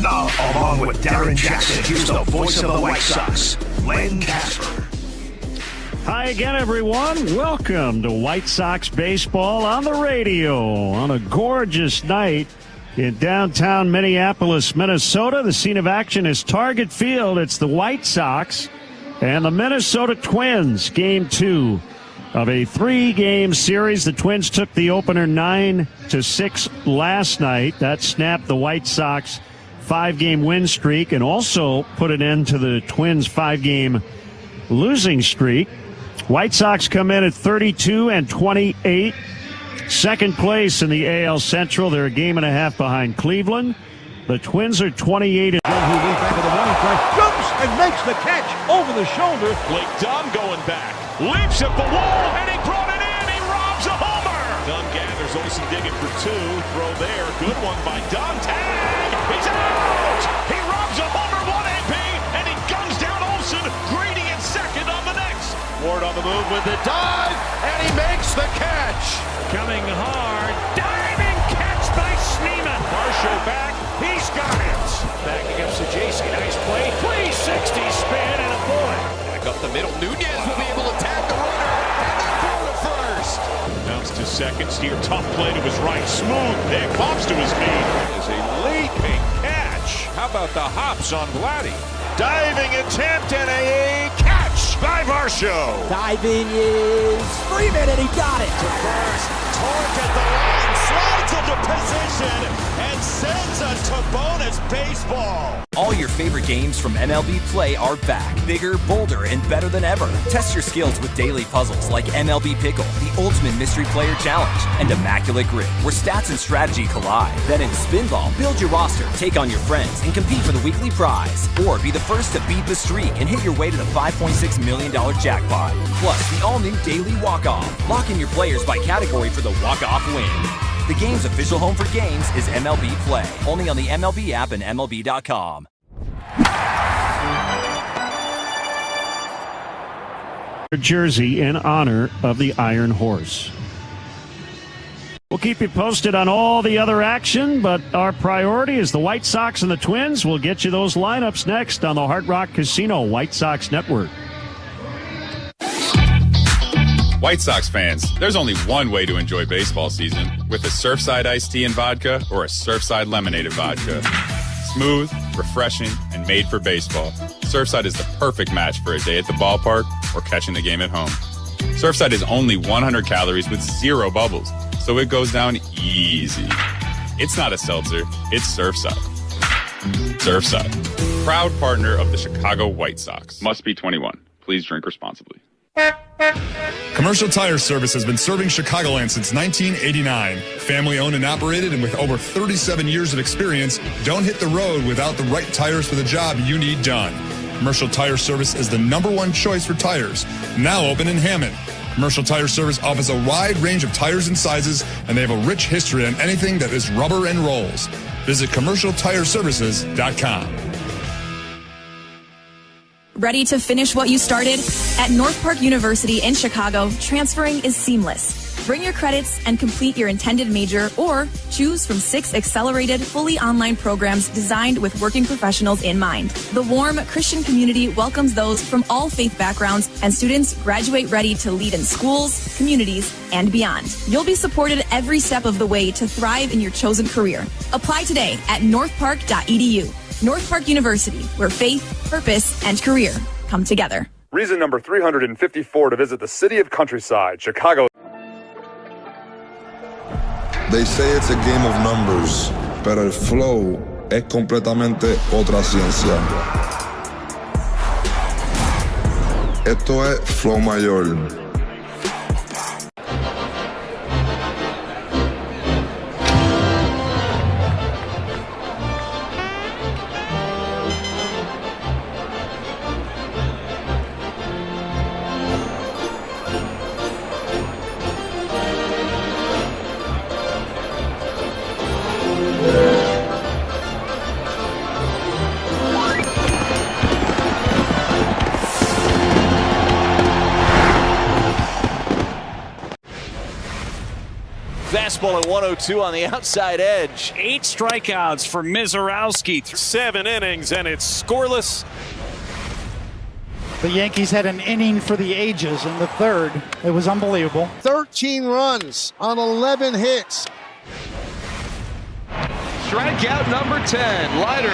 Now, along with Darren Jackson, here's the voice of the White Sox, Len Casper. Hi again, everyone. Welcome to White Sox baseball on the radio on a gorgeous night in downtown Minneapolis, Minnesota. The scene of action is Target Field. It's the White Sox and the Minnesota Twins, Game 2 of a 3-game series. The Twins took the opener 9-6 last night. That snapped the White Sox 5-game win streak and also put an end to the Twins' 5-game losing streak. White Sox come in at 32-28. Second place in the AL Central. They're a game and a half behind Cleveland. The Twins are 28. Who leads back to the running track, jumps and makes the catch over the shoulder. Blake Dunn going back, leaps at the wall, and he brought it in. He robs a homer. Dunn gathers Olsen digging for 2. Throw there. Good one by Dunn. Tag. He's out. He robs a homer, 1 AP, and he guns down Olsen. Grady in second on the next. Ward on the move with the dive, and he makes the catch. Coming hard. Diving catch by Schneemann. Marshall back. He's got it. Backing up Sajacy, nice play. 360 spin and a bullet. Back up the middle. Nunez will be able to tag the runner, and then throw to first. Bounce to second. Steer tough play to his right. Smooth pick. Pops to his feet. Is a leaping catch. How about the hops on Vladdy? Diving attempt and a catch by Varsho. Diving is Freeman, and he got it. To first. Torque at the line. Slides into position and sends us to bonus baseball. All your favorite games from MLB Play are back, bigger, bolder, and better than ever. Test your skills with daily puzzles like MLB Pickle, the Ultimate Mystery Player Challenge, and Immaculate Grip, where stats and strategy collide. Then in Spinball, build your roster, take on your friends, and compete for the weekly prize. Or be the first to beat the streak and hit your way to the $5.6 million jackpot. Plus, the all-new Daily Walk-Off. Lock in your players by category for the walk-off win. The game's official home for games is MLB Play. Only on the MLB app and MLB.com. Jersey in honor of the Iron Horse. We'll keep you posted on all the other action, but our priority is the White Sox and the Twins. We'll get you those lineups next on the Hard Rock Casino White Sox Network. White Sox fans, there's only one way to enjoy baseball season, with a Surfside iced tea and vodka or a Surfside lemonade and vodka. Smooth, refreshing, and made for baseball, Surfside is the perfect match for a day at the ballpark or catching the game at home. Surfside is only 100 calories with 0 bubbles, so it goes down easy. It's not a seltzer, it's Surfside. Surfside, proud partner of the Chicago White Sox. Must be 21. Please drink responsibly. Commercial Tire Service has been serving Chicagoland since 1989. Family owned and operated, and with over 37 years of experience, don't hit the road without the right tires for the job you need done. Commercial Tire Service is the #1 choice for tires. Now open in Hammond. Commercial Tire Service offers a wide range of tires and sizes, and they have a rich history on anything that is rubber and rolls. Visit CommercialTireServices.com. Ready to finish what you started? At North Park University in Chicago, transferring is seamless. Bring your credits and complete your intended major, or choose from 6 accelerated, fully online programs designed with working professionals in mind. The warm Christian community welcomes those from all faith backgrounds, and students graduate ready to lead in schools, communities, and beyond. You'll be supported every step of the way to thrive in your chosen career. Apply today at northpark.edu. North Park University, where faith, purpose, and career come together. Reason number 354 to visit the city of Countryside, Chicago. They say it's a game of numbers, pero el flow es completamente otra ciencia. Esto es flow mayor. fastball at 102 on the outside edge. 8 strikeouts for Mizorowski. 7 innings, and it's scoreless. The Yankees had an inning for the ages in the third. It was unbelievable. 13 runs on 11 hits. Strikeout number 10. Leiter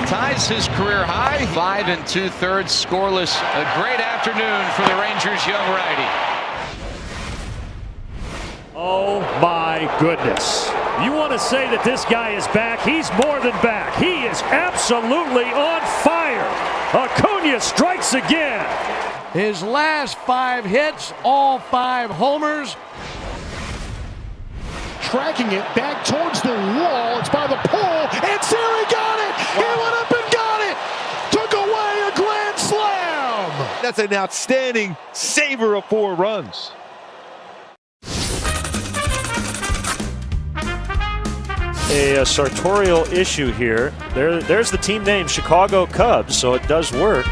ties his career high. 5 2/3 scoreless. A great afternoon for the Rangers' young righty. Oh my goodness. You want to say that this guy is back? He's more than back. He is absolutely on fire. Acuna strikes again. His last 5 hits, all 5 homers. Tracking it back towards the wall. It's by the pole, and Siri got it. He went up and got it. Took away a grand slam. That's an outstanding saver of 4 runs. A sartorial issue here. There's the team name, Chicago Cubs, so it does work.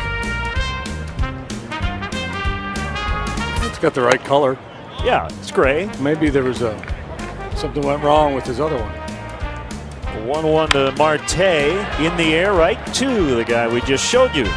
It's got the right color. Yeah, it's gray. Maybe there was something went wrong with his other one. 1-1 to Marte in the air, right to the guy we just showed you.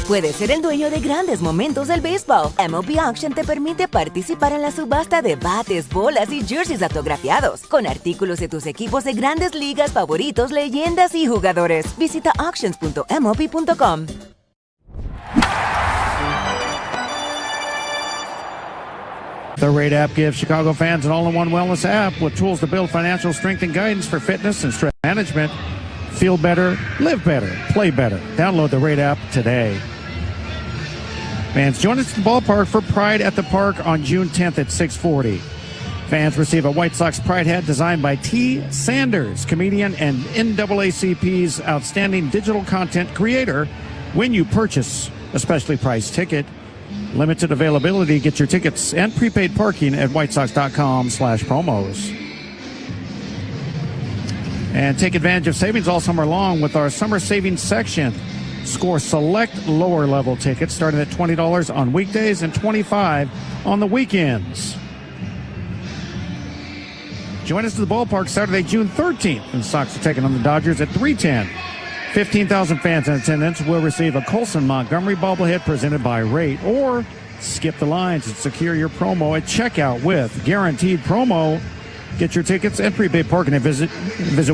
Puedes ser el dueño de grandes momentos del béisbol. MLB Auction te permite participar en la subasta de bates, bolas y jerseys autografiados, con artículos de tus equipos de grandes ligas favoritos, leyendas y jugadores. Visita auctions.mlb.com. The Rate app gives Chicago fans an all-in-one wellness app with tools to build financial strength and guidance for fitness and stress management. Feel better, live better, play better. Download the Rate app today. Fans, join us at the ballpark for Pride at the Park on June 10th at 6:40. Fans receive a White Sox Pride hat designed by T. Sanders, comedian and NAACP's outstanding digital content creator, when you purchase a specially priced ticket. Limited availability. Get your tickets and prepaid parking at whitesox.com/promos. And take advantage of savings all summer long with our summer savings section. Score select lower level tickets starting at $20 on weekdays and $25 on the weekends. Join us at the ballpark Saturday, June 13th. And Sox are taking on the Dodgers at 3:10. 15,000 fans in attendance will receive a Colson Montgomery bobblehead presented by Rate, or skip the lines and secure your promo at checkout with Guaranteed Promo. Get your tickets and prepaid parking and visit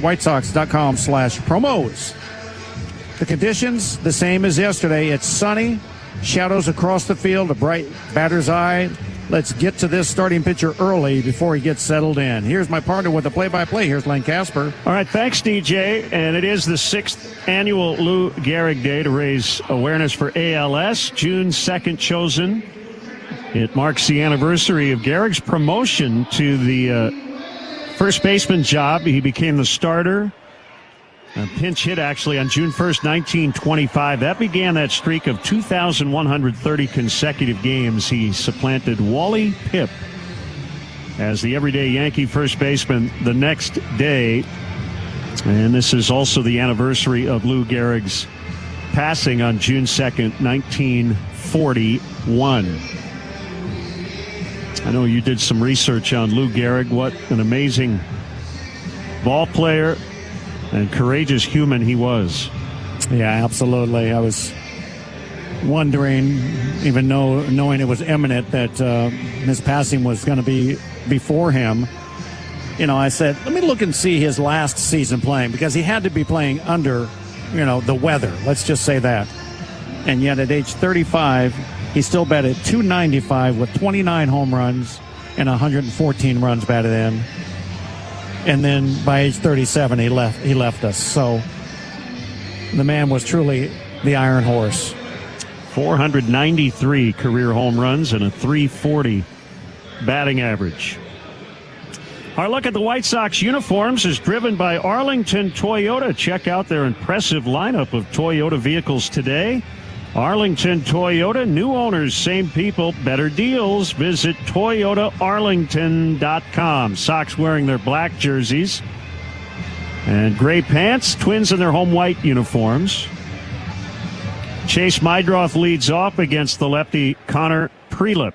whitesox.com/promos. The conditions, the same as yesterday. It's sunny, shadows across the field, a bright batter's eye. Let's get to this starting pitcher early before he gets settled in. Here's my partner with the play-by-play. Here's Len Casper. All right, thanks, DJ. And it is the 6th annual Lou Gehrig Day to raise awareness for ALS. June 2nd chosen. It marks the anniversary of Gehrig's promotion to the first baseman job. He became the starter. A pinch hit, actually, on June 1st, 1925. That began that streak of 2,130 consecutive games. He supplanted Wally Pipp as the everyday Yankee first baseman the next day. And this is also the anniversary of Lou Gehrig's passing on June 2nd, 1941. I know you did some research on Lou Gehrig. What an amazing ball player and courageous human he was. Yeah, absolutely. I was wondering, even knowing it was imminent, that his passing was going to be before him. You know, I said, let me look and see his last season playing, because he had to be playing under, the weather. Let's just say that. And yet at age 35, he still batted .295 with 29 home runs and 114 runs batted in. And then by age 37, he left us. So the man was truly the Iron Horse. 493 career home runs and a .340 batting average. Our look at the White Sox uniforms is driven by Arlington Toyota. Check out their impressive lineup of Toyota vehicles today. Arlington Toyota, new owners, same people, better deals. Visit ToyotaArlington.com. Sox wearing their black jerseys and gray pants. Twins in their home white uniforms. Chase Mydroth leads off against the lefty Connor Prelip.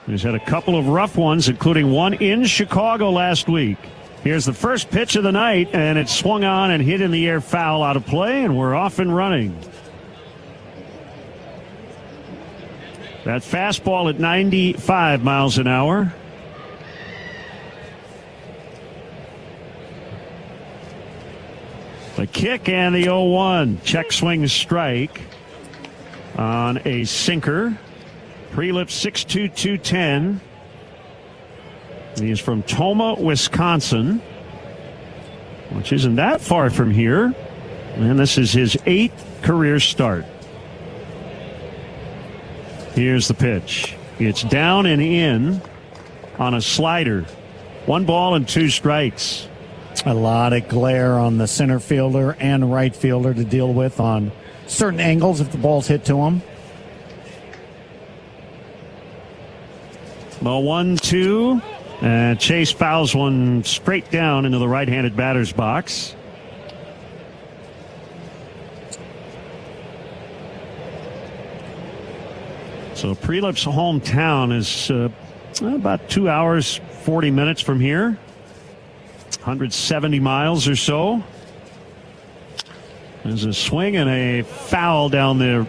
He's had a couple of rough ones, including one in Chicago last week. Here's the first pitch of the night, and it's swung on and hit in the air, foul, out of play, and we're off and running. That fastball at 95 miles an hour. The kick and the 0-1. Check swing strike on a sinker. Prelip 6'2", 210. He's from Toma, Wisconsin, which isn't that far from here. And this is his 8th career start. Here's the pitch. It's down and in on a slider. 1 ball and 2 strikes. A lot of glare on the center fielder and right fielder to deal with on certain angles if the ball's hit to him. Well, 1-2. And Chase fouls one straight down into the right-handed batter's box. So Prelip's hometown is about 2 hours, 40 minutes from here. 170 miles or so. There's a swing and a foul down the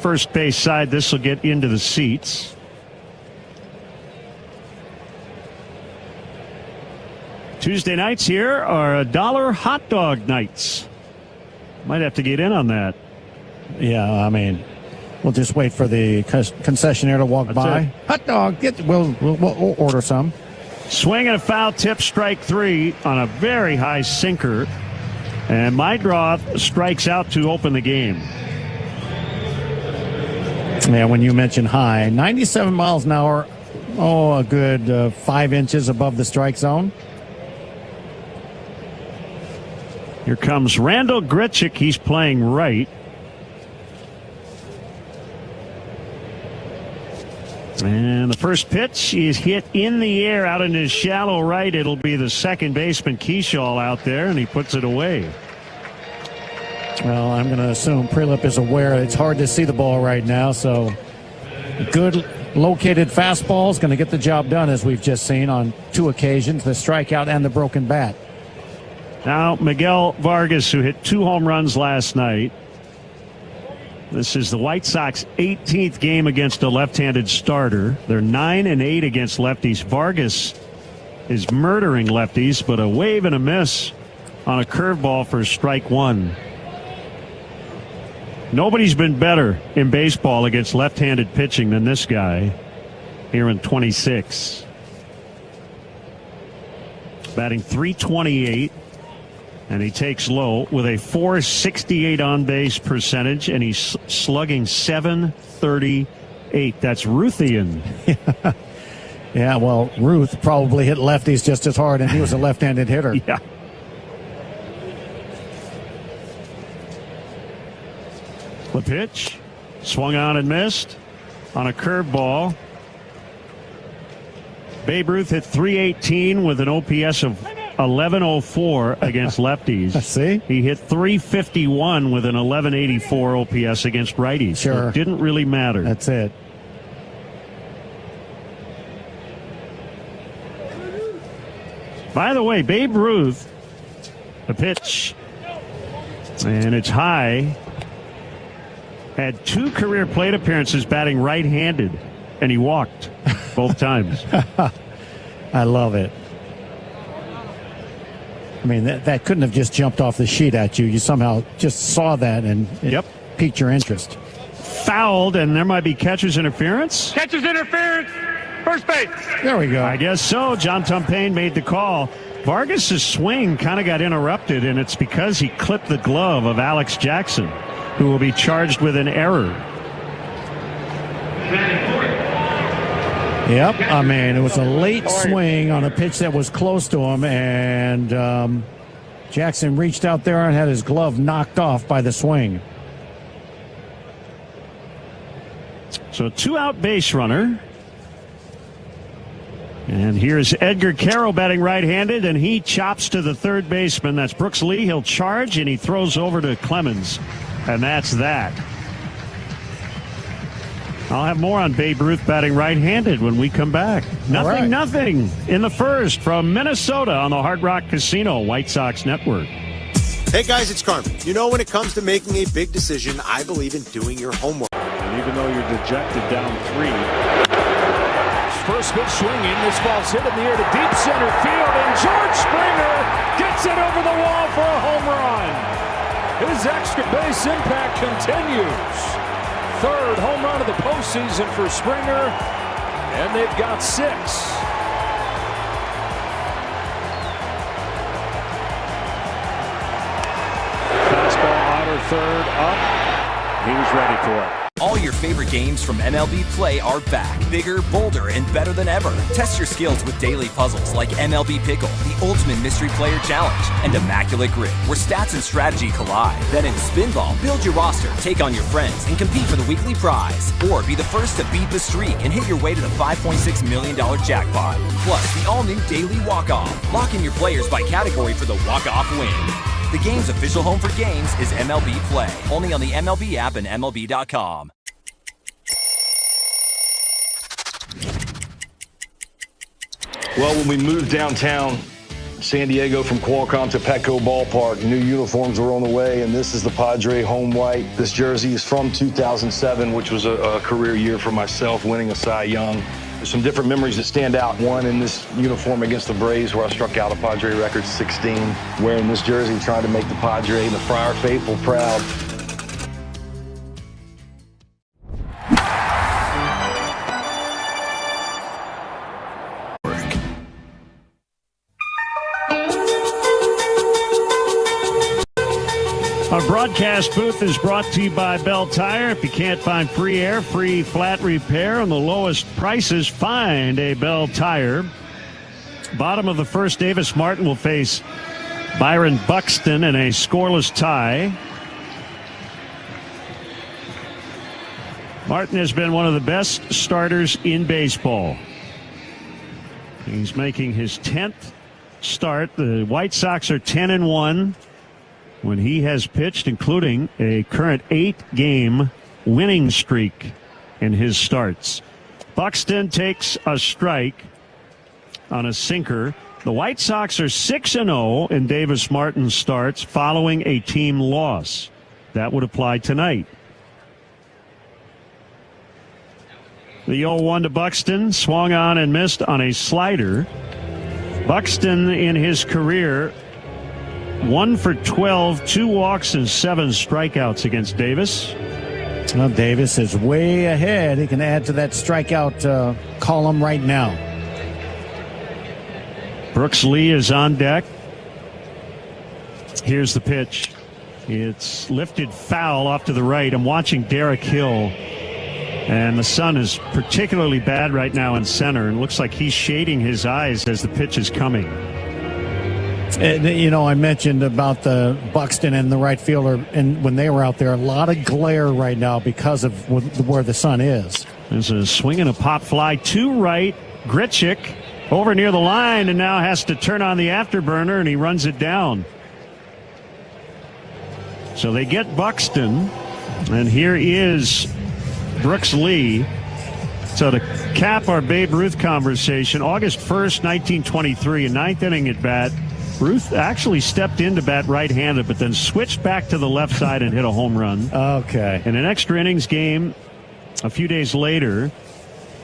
first base side. This will get into the seats. Tuesday nights here are $1 hot dog nights. Might have to get in on that. Yeah, I mean, we'll just wait for the concessionaire to walk by. Hot dog, we'll order some. Swing and a foul tip, strike 3 on a very high sinker. And Mydroth strikes out to open the game. Yeah, when you mention high, 97 miles an hour, a good 5 inches above the strike zone. Here comes Randall Grichuk. He's playing right. And the first pitch is hit in the air out into shallow right. It'll be the second baseman Keyshaw out there, and he puts it away. Well, I'm going to assume Prelip is aware it's hard to see the ball right now, so good located fastball is going to get the job done, as we've just seen on 2 occasions, the strikeout and the broken bat. Now Miguel Vargas, who hit 2 home runs last night. This is the White Sox 18th game against a left-handed starter. They're 9-8 against lefties. Vargas is murdering lefties, but a wave and a miss on a curveball for strike 1. Nobody's been better in baseball against left-handed pitching than this guy here in 26. Batting .328. And he takes low with a .468 on-base percentage, and he's slugging .738. That's Ruthian. Yeah, well, Ruth probably hit lefties just as hard, and he was a left-handed hitter. Yeah. The pitch, swung on and missed on a curveball. Babe Ruth hit .318 with an OPS of 1104 against lefties. See? He hit .351 with an 1184 OPS against righties. Sure. So it didn't really matter. That's it. By the way, Babe Ruth, the pitch, and it's high, had 2 career plate appearances batting right-handed, and he walked both times. I love it. I mean, that couldn't have just jumped off the sheet at you. You somehow just saw that and it piqued your interest. Fouled, and there might be catcher's interference. Catcher's interference. First base. There we go. I guess so. John Tumpane made the call. Vargas' swing kind of got interrupted, and it's because he clipped the glove of Alex Jackson, who will be charged with an error. Yep, I mean, it was a late swing on a pitch that was close to him, and Jackson reached out there and had his glove knocked off by the swing. So 2-out base runner. And here's Edgar Carroll batting right-handed, and he chops to the third baseman. That's Brooks Lee. He'll charge, and he throws over to Clemens. And that's that. I'll have more on Babe Ruth batting right-handed when we come back. Nothing in the first from Minnesota on the Hard Rock Casino White Sox Network. Hey guys, it's Carmen. You know, when it comes to making a big decision, I believe in doing your homework. And even though you're dejected down 3. First pitch swinging. This ball's hit in the air to deep center field, and George Springer gets it over the wall for a home run. His extra base impact continues. Third home run of the postseason for Springer, and they've got 6. Fastball outer third up. He's ready for it. All your favorite games from MLB Play are back, bigger, bolder, and better than ever. Test your skills with daily puzzles like MLB Pickle, the Ultimate Mystery Player Challenge, and Immaculate Grid, where stats and strategy collide. Then in Spinball, build your roster, take on your friends, and compete for the weekly prize. Or be the first to beat the streak and hit your way to the $5.6 million jackpot. Plus, the all-new Daily Walk-Off. Lock in your players by category for the walk-off win. The game's official home for games is MLB Play. Only on the MLB app and MLB.com. Well, when we moved downtown San Diego from Qualcomm to Petco Ballpark, new uniforms were on the way, and this is the Padre home white. This jersey is from 2007, which was a career year for myself, winning a Cy Young. There's some different memories that stand out. One in this uniform against the Braves, where I struck out a Padre record 16, wearing this jersey, trying to make the Padre and the Friar faithful proud. Our broadcast booth is brought to you by Bell Tire. If you can't find free air, free flat repair, and the lowest prices, find a Bell Tire. Bottom of the first, Davis Martin will face Byron Buxton in a scoreless tie. Martin has been one of the best starters in baseball. He's making his 10th start. The White Sox are 10-1. When he has pitched, including a current 8-game winning streak in his starts. Buxton takes a strike on a sinker. The White Sox are 6-0 in Davis Martin's starts following a team loss. That would apply tonight. The 0-1 to Buxton, swung on and missed on a slider. Buxton in his career 1 for 12, 2 walks and 7 strikeouts against Davis. Well, Davis is way ahead. He can add to that strikeout column right now. Brooks Lee is on deck. Here's the pitch. It's lifted foul off to the right. I'm watching Derek Hill, and the sun is particularly bad right now in center, and looks like he's shading his eyes as the pitch is coming. You know, I mentioned about the Buxton and the right fielder, and when they were out there, a lot of glare right now because of where the sun is. There's a swing and a pop fly to right. Grichuk over near the line and now has to turn on the afterburner, and he runs it down. So they get Buxton, and here is Brooks Lee. So to cap our Babe Ruth conversation, August 1st, 1923, a 9th inning at bat. Ruth actually stepped in to bat right-handed, but then switched back to the left side and hit a home run. Okay. In an extra innings game a few days later,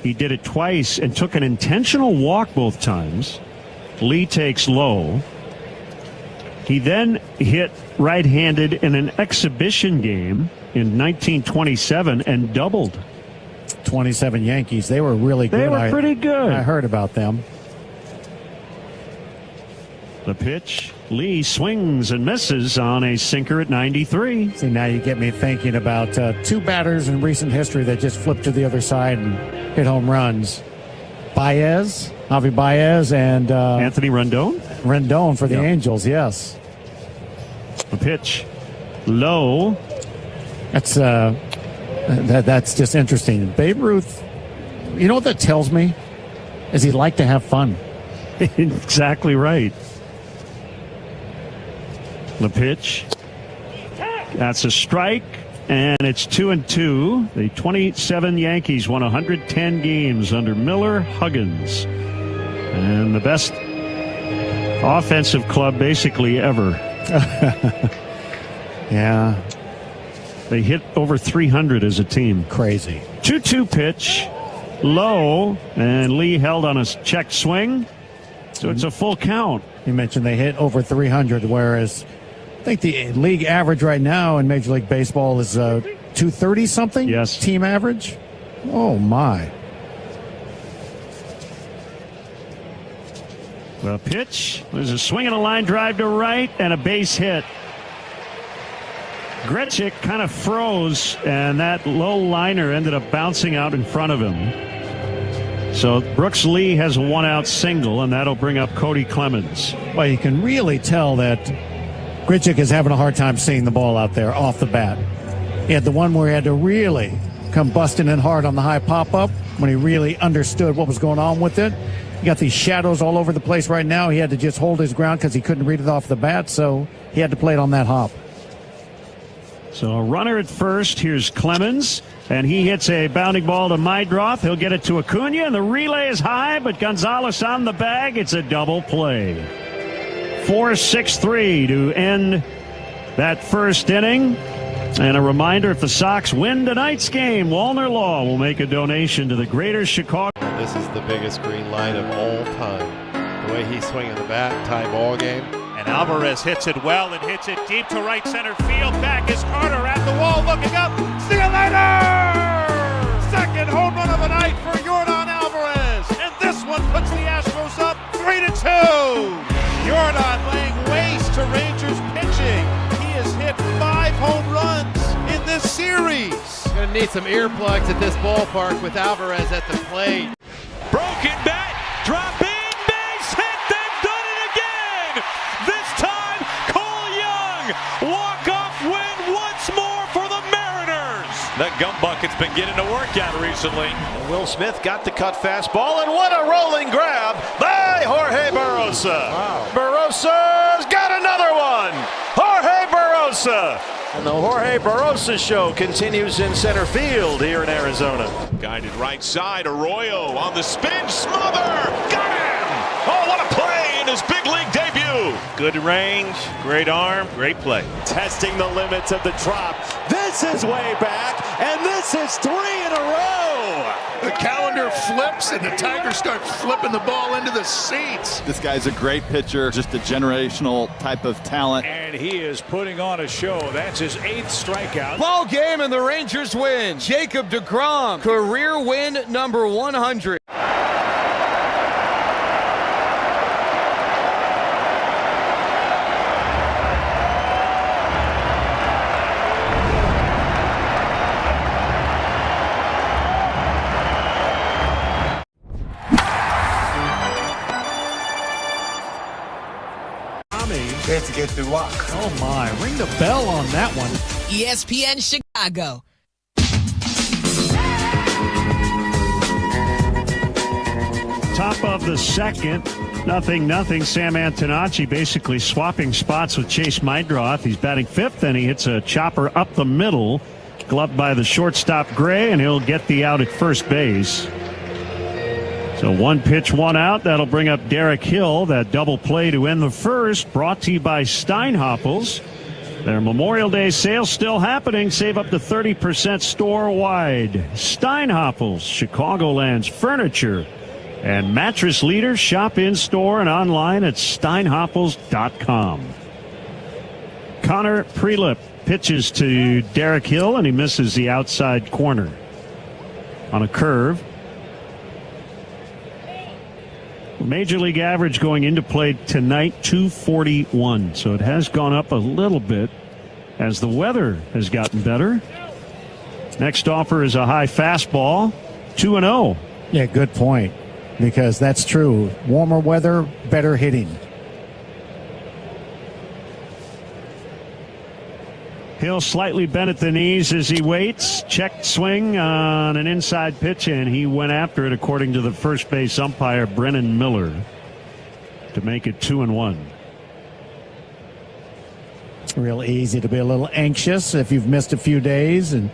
he did it twice and took an intentional walk both times. Lee takes low. He then hit right-handed in an exhibition game in 1927 and doubled. 27 Yankees. They were really good. They were pretty good. I heard about them. The pitch, Lee swings and misses on a sinker at 93. See, now you get me thinking about 2 batters in recent history that just flipped to the other side and hit home runs. Javi Baez, and Anthony Rendon. Rendon for the Angels, yes. The pitch, low. That's just interesting. Babe Ruth, you know what that tells me? Is he liked to have fun. Exactly right. The pitch. That's a strike. and it's 2-2. The 27 Yankees won 110 games under Miller, Huggins, and the best offensive club basically ever. Yeah. They hit over 300 as a team. Crazy. 2-2 pitch, low, and Lee held on a check swing, so it's a full count. You mentioned they hit over 300, whereas I think the league average right now in Major League Baseball is 230 something. Yes. Team average. Oh my. Well, pitch. There's a swing and a line drive to right and a base hit. Grichuk kind of froze, and that low liner ended up bouncing out in front of him. So Brooks Lee has a one-out single, and that'll bring up Cody Clemens. Well, you can really tell that Grichuk is having a hard time seeing the ball out there off the bat. He had the one where he had to really come busting in hard on the high pop-up when he really understood what was going on with it. You got these shadows all over the place right now. He had to just hold his ground because he couldn't read it off the bat, so he had to play it on that hop. So a runner at first. Here's Clemens, and he hits a bounding ball to Meidroth. He'll get it to Acuna, and the relay is high, but Gonzalez on the bag. It's a double play. 4-6-3 to end that first inning. And a reminder, if the Sox win tonight's game, Walner Law will make a donation to the Greater Chicago. This is the biggest green light of all time. The way he's swinging the bat, tie ball game. And Alvarez hits it well and hits it deep to right center field. Back is Carter at the wall looking up. See you later! Second home run of the night for Yordan Alvarez. And this one puts the Astros up 3-2. Yordan laying waste to Rangers pitching. He has hit 5 home runs in this series. Gonna need some earplugs at this ballpark with Alvarez at the plate. Broken bat, drop in, base hit, they've done it again! This time, Cole Young, walk-off win once more for the Mariners! That gum bucket's been getting to work out recently. And Will Smith got the cut fastball, and what a rolling grab by Jorge Barosa. Wow. Barosa's got another one! Jorge Barosa! And the Jorge Barosa show continues in center field here in Arizona. Guided right side, Arroyo on the spin, smother! Got him! Oh, what a play in his big league debut! Good range, great arm, great play. Testing the limits of the drop. This is way back, and this is 3 in a row! The calendar flips, and the Tigers start flipping the ball into the seats. This guy's a great pitcher, just a generational type of talent. And he is putting on a show. That's his 8th strikeout. Ball game, and the Rangers win. Jacob deGrom, career win number 100. Let's get to work. Oh my, ring the bell on that one. ESPN Chicago. Top of the second, 0-0. Sam Antonacci basically swapping spots with Chase Meidroth. He's batting 5th, and he hits a chopper up the middle, gloved by the shortstop Gray, and he'll get the out at first base. So 1 pitch, 1 out. That'll bring up Derek Hill. That double play to end the first, brought to you by Steinhoppels. Their Memorial Day sale still happening. Save up to 30% store-wide. Steinhoppels, Chicagoland's furniture and mattress leader. Shop in-store and online at steinhoppels.com. Connor Prelip pitches to Derek Hill, and he misses the outside corner on a curve. Major League average going into play tonight, 241. So it has gone up a little bit as the weather has gotten better. Next offer is a high fastball, 2-0. Yeah, good point. Because that's true. Warmer weather, better hitting. Hill slightly bent at the knees as he waits. Checked swing on an inside pitch, and he went after it, according to the first base umpire, Brennan Miller, to make it 2-1. Real easy to be a little anxious if you've missed a few days. And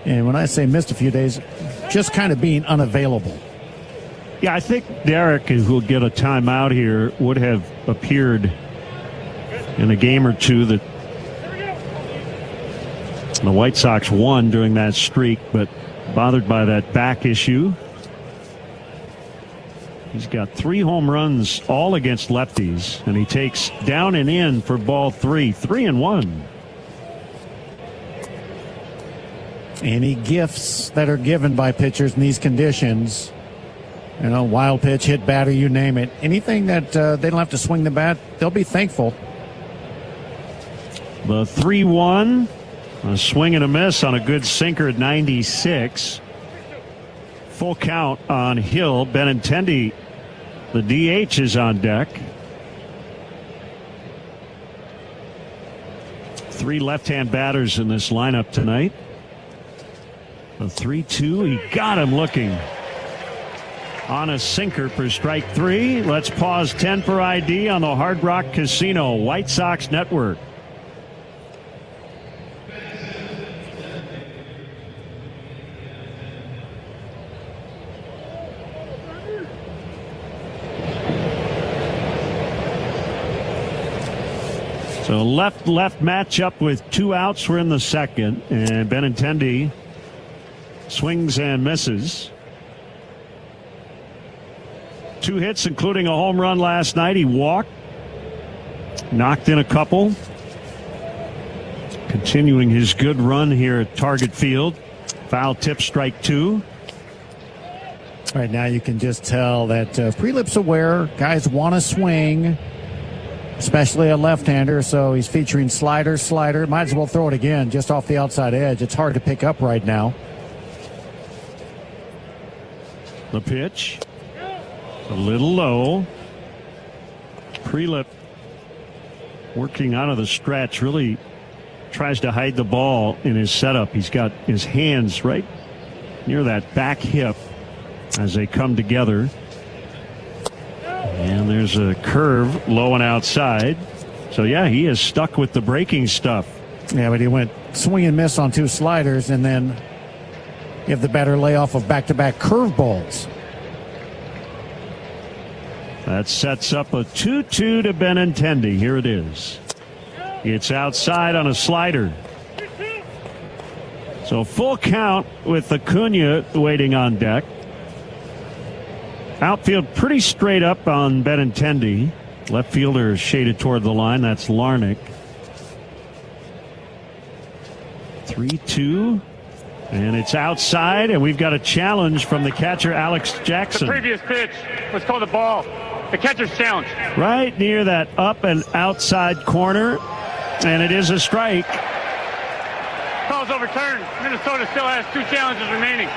when I say missed a few days, just kind of being unavailable. Yeah, I think Derek, who'll get a timeout here, would have appeared in a game or two that the White Sox won during that streak, but bothered by that back issue. He's got 3 home runs, all against lefties, and he takes down and in for ball 3, 3-1. Any gifts that are given by pitchers in these conditions, wild pitch, hit batter, you name it, anything that they don't have to swing the bat, they'll be thankful. The 3-1, a swing and a miss on a good sinker at 96. Full count on Hill. Benintendi, the DH, is on deck. 3 left-hand batters in this lineup tonight. The 3-2, he got him looking on a sinker for strike 3. Let's pause 10 for ID on the Hard Rock Casino White Sox Network. So left matchup with 2 outs. We're in the second, and Benintendi swings and misses. 2 hits, including a home run last night. He walked, knocked in a couple. Continuing his good run here at Target Field. Foul tip, strike 2. Right now you can just tell that Prelip's aware. Guys want to swing, especially a left-hander, so he's featuring slider. Might as well throw it again just off the outside edge. It's hard to pick up right now. The pitch, a little low. Prelip working out of the stretch, really tries to hide the ball in his setup. He's got his hands right near that back hip as they come together. And there's a curve low and outside. So, yeah, he is stuck with the breaking stuff. Yeah, but he went swing and miss on 2 sliders, and then give the batter layoff of back-to-back curveballs. That sets up a 2-2 to Benintendi. Here it is. It's outside on a slider. So full count with Acuna waiting on deck. Outfield pretty straight up on Benintendi. Left fielder is shaded toward the line. That's Larnick. 3-2. And it's outside, and we've got a challenge from the catcher, Alex Jackson. The previous pitch was called a ball. The catcher's challenge. Right near that up and outside corner, and it is a strike. Call's overturned. Minnesota still has 2 challenges remaining.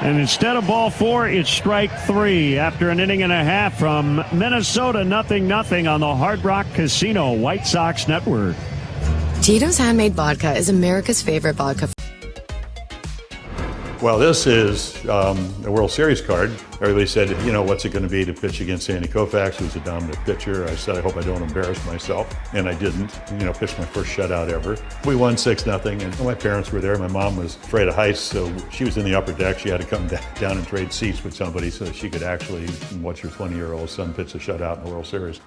And instead of ball 4, it's strike 3 after an inning and a half from Minnesota. 0-0 on the Hard Rock Casino White Sox Network. Tito's Handmade Vodka is America's favorite vodka. Well, this is a World Series card. Everybody said, what's it going to be to pitch against Sandy Koufax, who's a dominant pitcher? I said, I hope I don't embarrass myself. And I didn't. Pitched my first shutout ever. We won 6-0, and my parents were there. My mom was afraid of heights, so she was in the upper deck. She had to come down and trade seats with somebody so that she could actually watch her 20-year-old son pitch a shutout in the World Series.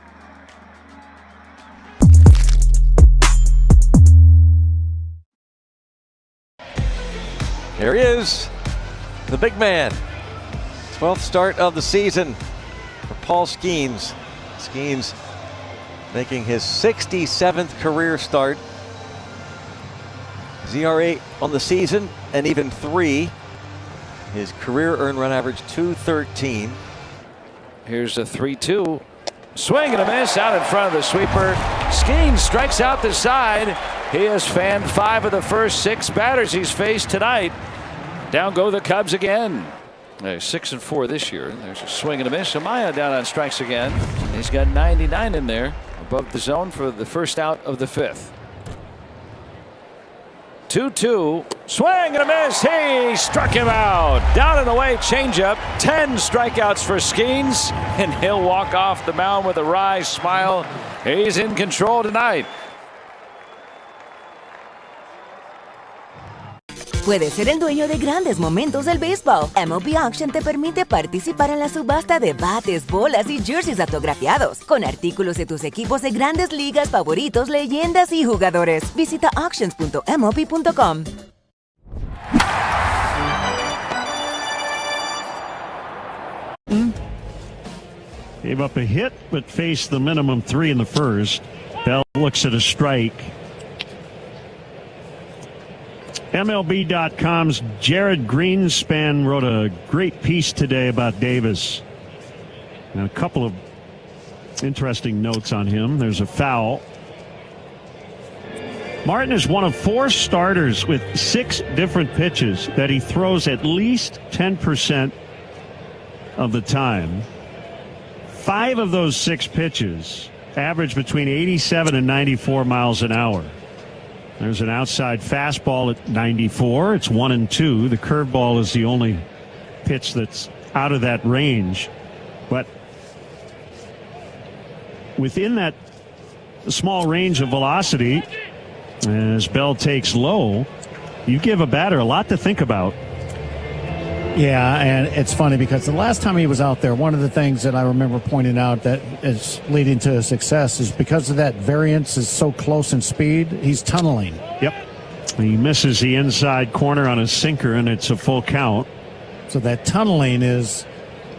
Here he is, the big man. 12th start of the season for Paul Skeens. Skeens making his 67th career start. ZR8 on the season and even 3. His career earned run average 213. Here's a 3-2. Swing and a miss out in front of the sweeper. Skeens strikes out the side. He has fanned 5 of the first 6 batters he's faced tonight. Down go the Cubs again. They're 6-4 this year. There's a swing and a miss. Amaya down on strikes again. He's got 99 in there above the zone for the first out of the 5th. 2-2. Swing and a miss. He struck him out. Down and away changeup. 10 strikeouts for Skeens, and he'll walk off the mound with a wry smile. He's in control tonight. Puedes ser el dueño de grandes momentos del béisbol. MLB Auction te permite participar en la subasta de bates, bolas y jerseys autografiados, con artículos de tus equipos de grandes ligas favoritos, leyendas y jugadores. Visita auctions.mlb.com. Gave up a hit, but faced the minimum 3 in the first. Bell looks at a strike. MLB.com's Jared Greenspan wrote a great piece today about Davis. And a couple of interesting notes on him. There's a foul. Martin is one of 4 starters with 6 different pitches that he throws at least 10% of the time. 5 of those 6 pitches average between 87 and 94 miles an hour. There's an outside fastball at 94. It's 1-2. The curveball is the only pitch that's out of that range. But within that small range of velocity, as Bell takes low, you give a batter a lot to think about. Yeah, and it's funny because the last time he was out there, one of the things that I remember pointing out that is leading to success is because of that variance is so close in speed, he's tunneling. Yep. He misses the inside corner on a sinker, and it's a full count. So that tunneling is,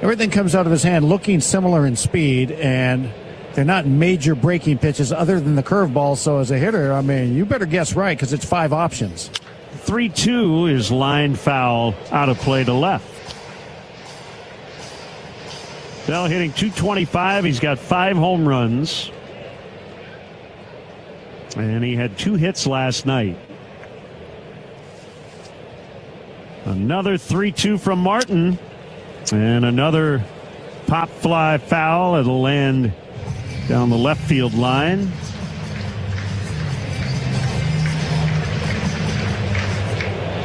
everything comes out of his hand looking similar in speed, and they're not major breaking pitches other than the curveball. So as a hitter, I mean, you better guess right because it's 5 options. 3-2 is line foul out of play to left. Bell hitting .225. He's got 5 home runs. And he had 2 hits last night. Another 3-2 from Martin. And another pop fly foul. It'll land down the left field line.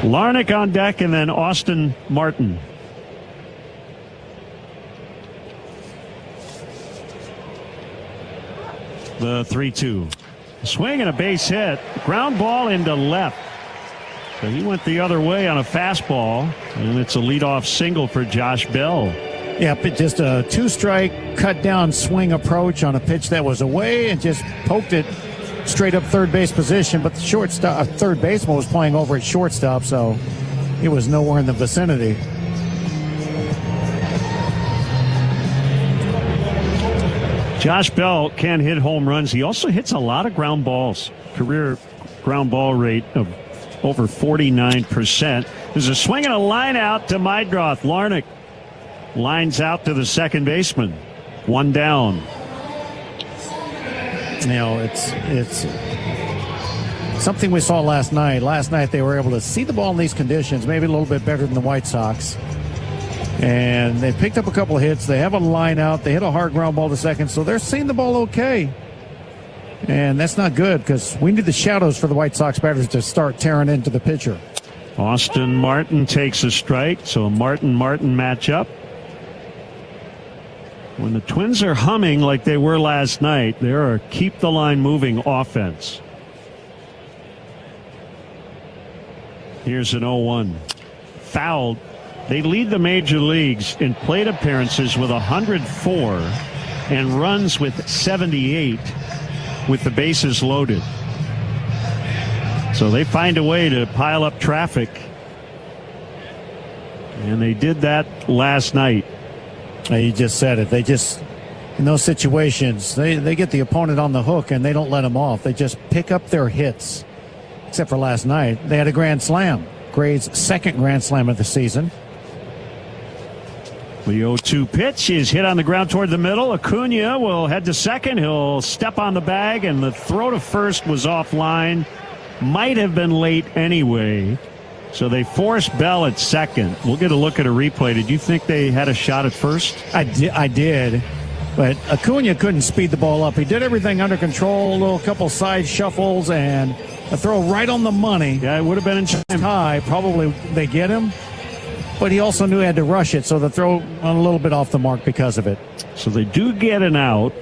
Larnach on deck, and then Austin Martin. The 3-2. Swing and a base hit. Ground ball into left. So he went the other way on a fastball, and it's a leadoff single for Josh Bell. Yeah, but just a 2-strike cut down swing approach on a pitch that was away and just poked it straight up third base position, but the shortstop, third baseman was playing over at shortstop, so he was nowhere in the vicinity. Josh Bell can hit home runs. He also hits a lot of ground balls. Career ground ball rate of over 49%. There's a swing and a line out to Meidroth. Larnach lines out to the second baseman. 1 down. You know, it's something we saw last night. Last night they were able to see the ball in these conditions, maybe a little bit better than the White Sox. And they picked up a couple of hits. They have a line out. They hit a hard ground ball to second, so they're seeing the ball okay. And that's not good because we need the shadows for the White Sox batters to start tearing into the pitcher. Austin Martin takes a strike, so a Martin-Martin matchup. When the Twins are humming like they were last night, they're a keep the line moving offense. Here's an 0-1. Fouled. They lead the major leagues in plate appearances with 104 and runs with 78 with the bases loaded. So they find a way to pile up traffic. And they did that last night. You just said it. They just, in those situations, they get the opponent on the hook and they don't let them off. They just pick up their hits. Except for last night. They had a grand slam. Gray's second grand slam of the season. The 0-2 pitch is hit on the ground toward the middle. Acuna will head to second. He'll step on the bag, and the throw to first was offline. Might have been late anyway. So they forced Bell at second. We'll get a look at a replay. Did you think they had a shot at first? I did. But Acuna couldn't speed the ball up. He did everything under control, a little couple side shuffles, and a throw right on the money. Yeah, it would have been in time. High. Probably they get him. But he also knew he had to rush it, so the throw went a little bit off the mark because of it. So they do get an out.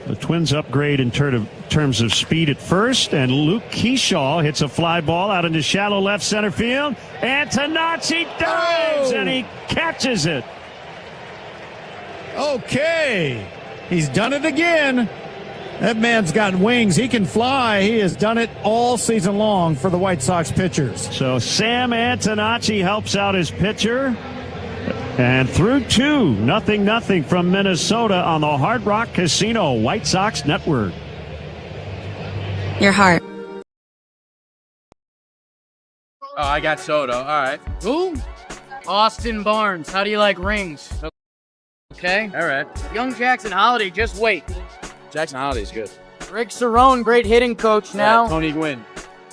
The Twins upgrade in terms of speed at first, and Luke Keyshaw hits a fly ball out into shallow left center field. Antonacci dives, and he catches it. Okay. He's done it again. That man's got wings. He can fly. He has done it all season long for the White Sox pitchers. So Sam Antonacci helps out his pitcher. And through 2, 0-0 from Minnesota on the Hard Rock Casino White Sox Network. Your heart. Oh, I got Soto. All right. Who? Austin Barnes. How do you like rings? Okay. All right. Young Jackson Holiday, just wait. Jackson Holiday's good. Rick Cerrone, great hitting coach now. Yeah, Tony Gwynn.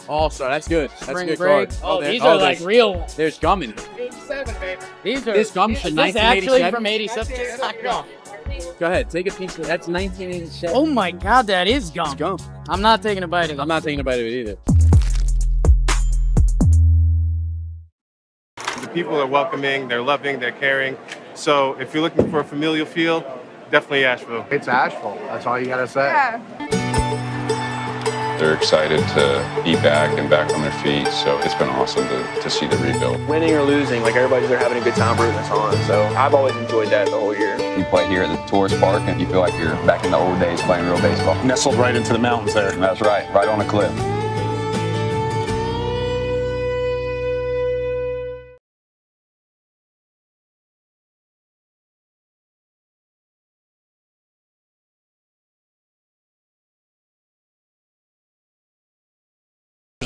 All-star. That's good. That's Spring a good break. card. Oh, these are like real ones. There's gum in it. 87, baby. These are. This gum's from Is this actually 1987? from 87? Go ahead. Take a piece of it. That's 1987. Oh my God, that is gum. It's gum. I'm not taking a bite of it. I'm not taking a bite of it either. The people are welcoming, they're loving, they're caring. So if you're looking for a familial feel, definitely Asheville. It's Asheville. That's all you got to say. Yeah. They're excited to be back and back on their feet, so it's been awesome to see the rebuild. Winning or losing, like everybody's there having a good time rooting us on, so I've always enjoyed that the whole year. You play here at the tourist park and you feel like you're back in the old days playing real baseball. Nestled right into the mountains there. That's right on a cliff.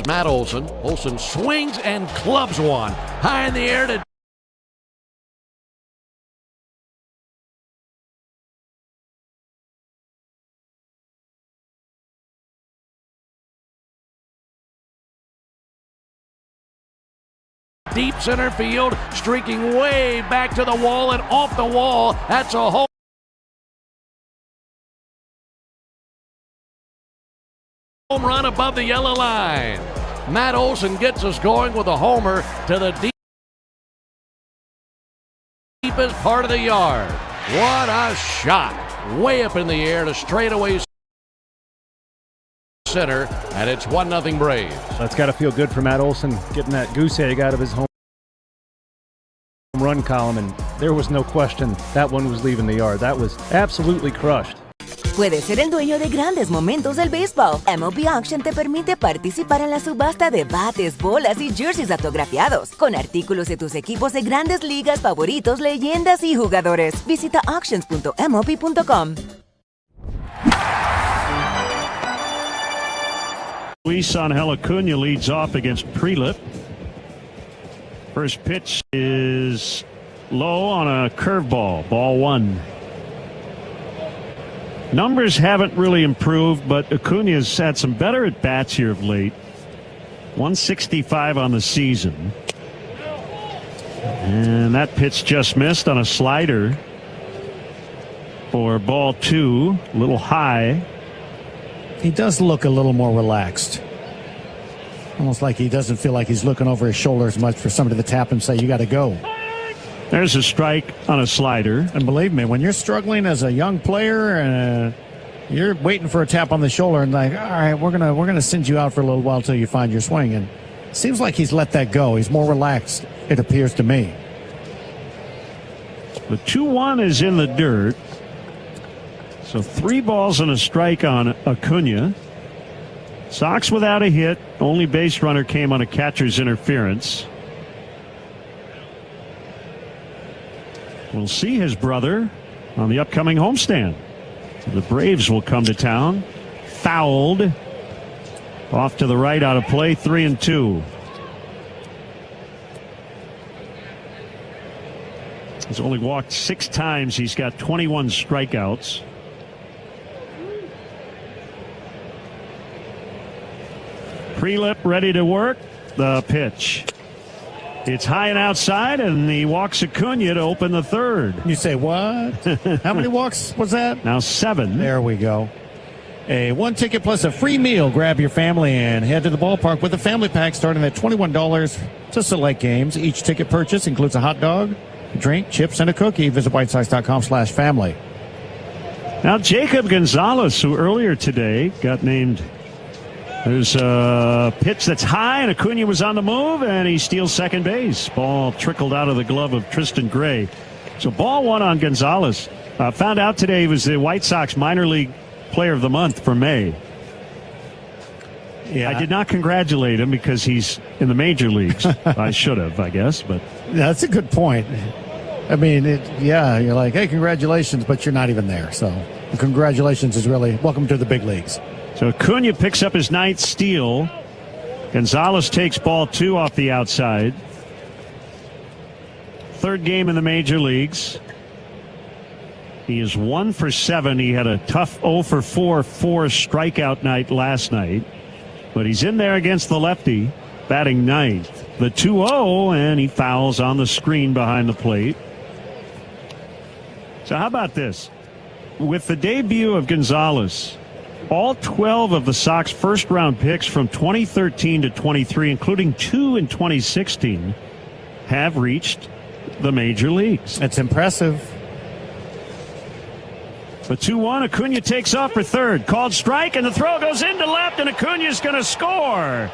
Matt Olson. Olson swings and clubs one. High in the air to deep center field, streaking way back to the wall and off the wall. That's a home run above the yellow line. Matt Olson gets us going with a homer to the deepest part of the yard. What a shot. Way up in the air to straightaway center, and it's 1-0 Braves. That's got to feel good for Matt Olson, getting that goose egg out of his home run column, and there was no question that one was leaving the yard. That was absolutely crushed. Puedes ser el dueño de grandes momentos del béisbol. MLB Auction te permite participar en la subasta de bates, bolas y jerseys autografiados, con artículos de tus equipos de grandes ligas favoritos, leyendas y jugadores. Visita auctions.mlb.com. Luis Angel Acuna leads off against Prelip. First pitch is low on a curveball, ball 1. Numbers haven't really improved, but Acuna's had some better at-bats here of late. 165 on the season. And that pitch just missed on a slider for ball 2. A little high. He does look a little more relaxed. Almost like he doesn't feel like he's looking over his shoulder as much for somebody to tap and say, you got to go. There's a strike on a slider. And believe me, when you're struggling as a young player and you're waiting for a tap on the shoulder and like, all right, we're gonna send you out for a little while till you find your swing. And it seems like he's let that go. He's more relaxed, it appears to me. The 2-1 is in the dirt. So 3 balls and a strike on Acuna. Sox without a hit. Only base runner came on a catcher's interference. We'll see his brother on the upcoming homestand. The Braves will come to town. Fouled. Off to the right out of play, 3-2. He's only walked 6 times. He's got 21 strikeouts. Prelip ready to work. The pitch. It's high and outside, and he walks Acuna to open the third. You say what? How many walks was that? Now 7. There we go. A 1 ticket plus a free meal. Grab your family and head to the ballpark with a family pack starting at $21 to select games. Each ticket purchase includes a hot dog, a drink, chips, and a cookie. Visit whitesox.com/family. Now, Jacob Gonzalez, who earlier today got named, there's a pitch that's high, and Acuna was on the move, and he steals second base. Ball trickled out of the glove of Tristan Gray. So ball one on Gonzalez. Found out today he was the White Sox minor league player of the month for May. Yeah. I did not congratulate him because he's in the major leagues. I should have, I guess, but that's a good point. I mean, you're like, hey, congratulations, but you're not even there. So congratulations is really welcome to the big leagues. So Acuna picks up his 9th steal. Gonzalez takes ball 2 off the outside. 3rd game in the major leagues. He is 1 for 7. He had a tough 0 for 4 strikeout night last night. But he's in there against the lefty, batting 9th. The 2-0, and he fouls on the screen behind the plate. So how about this? With the debut of Gonzalez, all 12 of the Sox first-round picks from 2013 to 23, including 2 in 2016, have reached the major leagues. It's impressive. The 2-1, Acuna takes off for third. Called strike, and the throw goes into left, and Acuna's going to score.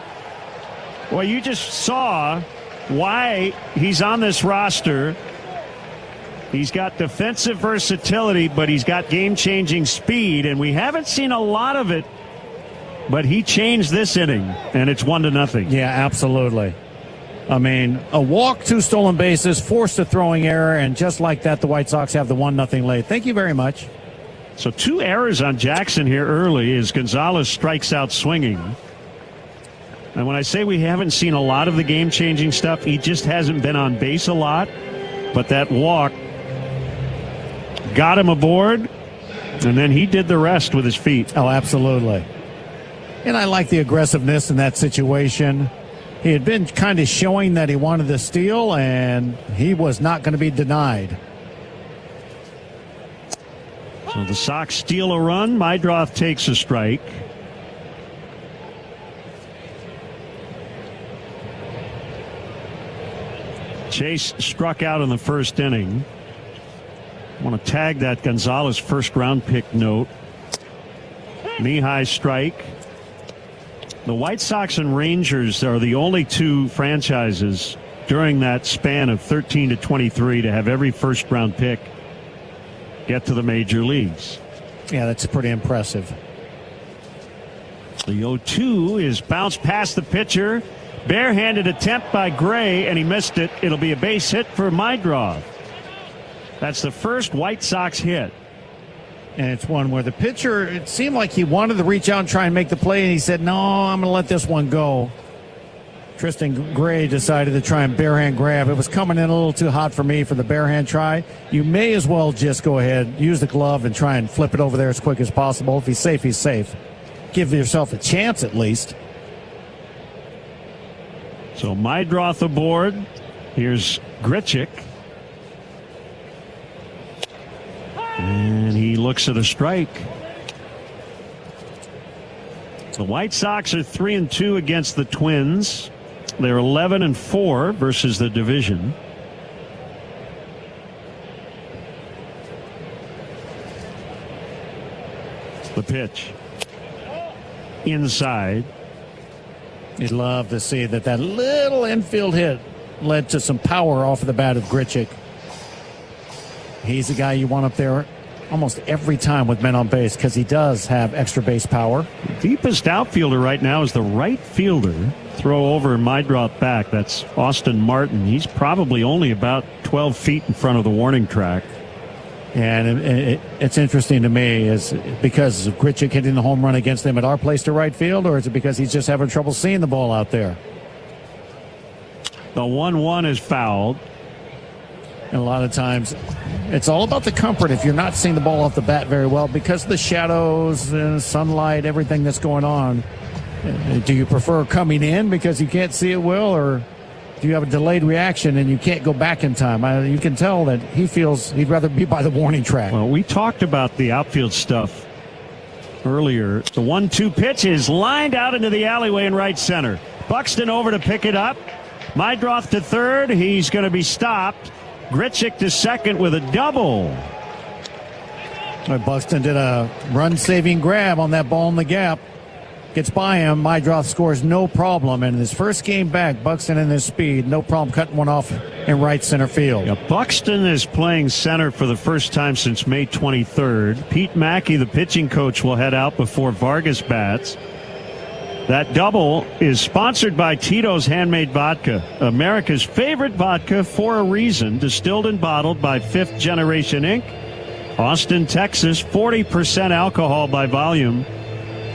Well, you just saw why he's on this roster. He's got defensive versatility, but he's got game-changing speed, and we haven't seen a lot of it, but he changed this inning, and it's 1-0. Yeah, absolutely. I mean, a walk, 2 stolen bases, forced a throwing error, and just like that, the White Sox have the 1-0 lead. Thank you very much. So 2 errors on Jackson here early as Gonzalez strikes out swinging. And when I say we haven't seen a lot of the game-changing stuff, he just hasn't been on base a lot. But that walk got him aboard, and then he did the rest with his feet. Oh, absolutely. And I like the aggressiveness in that situation. He had been kind of showing that he wanted to steal, and he was not going to be denied. So the Sox steal a run. Meidroth takes a strike. Chase struck out in the first inning. I want to tag that Gonzalez first-round pick note. Knee-high strike. The White Sox and Rangers are the only 2 franchises during that span of 13 to 23 to have every first-round pick get to the major leagues. Yeah, that's pretty impressive. The 0-2 is bounced past the pitcher. Barehanded attempt by Gray, and he missed it. It'll be a base hit for Meidroth. That's the first White Sox hit. And it's one where the pitcher, it seemed like he wanted to reach out and try and make the play, and he said, no, I'm going to let this one go. Tristan Gray decided to try and barehand grab. It was coming in a little too hot for me for the barehand try. You may as well just go ahead, use the glove, and try and flip it over there as quick as possible. If he's safe, he's safe. Give yourself a chance at least. So Meidroth aboard. Here's Grichuk. And he looks at a strike. The White Sox are 3-2 against the Twins. They're 11-4 versus the division. The pitch. Inside. You'd love to see that little infield hit led to some power off of the bat of Grichuk. He's the guy you want up there almost every time with men on base because he does have extra base power. Deepest outfielder right now is the right fielder. Throw over Meidroth back. That's Austin Martin. He's probably only about 12 feet in front of the warning track. And it's interesting to me, is because of Grichuk hitting the home run against him at our place to right field, or is it because he's just having trouble seeing the ball out there? The 1-1 is fouled. And a lot of times, it's all about the comfort if you're not seeing the ball off the bat very well because of the shadows and sunlight, everything that's going on. Do you prefer coming in because you can't see it well, or do you have a delayed reaction and you can't go back in time? You can tell that he feels he'd rather be by the warning track. Well, we talked about the outfield stuff earlier. The 1-2 pitch is lined out into the alleyway in right center. Buxton over to pick it up. Meidroth to third. He's going to be stopped. Grichuk to second with a double. Buxton did a run-saving grab on that ball in the gap. Gets by him. Mydroth scores no problem. And in his first game back, Buxton in his speed, no problem cutting one off in right center field. Yeah, Buxton is playing center for the first time since May 23rd. Pete Mackey, the pitching coach, will head out before Vargas bats. That double is sponsored by Tito's Handmade Vodka, America's favorite vodka for a reason, distilled and bottled by Fifth Generation Inc., Austin, Texas, 40% alcohol by volume.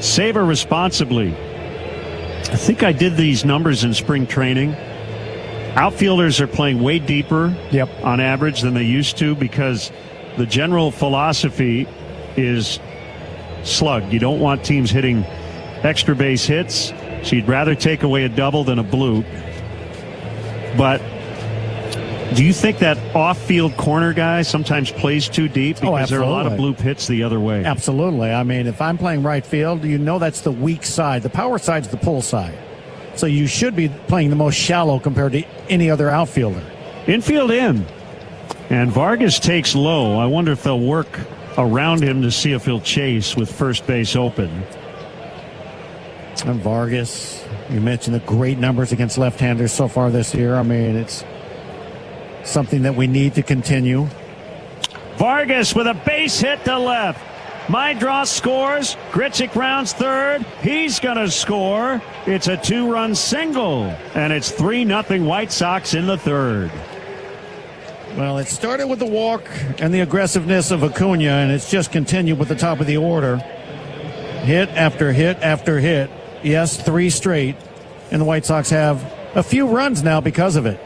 Savor responsibly. I think I did these numbers in spring training. Outfielders are playing way deeper on average than they used to because the general philosophy is slug. You don't want teams hitting extra base hits, so you'd rather take away a double than a bloop. But do you think that off-field corner guy sometimes plays too deep? Because there are a lot of bloop hits the other way. Absolutely. I mean, if I'm playing right field, you know that's the weak side. The power side's the pull side. So you should be playing the most shallow compared to any other outfielder. Infield in. And Vargas takes low. I wonder if they'll work around him to see if he'll chase with first base open. And Vargas, you mentioned the great numbers against left-handers so far this year. I mean, it's something that we need to continue. Vargas with a base hit to left. Mydroth scores. Grichuk rounds third. He's going to score. It's a 2-run single. And it's 3-0 White Sox in the third. Well, it started with the walk and the aggressiveness of Acuna, and it's just continued with the top of the order. Hit after hit after hit. Yes, 3 straight. And the White Sox have a few runs now because of it.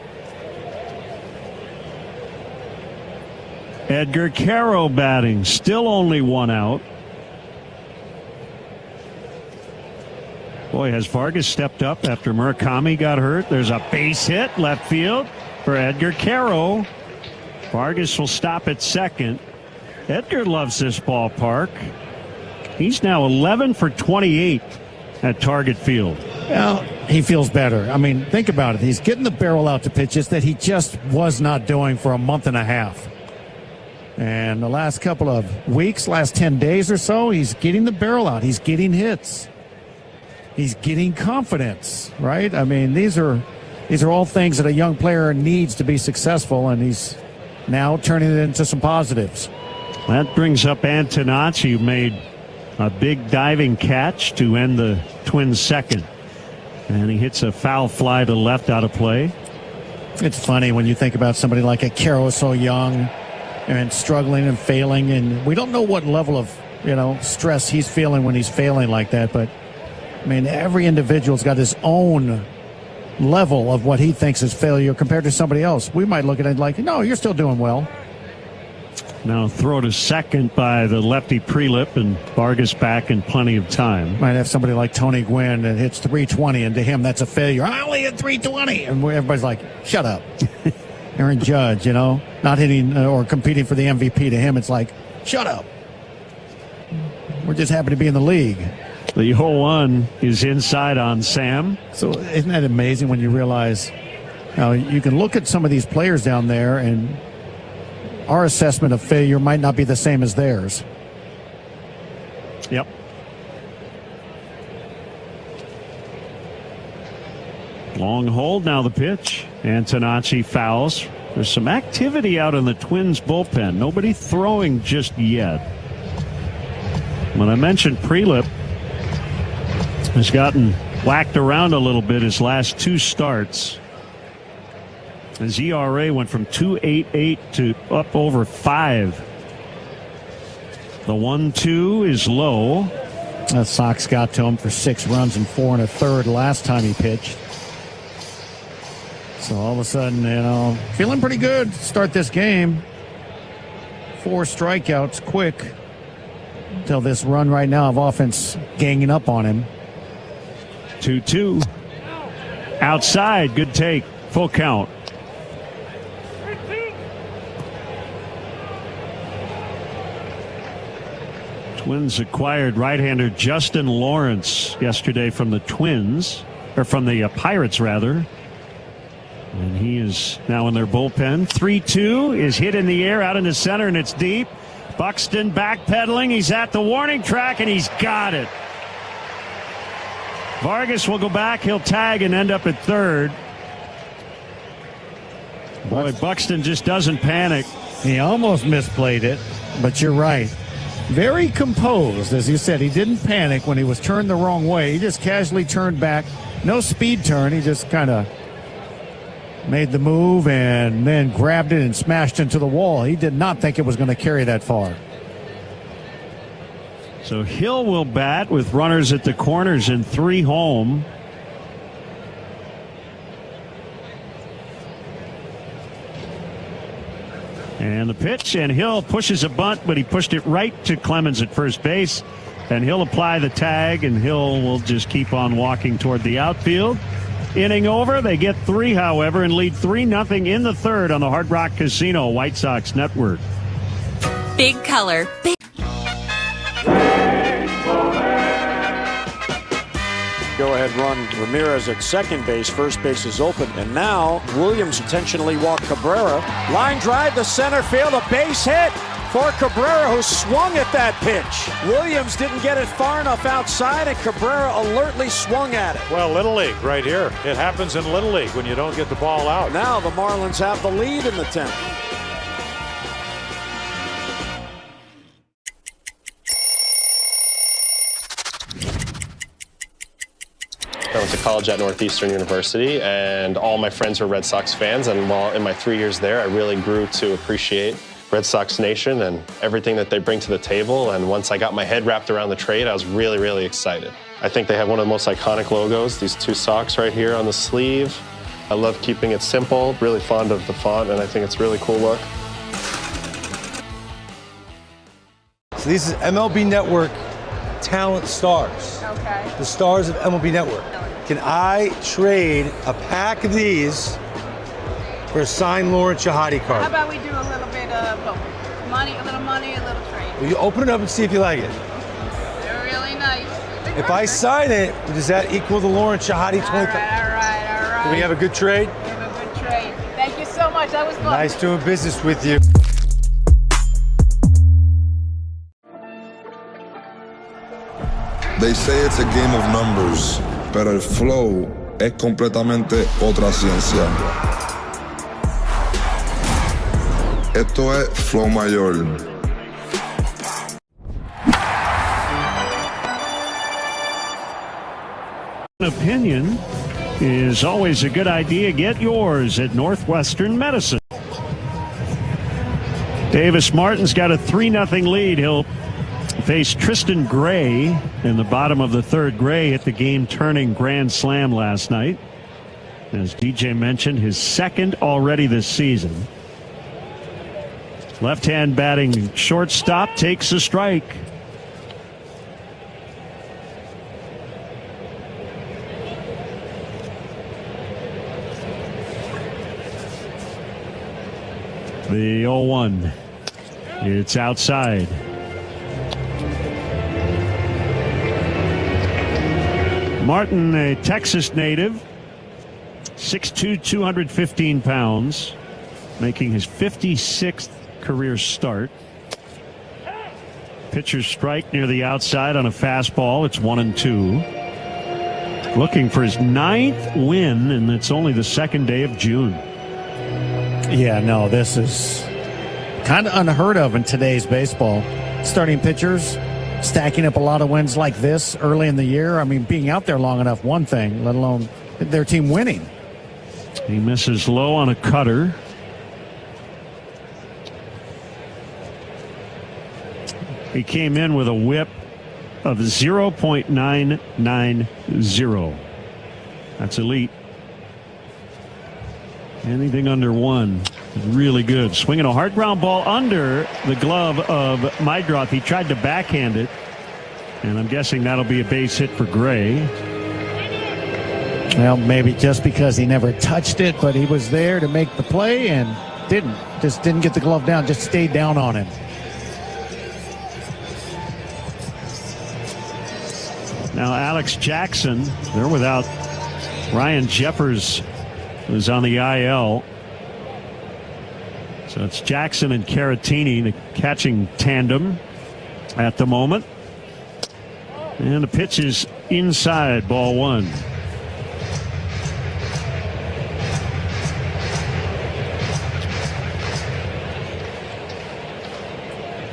Edgar Caro batting, still only 1 out. Boy, has Vargas stepped up after Murakami got hurt. There's a base hit left field for Edgar Caro. Vargas will stop at second. Edgar loves this ballpark. He's now 11 for 28 at Target Field. Well, he feels better. I mean, think about it. He's getting the barrel out to pitches that he just was not doing for a month and a half. And the last couple of weeks, last 10 days or so, he's getting the barrel out. He's getting hits. He's getting confidence, right? I mean, these are all things that a young player needs to be successful, and he's now turning it into some positives. That brings up Antonacci, who made a big diving catch to end the Twins' second. And he hits a foul fly to left out of play. It's funny when you think about somebody like a Caro, so young and struggling and failing, and we don't know what level of stress he's feeling when he's failing like that. But I mean, every individual's got his own level of what he thinks is failure compared to somebody else. We might look at it like, no, you're still doing well. Now throw to second by the lefty Prelip, and Vargas back in plenty of time. Might have somebody like Tony Gwynn that hits 320, and to him that's a failure. I only hit 320, and everybody's like, shut up. Aaron Judge, not hitting or competing for the MVP. To him, it's like, shut up. We're just happy to be in the league. The 0-1 is inside on Sam. So isn't that amazing when you realize how you can look at some of these players down there, and our assessment of failure might not be the same as theirs. Yep. Long hold, now the pitch. Antonacci fouls. There's some activity out in the Twins bullpen. Nobody throwing just yet. When I mentioned Prelip has gotten whacked around a little bit his last 2 starts. His ERA went from 2.88 to up over 5. The 1-2 is low. The Sox got to him for 6 runs and 4 1/3 last time he pitched. So all of a sudden, feeling pretty good to start this game. 4 strikeouts quick until this run right now of offense ganging up on him. 2-2. Outside, good take. Full count. Twins acquired right-hander Justin Lawrence yesterday from the Twins, or from the Pirates rather. And he is now in their bullpen. 3-2 is hit in the air out into center, and it's deep. Buxton backpedaling. He's at the warning track, and he's got it. Vargas will go back. He'll tag and end up at third. Boy, Buxton just doesn't panic. He almost misplayed it, but you're right. Very composed, as you said. He didn't panic when he was turned the wrong way. He just casually turned back. No speed turn. He just kind of made the move and then grabbed it and smashed into the wall. He did not think it was going to carry that far. So Hill will bat with runners at the corners and 3 home. And the pitch, and Hill pushes a bunt, but he pushed it right to Clemens at first base. And he'll apply the tag, and Hill will just keep on walking toward the outfield. Inning over. They get 3, however, and lead 3-0 in the third on the Hard Rock Casino White Sox Network. Big color. Big. Go-ahead run. Ramirez at second base. First base is open. And now Williams intentionally walked Cabrera. Line drive to center field. A base hit for Cabrera, who swung at that pitch. Williams didn't get it far enough outside, and Cabrera alertly swung at it. Well, Little League right here. It happens in Little League when you don't get the ball out. Now the Marlins have the lead in the 10th. I went to college at Northeastern University, and all my friends were Red Sox fans. And while in my 3 years there, I really grew to appreciate Red Sox Nation and everything that they bring to the table. And once I got my head wrapped around the trade, I was really, really excited. I think they have one of the most iconic logos, these 2 Sox right here on the sleeve. I love keeping it simple, really fond of the font, and I think it's a really cool look. So this is MLB Network Talent Stars. Okay. The stars of MLB Network. Can I trade a pack of these for a signed Lauren Shahadi card? How about we do a little bit of both? Money, a little trade. Will you open it up and see if you like it? They're really nice. If I sign it, does that equal the Lauren Shahadi 20? All right. Do we have a good trade? We have a good trade. Thank you so much. That was fun. Nice doing business with you. They say it's a game of numbers, pero el flow es completamente otra ciencia. Esto es flow mayor. Opinion is always a good idea. Get yours at Northwestern Medicine. Davis Martin's got a 3-0 lead. He'll face Tristan Gray in the bottom of the third. Gray hit the game-turning grand slam last night. As DJ mentioned, his second already this season. Left-hand batting shortstop takes a strike. The 0-1. It's outside. Martin, a Texas native, 6'2", 215 pounds, making his 56th career start. Pitcher's strike near the outside on a fastball. It's 1-2. Looking for his 9th win, and it's only the second day of June. Yeah, no, this is kind of unheard of in today's baseball. Starting pitchers stacking up a lot of wins like this early in the year. I mean, being out there long enough, one thing, let alone their team winning. He misses low on a cutter. He came in with a whip of 0.990. That's elite. Anything under 1 is really good. Swinging a hard ground ball under the glove of Meidroth. He tried to backhand it, and I'm guessing that'll be a base hit for Gray. Well, maybe just because he never touched it, but he was there to make the play and just didn't get the glove down, just stayed down on him. Now Alex Jackson, they're without Ryan Jeffers, who's on the IL. So it's Jackson and Caratini, the catching tandem at the moment. And the pitch is inside, ball one.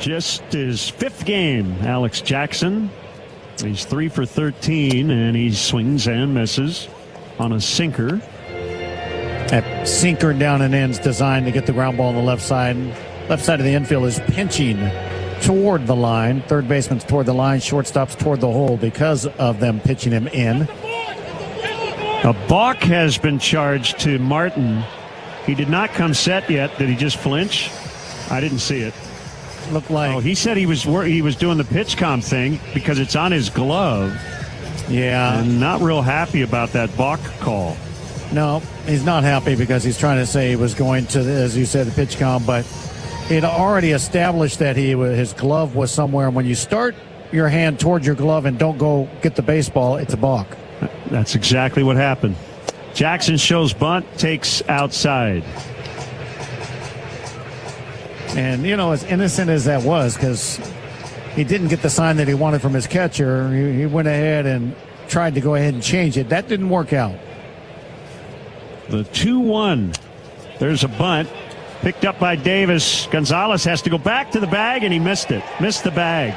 Just his fifth game, Alex Jackson. He's 3 for 13, and he swings and misses on a sinker. That sinker down and in's designed to get the ground ball on the left side. Left side of the infield is pinching toward the line. Third baseman's toward the line. Shortstop's toward the hole because of them pitching him in. A balk has been charged to Martin. He did not come set yet. Did he just flinch? I didn't see it. Looked like. Oh, he said he was doing the pitch comp thing because it's on his glove. Yeah. I'm not real happy about that balk call. No, he's not happy because he's trying to say he was going to, as you said, the pitch comp, but it already established that his glove was somewhere. And when you start your hand towards your glove and don't go get the baseball, it's a balk. That's exactly what happened. Jackson shows bunt, takes outside. And, you know, as innocent as that was, because he didn't get the sign that he wanted from his catcher, he went ahead and tried to go ahead and change it. That didn't work out. The 2-1. There's a bunt. Picked up by Davis. Gonzalez has to go back to the bag, and he missed it. Missed the bag.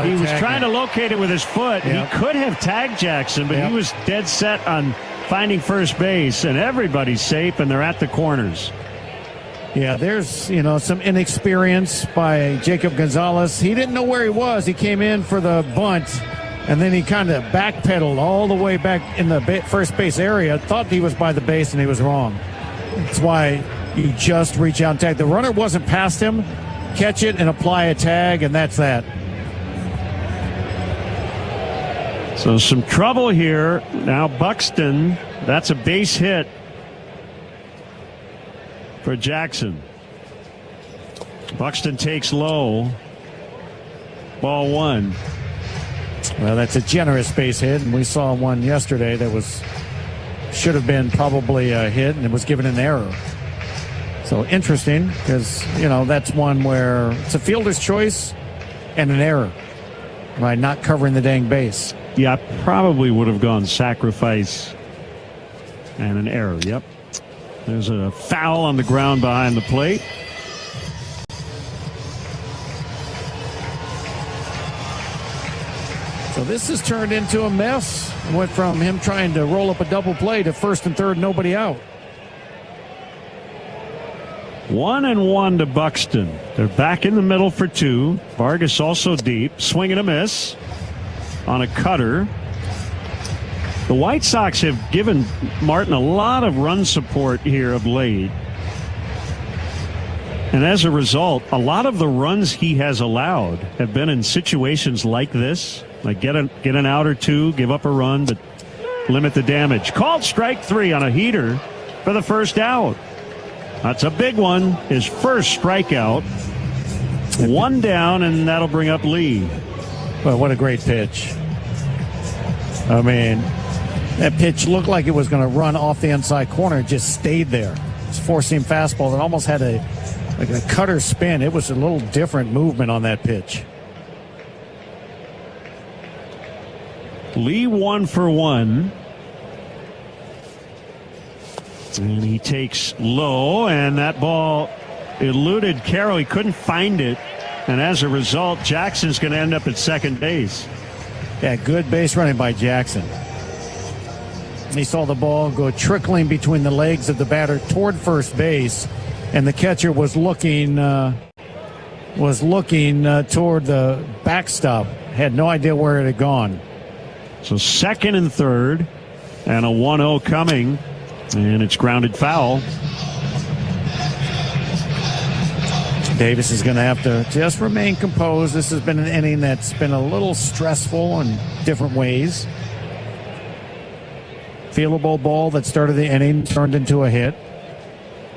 He was trying to locate it with his foot. Yep. He could have tagged Jackson, but he was dead set on finding first base, and everybody's safe, and they're at the corners. Yeah, there's, you know, some inexperience by Jacob Gonzalez. He didn't know where he was. He came in for the bunt, and then he kind of backpedaled all the way back in the first base area. Thought he was by the base, and he was wrong. That's why you just reach out and tag. The runner wasn't past him. Catch it and apply a tag, and that's that. So some trouble here. Now Buxton, that's a base hit for Jackson. Buxton takes low. Ball one. Well, that's a generous base hit, and we saw one yesterday that should have been probably a hit, and it was given an error. So interesting, because, you know, that's one where it's a fielder's choice and an error by not covering the dang base. Yeah, I probably would have gone sacrifice and an error. Yep. There's a foul on the ground behind the plate. So this has turned into a mess. Went from him trying to roll up a double play to first and third, nobody out. 1-1 to Buxton. They're back in the middle for two. Vargas also deep. Swing and a miss on a cutter. The White Sox have given Martin a lot of run support here of late. And as a result, a lot of the runs he has allowed have been in situations like this. Like get an out or two, give up a run, but limit the damage. Called strike three on a heater for the first out. That's a big one. His first strikeout. One down, and that'll bring up Lee. Well, what a great pitch. I mean, that pitch looked like it was going to run off the inside corner. It just stayed there. It's a four-seam fastball that almost had a cutter spin. It was a little different movement on that pitch. Lee 1 for 1. And he takes low, and that ball eluded Carroll. He couldn't find it. And as a result, Jackson's going to end up at second base. Yeah, good base running by Jackson. He saw the ball go trickling between the legs of the batter toward first base, and the catcher was looking toward the backstop. Had no idea where it had gone. So second and third, and a 1-0 coming, and it's grounded foul. Davis is going to have to just remain composed. This has been an inning that's been a little stressful in different ways. Fieldable ball that started the inning turned into a hit.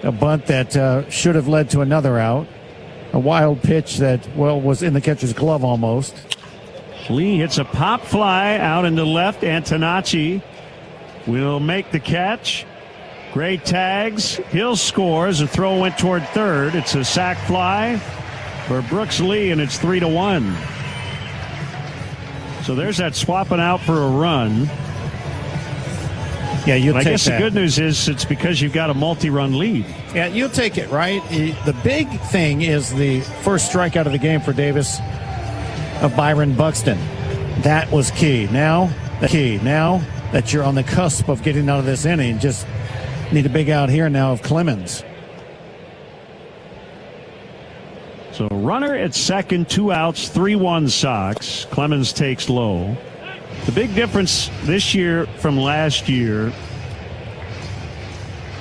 A bunt that should have led to another out. A wild pitch that, well, was in the catcher's glove almost. Lee hits a pop fly out into left. Antonacci will make the catch. Great tags. Hill scores. A throw went toward third. It's a sac fly for Brooks Lee, and it's 3-1. So there's that swapping out for a run. Yeah, you'll take that. I guess the good news is it's because you've got a multi-run lead. Yeah, you'll take it, right? The big thing is the first strikeout of the game for Davis of Byron Buxton. That was key. Now that you're on the cusp of getting out of this inning, just need a big out here now of Clemens. So runner at second, 2 outs, 3-1 Sox. Clemens takes low. The big difference this year from last year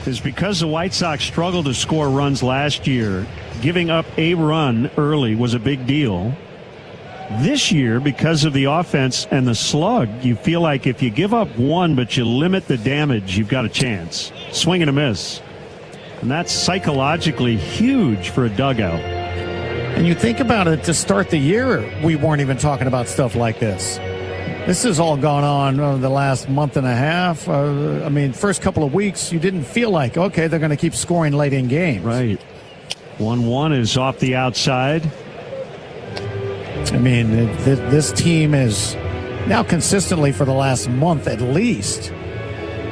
is because the White Sox struggled to score runs last year, giving up a run early was a big deal. This year, because of the offense and the slug, you feel like if you give up one but you limit the damage, you've got a chance. Swing and a miss. And that's psychologically huge for a dugout. And you think about it, to start the year, we weren't even talking about stuff like this. This has all gone on over the last month and a half. First couple of weeks, you didn't feel like, okay, they're going to keep scoring late in games. Right. 1-1 is off the outside. I mean, this team is now consistently for the last month at least,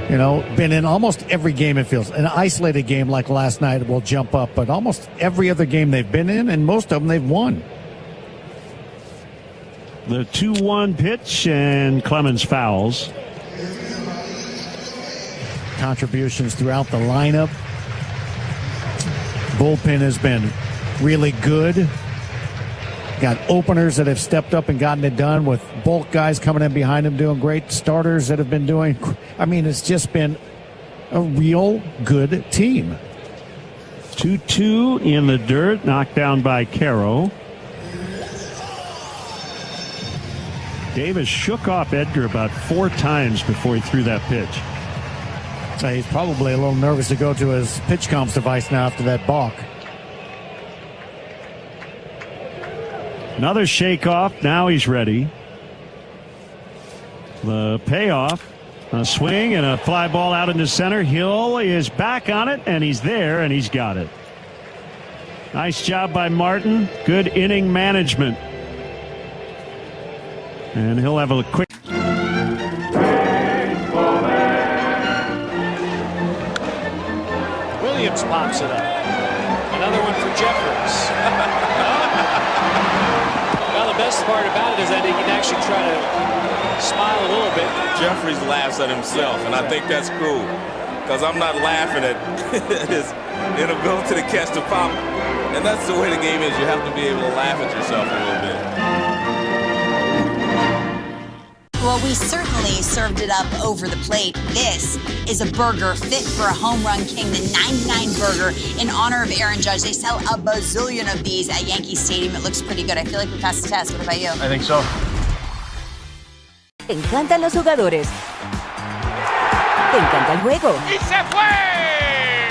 been in almost every game, it feels. An isolated game like last night will jump up, but almost every other game they've been in, and most of them they've won. The 2-1 pitch, and Clemens fouls. Contributions throughout the lineup. Bullpen has been really good. Got openers that have stepped up and gotten it done, with bulk guys coming in behind them doing great. Starters that have been doing. It's just been a real good team. 2-2 in the dirt, knocked down by Caro. Davis shook off Edgar about 4 times before he threw that pitch. So he's probably a little nervous to go to his pitch comms device now after that balk. Another shake off. Now he's ready. The payoff. A swing and a fly ball out into center. Hill is back on it, and he's there, and he's got it. Nice job by Martin. Good inning management. And he'll have a quick. Williams pops it up. Another one for Jeffers. Well, the best part about it is that he can actually try to smile a little bit. Jeffries laughs at himself, and I think that's cool, because I'm not laughing at his inability to catch the pop. And that's the way the game is. You have to be able to laugh at yourself a little bit. Well, we certainly served it up over the plate. This is a burger fit for a home run king, the 99 burger in honor of Aaron Judge. They sell a bazillion of these at Yankee Stadium. It looks pretty good. I feel like we passed the test. What about you? I think so. Te encantan los jugadores. Te encanta el juego. ¡Y se fue!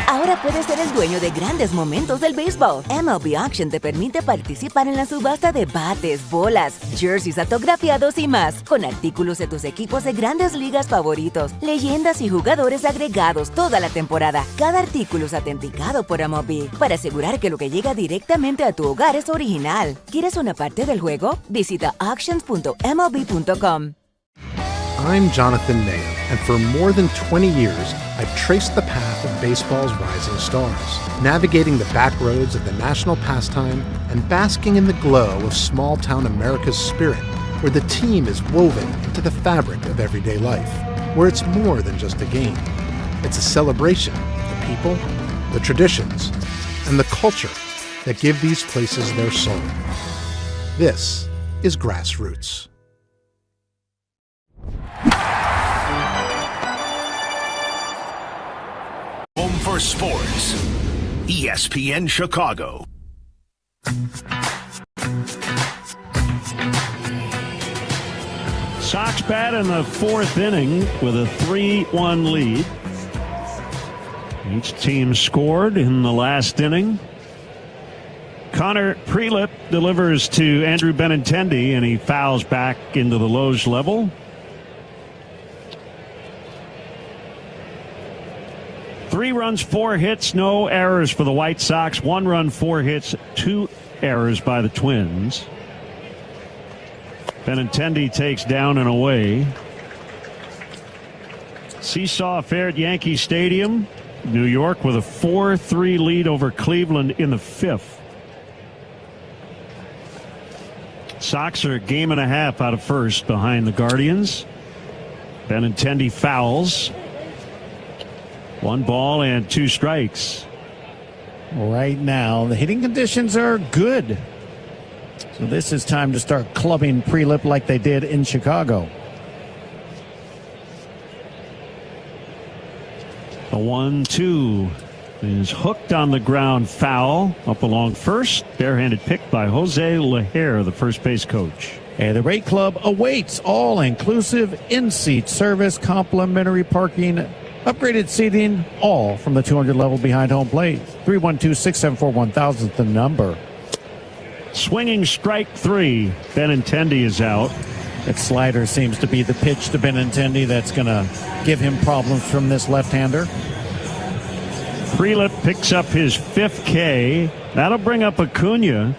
Ahora puedes ser el dueño de grandes momentos del béisbol. MLB Auction te permite participar en la subasta de bates, bolas, jerseys autografiados y más, con artículos de tus equipos de grandes ligas favoritos, leyendas y jugadores agregados toda la temporada. Cada artículo es autenticado por MLB para asegurar que lo que llega directamente a tu hogar es original. ¿Quieres una parte del juego? Visita auctions.mlb.com. I'm Jonathan Mayo, and for more than 20 years, I've traced the path of baseball's rising stars, navigating the back roads of the national pastime and basking in the glow of small-town America's spirit, where the team is woven into the fabric of everyday life, where it's more than just a game. It's a celebration of the people, the traditions, and the culture that give these places their soul. This is Grassroots. Home for sports. ESPN Chicago. Sox bat in the 4th inning with a 3-1 lead. Each team scored in the last inning. Connor Prelip delivers to Andrew Benintendi, and he fouls back into the Loge level. 3 runs, 4 hits, no errors for the White Sox. 1 run, 4 hits, 2 errors by the Twins. Benintendi takes down and away. Seesaw affair at Yankee Stadium. New York with a 4-3 lead over Cleveland in the 5th. Sox are a game and a half out of first behind the Guardians. Benintendi fouls. 1 ball and 2 strikes. Right now, the hitting conditions are good. So this is time to start clubbing Prelip like they did in Chicago. A 1-2 is hooked on the ground, foul up along first. Barehanded pick by Jose Lejer, the first base coach. And the Rate Club awaits all-inclusive in-seat service, complimentary parking, upgraded seating, all from the 200 level behind home plate. 312-674-1000, the number. Swinging strike 3. Benintendi is out. That slider seems to be the pitch to Benintendi that's going to give him problems from this left-hander. Prelip picks up his 5th K. That'll bring up Acuna.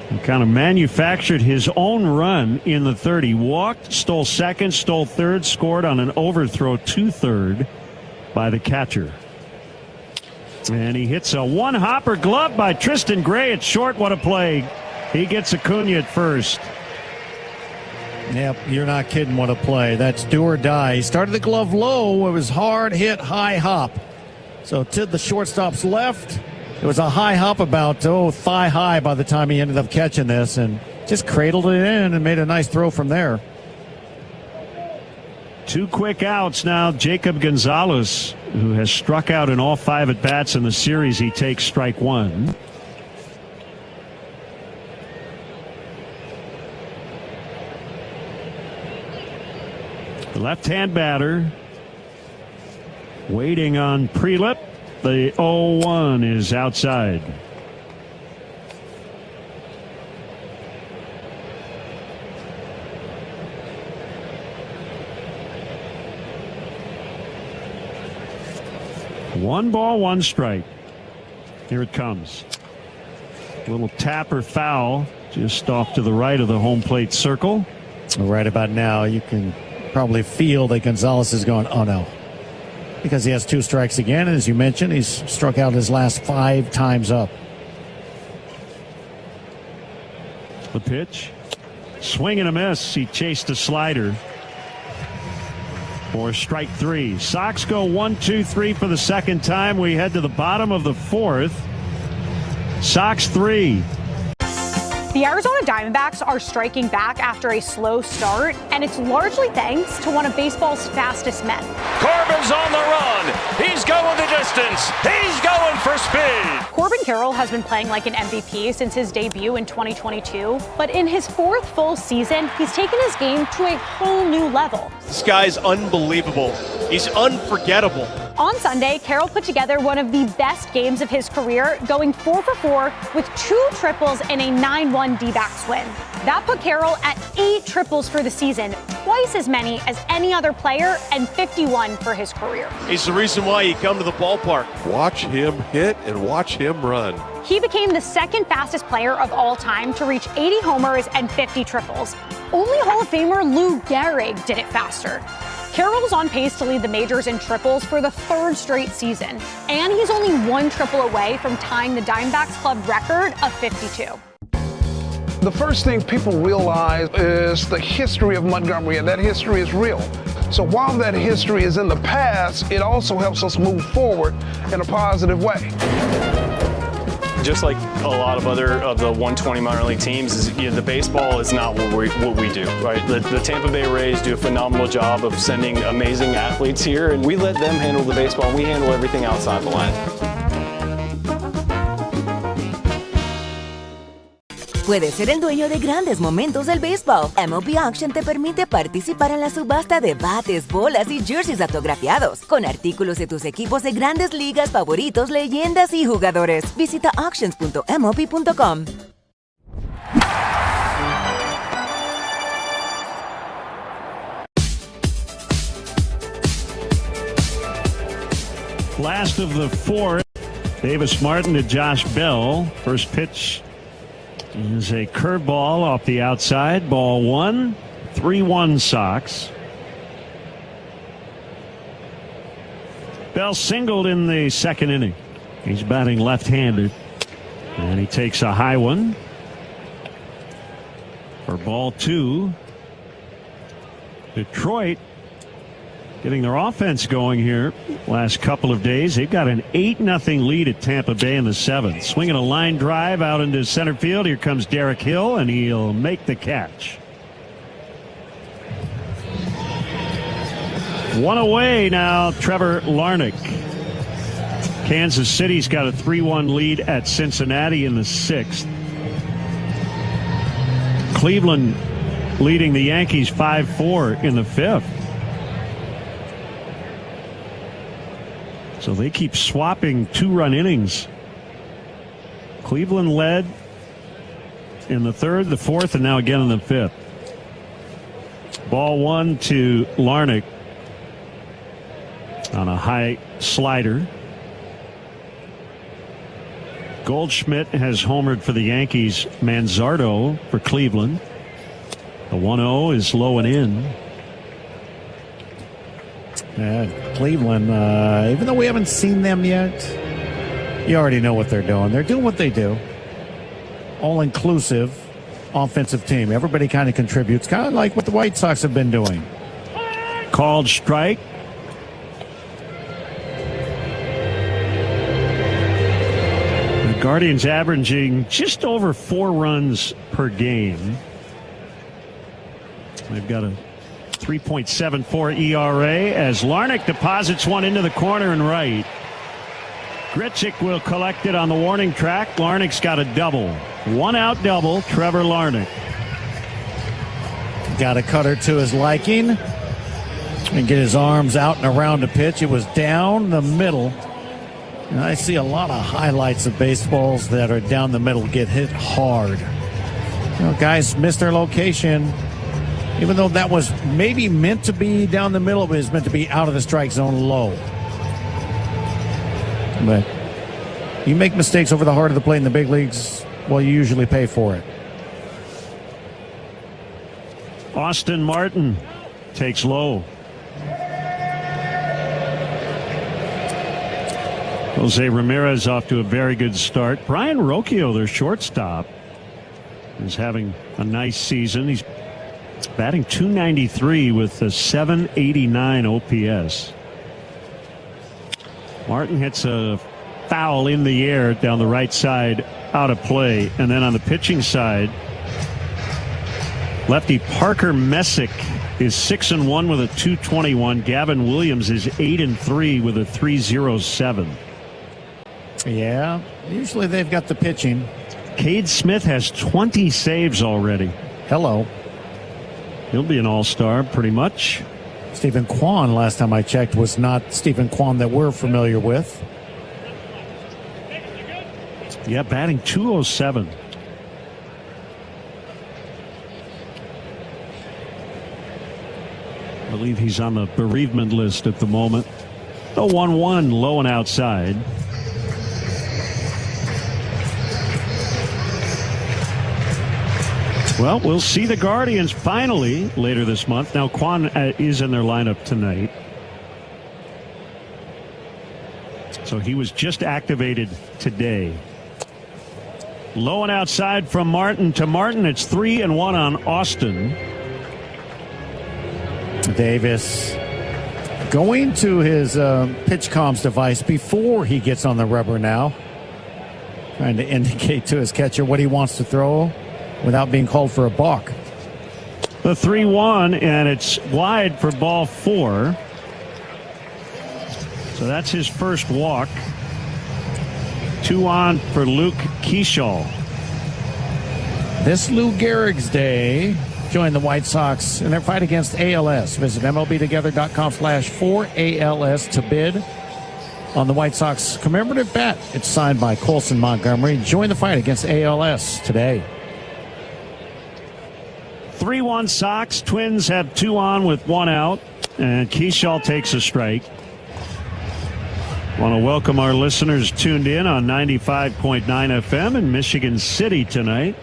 He kind of manufactured his own run in the 3rd. He walked, stole 2nd, stole 3rd, scored on an overthrow to 3rd by the catcher. And he hits a 1-hopper glove by Tristan Gray at short. What a play. He gets Acuna at first. Yep, you're not kidding. What a play. That's do or die. He started the glove low. It was hard hit, high hop. So to the shortstop's left. It was a high hop about, thigh high by the time he ended up catching this, and just cradled it in and made a nice throw from there. 2 quick outs now. Jacob Gonzalez, who has struck out in all 5 at-bats in the series, he takes strike 1. The left-hand batter waiting on Prelip. The 0-1 is outside. One ball, 1 strike. Here it comes. A little tapper foul just off to the right of the home plate circle. Right about now, you can probably feel that Gonzalez is going, oh no. Because he has 2 strikes again, and as you mentioned, he's struck out his last 5 times up. The pitch. Swing and a miss. He chased a slider for strike 3. Sox go 1-2-3 for the 2nd time. We head to the bottom of the 4th. Sox 3. The Arizona Diamondbacks are striking back after a slow start, and it's largely thanks to one of baseball's fastest men. Corbin's on the run. He's going the distance. He's going for speed. Corbin Carroll has been playing like an MVP since his debut in 2022, but in his 4th full season, he's taken his game to a whole new level. This guy's unbelievable. He's unforgettable. On Sunday, Carroll put together one of the best games of his career, going 4 for 4 with 2 triples and a 9-1 D-backs win. That put Carroll at 8 triples for the season, twice as many as any other player, and 51 for his career. He's the reason why you come to the ballpark. Watch him hit and watch him run. He became the 2nd fastest player of all time to reach 80 homers and 50 triples. Only Hall of Famer Lou Gehrig did it faster. Carroll's on pace to lead the majors in triples for the 3rd straight season, and he's only 1 triple away from tying the Diamondbacks club record of 52. The first thing people realize is the history of Montgomery, and that history is real. So while that history is in the past, it also helps us move forward in a positive way. Just like a lot of other of the 120 minor league teams, the baseball is not what we do, right? The Tampa Bay Rays do a phenomenal job of sending amazing athletes here, and we let them handle the baseball, and we handle everything outside the line. Puedes ser el dueño de grandes momentos del béisbol. MLB Auction te permite participar en la subasta de bates, bolas y jerseys autografiados, con artículos de tus equipos de grandes ligas favoritos, leyendas y jugadores. Visita auctions.mlb.com. Last of the fourth. Davis Martin to Josh Bell. First pitch is a curveball off the outside. Ball one. 3-1 Sox. Bell singled in the second inning. He's batting left-handed. And he takes a high one for ball two. Detroit getting their offense going here last couple of days. They've got an 8-0 lead at Tampa Bay in the seventh. Swinging a line drive out into center field. Here comes Derek Hill, and he'll make the catch. One away now, Trevor Larnach. Kansas City's got a 3-1 lead at Cincinnati in the sixth. Cleveland leading the Yankees 5-4 in the fifth. So they keep swapping two-run innings. Cleveland led in the third, the fourth, and now again in the fifth. Ball one to Larnach on a high slider. Goldschmidt has homered for the Yankees. Manzardo for Cleveland. The 1-0 is low and in. Cleveland, even though we haven't seen them yet, you already know what they're doing. They're doing what they do. All-inclusive offensive team. Everybody kind of contributes, kind of like what the White Sox have been doing. Called strike. The Guardians averaging just over 4 runs per game. They've got a 3.74 ERA as Larnach deposits one into the corner and right. Grichuk will collect it on the warning track. Larnach's got a double. 1-out double, Trevor Larnach. Got a cutter to his liking and get his arms out and around the pitch. It was down the middle. And I see a lot of highlights of baseballs that are down the middle get hit hard. You know, guys miss their location. Even though that was maybe meant to be down the middle, it was meant to be out of the strike zone low. But you make mistakes over the heart of the plate in the big leagues, well, you usually pay for it. Austin Martin takes low. Jose Ramirez off to a very good start. Brian Rocchio, their shortstop, is having a nice season. He's batting .293 with a .789 OPS. Martin hits a foul in the air down the right side, out of play. And then on the pitching side, lefty Parker Messick is 6-1 with a .221. Gavin Williams is 8-3 with a .307. Yeah, usually they've got the pitching. Cade Smith has 20 saves already. Hello. He'll be an all-star pretty much. Stephen Kwan, last time I checked, was not Stephen Kwan that we're familiar with. Yeah, batting .207. I believe he's on the bereavement list at the moment. The 1-1 low and outside. Well, we'll see the Guardians finally later this month. Now, Kwan is in their lineup tonight. So he was just activated today. Low and outside from Martin to Martin. It's 3-1 on Austin. Davis going to his pitch comms device before he gets on the rubber now. Trying to indicate to his catcher what he wants to throw without being called for a balk. The 3-1, and it's wide for ball 4. So that's his first walk. 2 on for Luke Keeschall. This Lou Gehrig's day. Join the White Sox in their fight against ALS. Visit MLBtogether.com/4ALS to bid on the White Sox commemorative bat. It's signed by Colson Montgomery. Join the fight against ALS today. 3-1 Sox. Twins have 2 on with 1 out. And Keeschall takes a strike. Want to welcome our listeners tuned in on 95.9 FM in Michigan City tonight.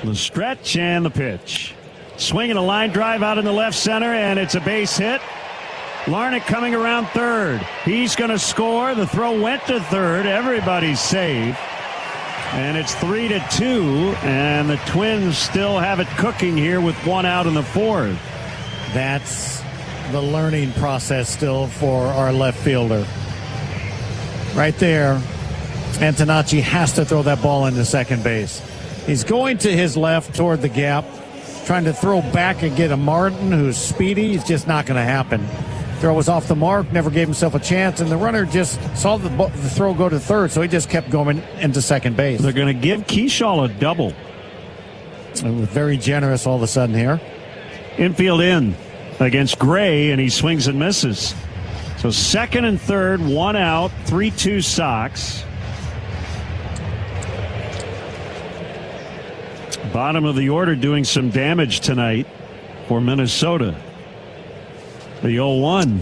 The stretch and the pitch. Swinging a line drive out in the left center, and it's a base hit. Larnach coming around third. He's going to score. The throw went to third. Everybody's safe. And it's 3-2, and the Twins still have it cooking here with one out in the fourth. That's the learning process still for our left fielder. Right there, Antonacci has to throw that ball into second base. He's going to his left toward the gap, trying to throw back and get a Martin who's speedy. It's just not going to happen. Throw was off the mark, never gave himself a chance, and the runner just saw the throw go to third, so he just kept going into second base. They're going to give Keyshaw a double. It was very generous all of a sudden here. Infield in against Gray, and he swings and misses. So second and third, one out, 3-2 Sox. Bottom of the order doing some damage tonight for Minnesota. The 0-1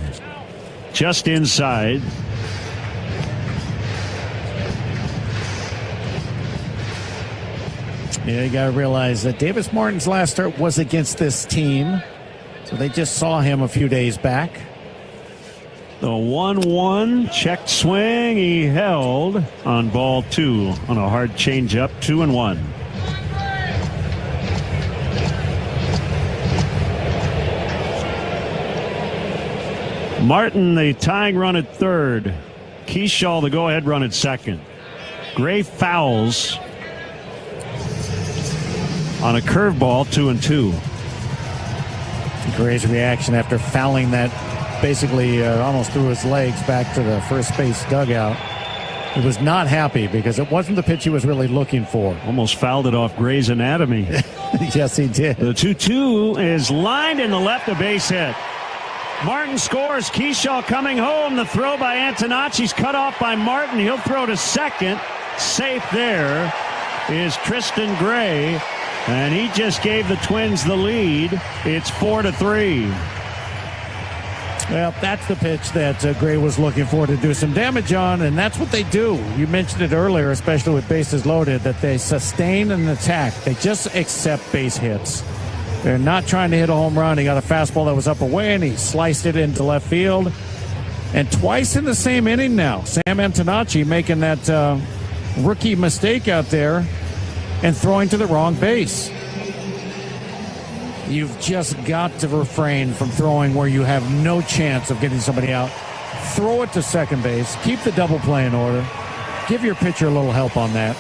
just inside. Yeah, you got to realize that Davis Martin's last start was against this team. So they just saw him a few days back. The 1-1 checked swing. He held on ball two on a hard changeup, 2-1. Martin, the tying run at third. Keyshaw, the go-ahead run at second. Gray fouls on a curveball, 2-2. Gray's reaction after fouling that basically almost through his legs back to the first base dugout. He was not happy because it wasn't the pitch he was really looking for. Almost fouled it off Gray's anatomy. Yes, he did. The 2-2 is lined in the left, a base hit. Martin scores. Keyshaw coming home. The throw by Antonacci's cut off by Martin. He'll throw to second. Safe there is Tristan Gray. And he just gave the Twins the lead. It's 4-3. Well, that's the pitch that Gray was looking for to do some damage on, and that's what they do. You mentioned it earlier, especially with bases loaded, that they sustain an attack. They just accept base hits. They're not trying to hit a home run. He got a fastball that was up away, and he sliced it into left field. And twice in the same inning now, Sam Antonacci making that rookie mistake out there and throwing to the wrong base. You've just got to refrain from throwing where you have no chance of getting somebody out. Throw it to second base. Keep the double play in order. Give your pitcher a little help on that.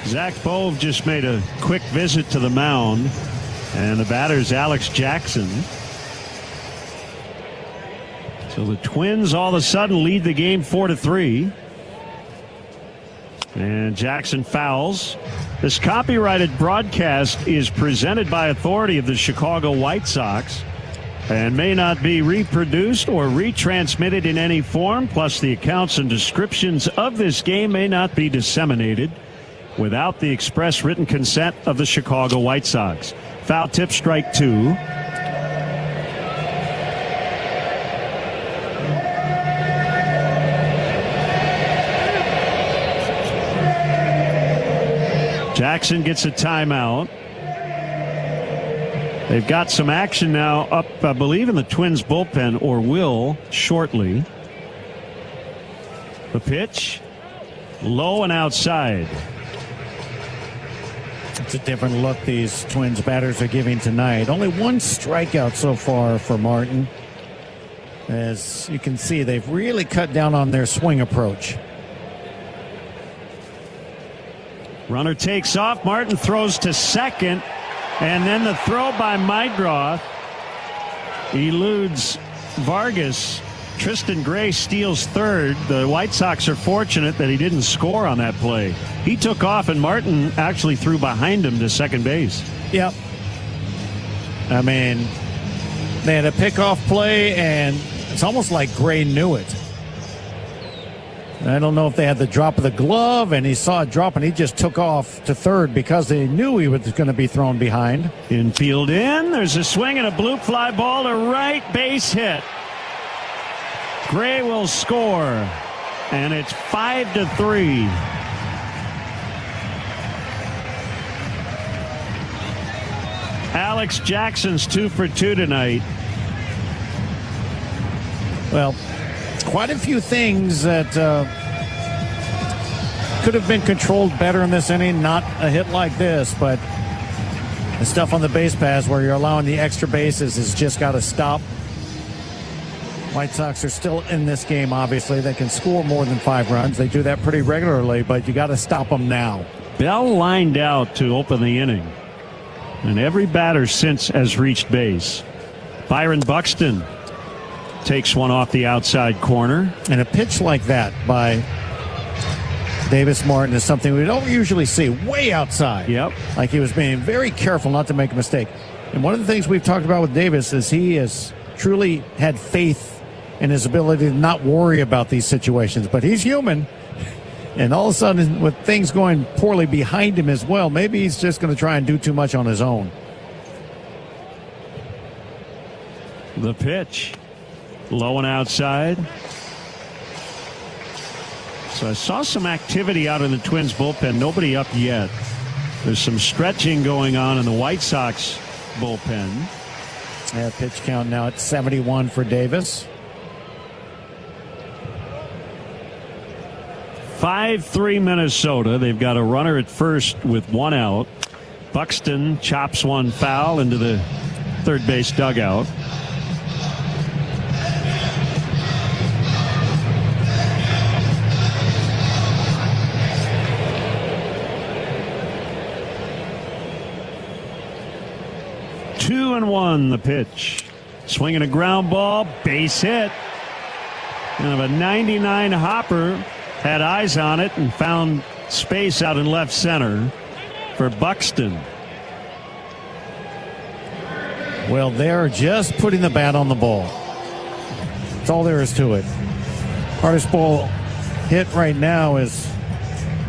Zach Bove just made a quick visit to the mound, and the batter's Alex Jackson. So the Twins all of a sudden lead the game 4-3. And Jackson fouls. This copyrighted broadcast is presented by authority of the Chicago White Sox and may not be reproduced or retransmitted in any form. Plus, the accounts and descriptions of this game may not be disseminated without the express written consent of the Chicago White Sox. Foul tip, strike two. Jackson gets a timeout. They've got some action now up, I believe, in the Twins bullpen, or will shortly. The pitch, low and outside. It's a different look these Twins batters are giving tonight. Only one strikeout so far for Martin. As you can see, they've really cut down on their swing approach. Runner takes off. Martin throws to second. And then the throw by Meidroth eludes Vargas. Tristan Gray steals third. The White Sox are fortunate that he didn't score on that play. He took off, and Martin actually threw behind him to second base. Yep. I mean, they had a pickoff play, and it's almost like Gray knew it. I don't know if they had the drop of the glove, and he saw it drop, and he just took off to third because they knew he was going to be thrown behind. Infield in. There's a swing and a blue fly ball to right, base hit. Gray will score, and it's 5-3. Alex Jackson's 2 for 2 tonight. Well, quite a few things that could have been controlled better in this inning. Not a hit like this, but the stuff on the base paths where you're allowing the extra bases has just got to stop. White Sox are still in this game, obviously. They can score more than 5 runs. They do that pretty regularly, but you got to stop them now. Bell lined out to open the inning, and every batter since has reached base. Byron Buxton takes one off the outside corner. And a pitch like that by Davis Martin is something we don't usually see, way outside. Yep. Like he was being very careful not to make a mistake. And one of the things we've talked about with Davis is he has truly had faith in his ability to not worry about these situations. But he's human. And all of a sudden, with things going poorly behind him as well, maybe he's just going to try and do too much on his own. The pitch. Low and outside. So I saw some activity out in the Twins bullpen. Nobody up yet. There's some stretching going on in the White Sox bullpen. Yeah, pitch count now at 71 for Davis. 5-3 Minnesota. They've got a runner at first with 1 out. Buxton chops one foul into the third base dugout. Two and one, the pitch. Swinging a ground ball, base hit. Kind of a 99 hopper. Had eyes on it and found space out in left center for Buxton. Well, they're just putting the bat on the ball. That's all there is to it. Hardest ball hit right now is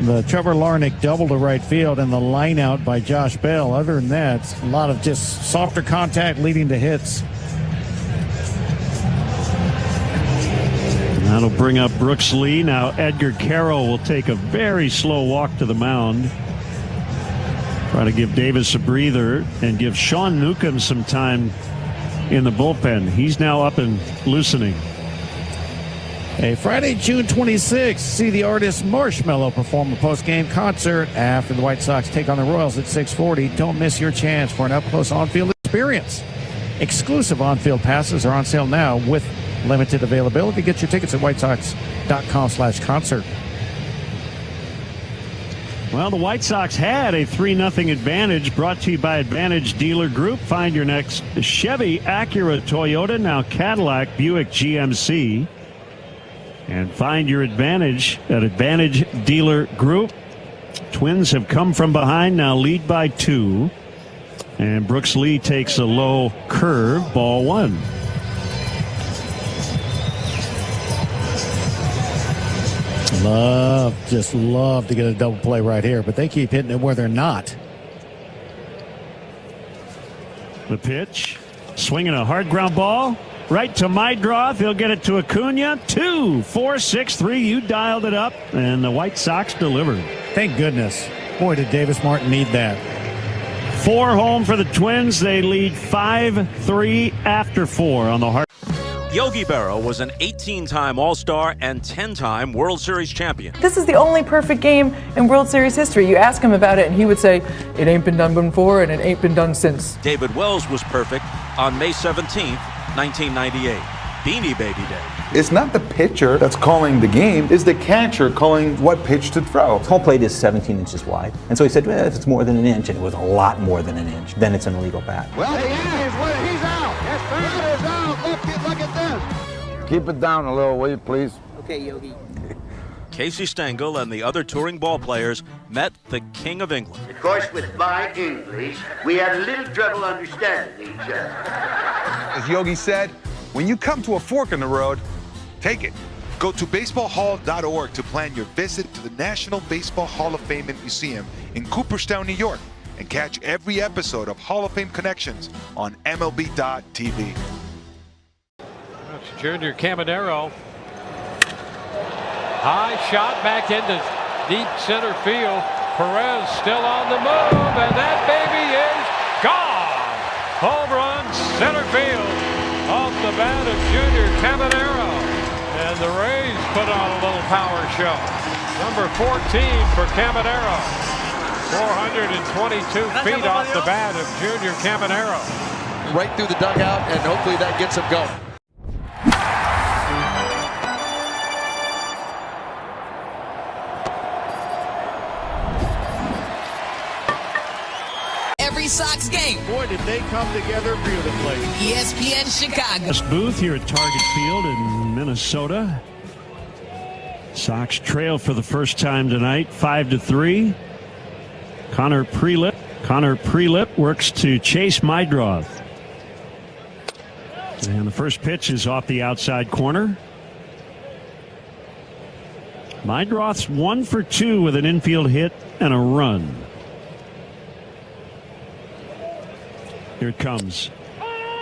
the Trevor Larnach double to right field and the line out by Josh Bell. Other than that, it's a lot of just softer contact leading to hits. That'll bring up Brooks Lee. Now Edgar Carroll will take a very slow walk to the mound. Try to give Davis a breather and give Sean Newcomb some time in the bullpen. He's now up and loosening. Hey, Friday, June 26th, see the artist Marshmello perform a post-game concert after the White Sox take on the Royals at 6:40. Don't miss your chance for an up-close on-field experience. Exclusive on-field passes are on sale now with limited availability. Get your tickets at whitesox.com/concert. Well, the White Sox had a 3-0 advantage, brought to you by Advantage Dealer Group. Find your next Chevy, Acura, Toyota, now Cadillac, Buick, GMC. And find your advantage at Advantage Dealer Group. Twins have come from behind, now lead by 2. And Brooks Lee takes a low curve, ball 1. Just love to get a double play right here, but they keep hitting it where they're not. The pitch, swinging a hard ground ball right to Mydroth. He'll get it to Acuna. 2, 4, 6, 3. You dialed it up, and the White Sox delivered. Thank goodness. Boy, did Davis Martin need that. 4 home for the Twins. They lead 5-3 after 4 on the hard. Yogi Berra was an 18-time All-Star and 10-time World Series champion. This is the only perfect game in World Series history. You ask him about it, and he would say, it ain't been done before, and it ain't been done since. David Wells was perfect on May 17th, 1998, Beanie Baby Day. It's not the pitcher that's calling the game, it's the catcher calling what pitch to throw. Home plate is 17 inches wide. And so he said, well, if it's more than an inch, and it was a lot more than an inch, then it's an illegal bat. Well, he's out. Yes, sir. He is out. Look at this. Keep it down a little, will you, please? Okay, Yogi. Casey Stengel and the other touring ball players met the King of England. Of course, with my English, we had a little trouble understanding each other. As Yogi said, when you come to a fork in the road, take it. Go to baseballhall.org to plan your visit to the National Baseball Hall of Fame and Museum in Cooperstown, New York, and catch every episode of Hall of Fame Connections on MLB.tv. That's Junior Caminero. High shot back into deep center field. Perez still on the move, and that baby is gone. Home run, center field, off the bat of Junior Caminero. And the Rays put on a little power show. Number 14 for Caminero. 422 feet off the bat of Junior Caminero. Right through the dugout, and hopefully that gets him going. Every Sox game. Boy, did they come together beautifully. ESPN Chicago. This booth here at Target Field in Minnesota. Sox trail for the first time tonight, 5-3. Connor Prelip works to Chase Mydroth. And the first pitch is off the outside corner. Mydroth's 1 for 2 with an infield hit and a run. Here it comes.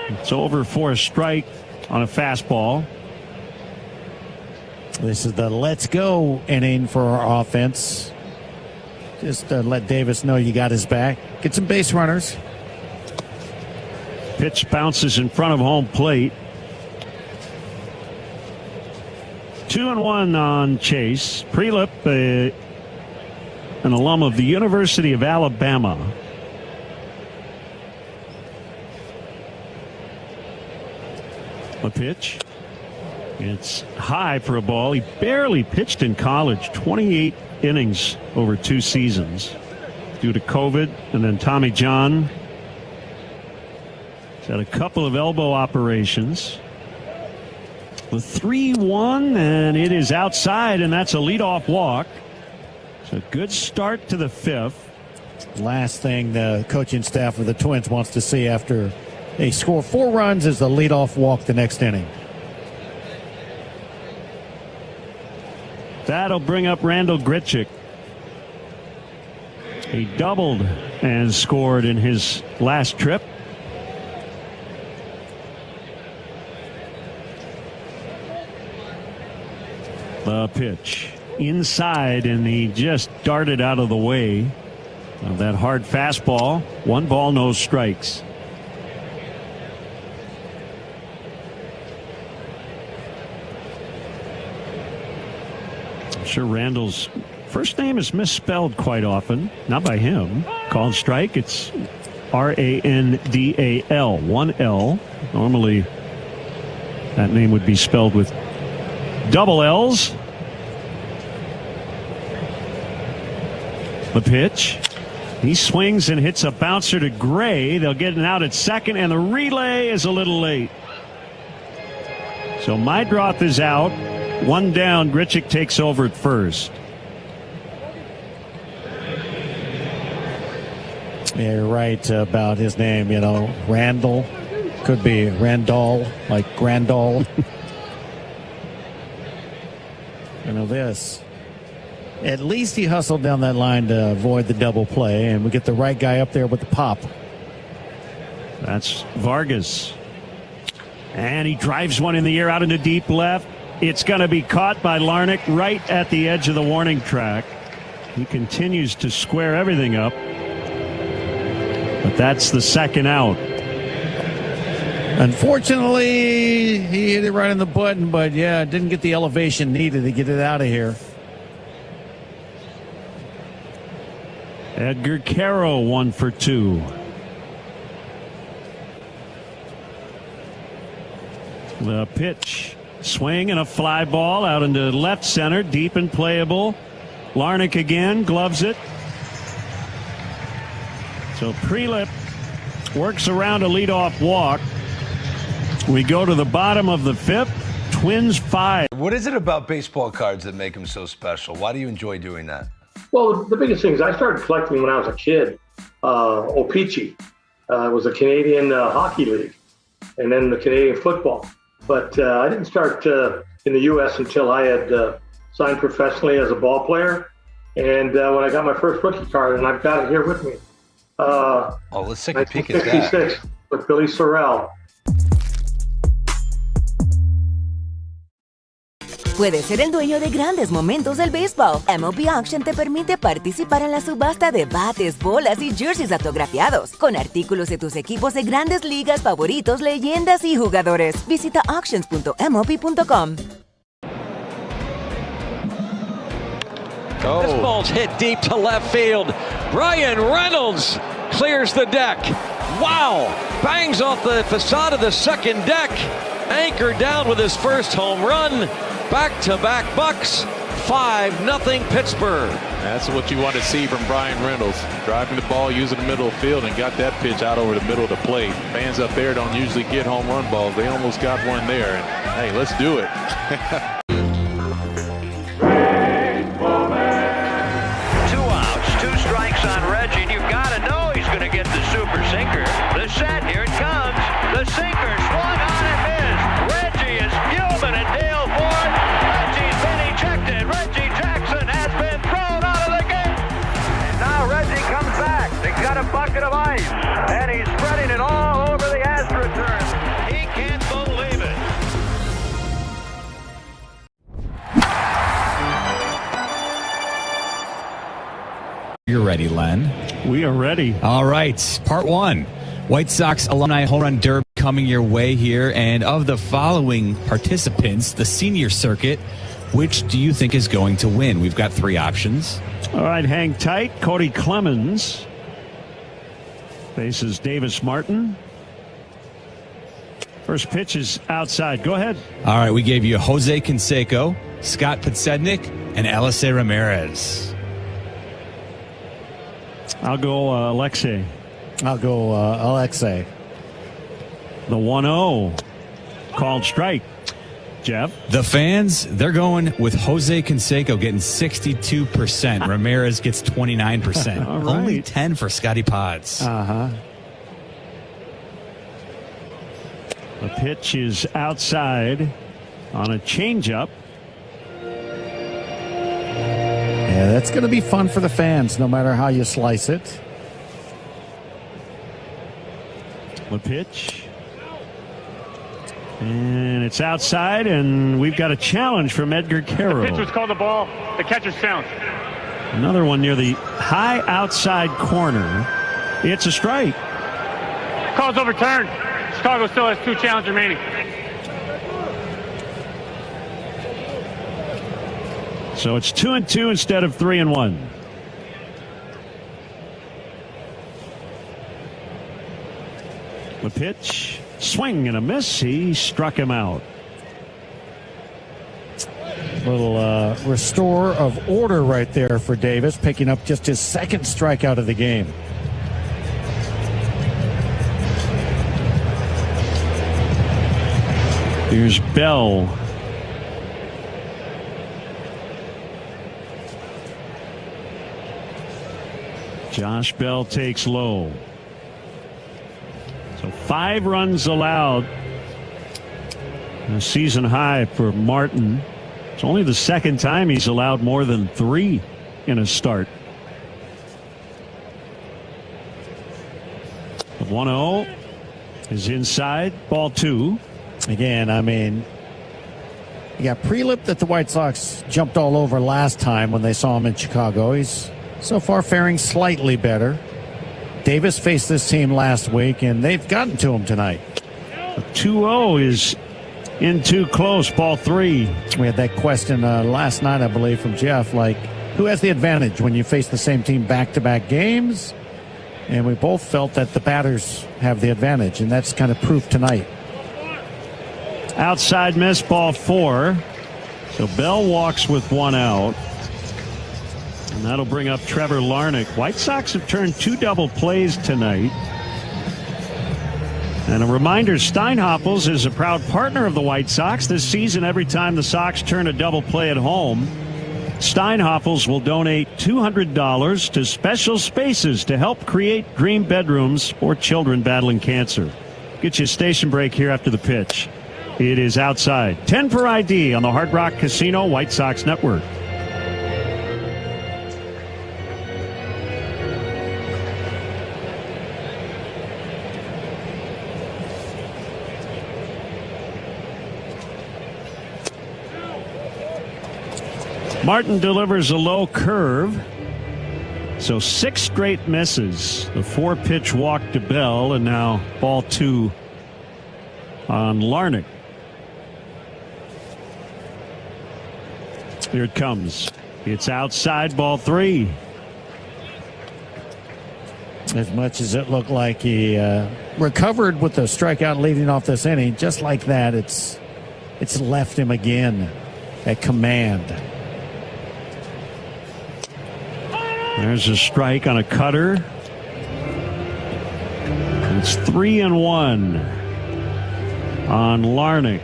It's over for a strike on a fastball. This is the let's go inning for our offense. Just let Davis know you got his back. Get some base runners. Pitch bounces in front of home plate. 2-1 on Chase. Prelip, an alum of the University of Alabama. A pitch. It's high for a ball. He barely pitched in college. 28 innings over 2 seasons due to COVID and then Tommy John. He's had a couple of elbow operations. The 3-1, and it is outside, and that's a leadoff walk. So a good start to the 5th. Last thing the coaching staff of the Twins wants to see after they score 4 runs is the leadoff walk the next inning. That'll bring up Randall Grichuk. He doubled and scored in his last trip. The pitch inside, and he just darted out of the way of that hard fastball. 1 ball, no strikes. I'm sure Randall's first name is misspelled quite often. Not by him. Called strike. It's Randal. 1 L. Normally that name would be spelled with double L's. The pitch. He swings and hits a bouncer to Gray. They'll get an out at second, and the relay is a little late. So Mydroth is out. 1 down. Grichuk takes over at first. Yeah, you're right about his name. You know, Randall. Could be Randall, like Grandall. You know this. At least he hustled down that line to avoid the double play, and we get the right guy up there with the pop. That's Vargas. And he drives one in the air out into deep left. It's going to be caught by Larnach right at the edge of the warning track. He continues to square everything up. But that's the second out. Unfortunately, he hit it right in the button, but yeah, didn't get the elevation needed to get it out of here. Edgar Caro 1 for 2. The pitch. Swing and a fly ball out into left center, deep and playable. Larnach again, gloves it. So Prelip works around a leadoff walk. We go to the bottom of the 5th. Twins 5. What is it about baseball cards that make them so special? Why do you enjoy doing that? Well, the biggest thing is I started collecting when I was a kid. O-Pee-Chee was a Canadian hockey league, and then the Canadian football. But I didn't start, in the U.S. until I had signed professionally as a ball player. And when I got my first rookie card, and I've got it here with me. Let's take a peek at that. 1966 with Billy Sorrell. Puedes ser el dueño de grandes momentos del béisbol. MLB Auction te permite participar en la subasta de bates, bolas y jerseys autografiados, con artículos de tus equipos de grandes ligas favoritos, leyendas y jugadores. Visita auctions.mlb.com. This ball's hit deep to left field. Brian Reynolds clears the deck. Wow! Bangs off the facade of the second deck. Anchored down with his first home run. Back-to-back Bucks, 5-0 Pittsburgh. That's what you want to see from Brian Reynolds. Driving the ball, using the middle of the field, and got that pitch out over the middle of the plate. Fans up there don't usually get home run balls. They almost got one there. And, hey, let's do it. 2 outs, 2 strikes on Reggie, and you've got to know he's going to get the super sinker. The set, here it comes. The sinker swung on and missed. Reggie is fuming and Dale Ford. Reggie's been ejected. Reggie Jackson has been thrown out of the game. And now Reggie comes back. He's got a bucket of ice, and he's spreading it all over the AstroTurf. He can't believe it. You're ready, Len. We are ready. All right, part 1. White Sox Alumni Home Run Derby coming your way here. And of the following participants, the senior circuit, which do you think is going to win? We've got 3 options. All right, hang tight. Cody Clemens faces Davis Martin. First pitch is outside. Go ahead. All right, we gave you Jose Canseco, Scott Podsednik, and Alexei Ramirez. I'll go Alexei. I'll go Alexei. The 1-0 called strike. Jeff? The fans, they're going with Jose Canseco getting 62%. Ramirez gets 29%. All right. Only 10 for Scotty Pods. Uh-huh. The pitch is outside on a changeup. Yeah, that's going to be fun for the fans, no matter how you slice it. The pitch. And it's outside, and we've got a challenge from Edgar Carroll. The pitch was called the ball. The catcher's challenge. Another one near the high outside corner. It's a strike. Call's overturned. Chicago still has 2 challenges remaining. So it's 2-2 instead of 3-1. The pitch, swing and a miss. He struck him out. Little restore of order right there for Davis, picking up just his 2nd strikeout of the game. Here's Bell. Josh Bell takes low. So 5 runs allowed. A season high for Martin. It's only the 2nd time he's allowed more than 3 in a start. The 1-0 is inside. Ball 2. Again, I mean, you got Prelip that the White Sox jumped all over last time when they saw him in Chicago. He's so far faring slightly better. Davis faced this team last week, and they've gotten to him tonight. The 2-0 is in too close. Ball 3. We had that question last night, I believe, from Jeff, like, who has the advantage when you face the same team back-to-back games? And we both felt that the batters have the advantage, and that's kind of proof tonight. Outside miss, ball 4. So Bell walks with 1 out. And that'll bring up Trevor Larnach. White Sox have turned 2 double plays tonight. And a reminder, Steinhoppels is a proud partner of the White Sox. This season, every time the Sox turn a double play at home, Steinhoppels will donate $200 to Special Spaces to help create dream bedrooms for children battling cancer. Get you a station break here after the pitch. It is outside. 10 for ID on the Hard Rock Casino White Sox Network. Martin delivers a low curve. So 6 straight misses. The 4-pitch walk to Bell, and now ball 2 on Larnach. Here it comes. It's outside, ball 3. As much as it looked like he recovered with the strikeout leading off this inning, just like that, it's left him again at command. There's a strike on a cutter. It's 3-1 on Larnach.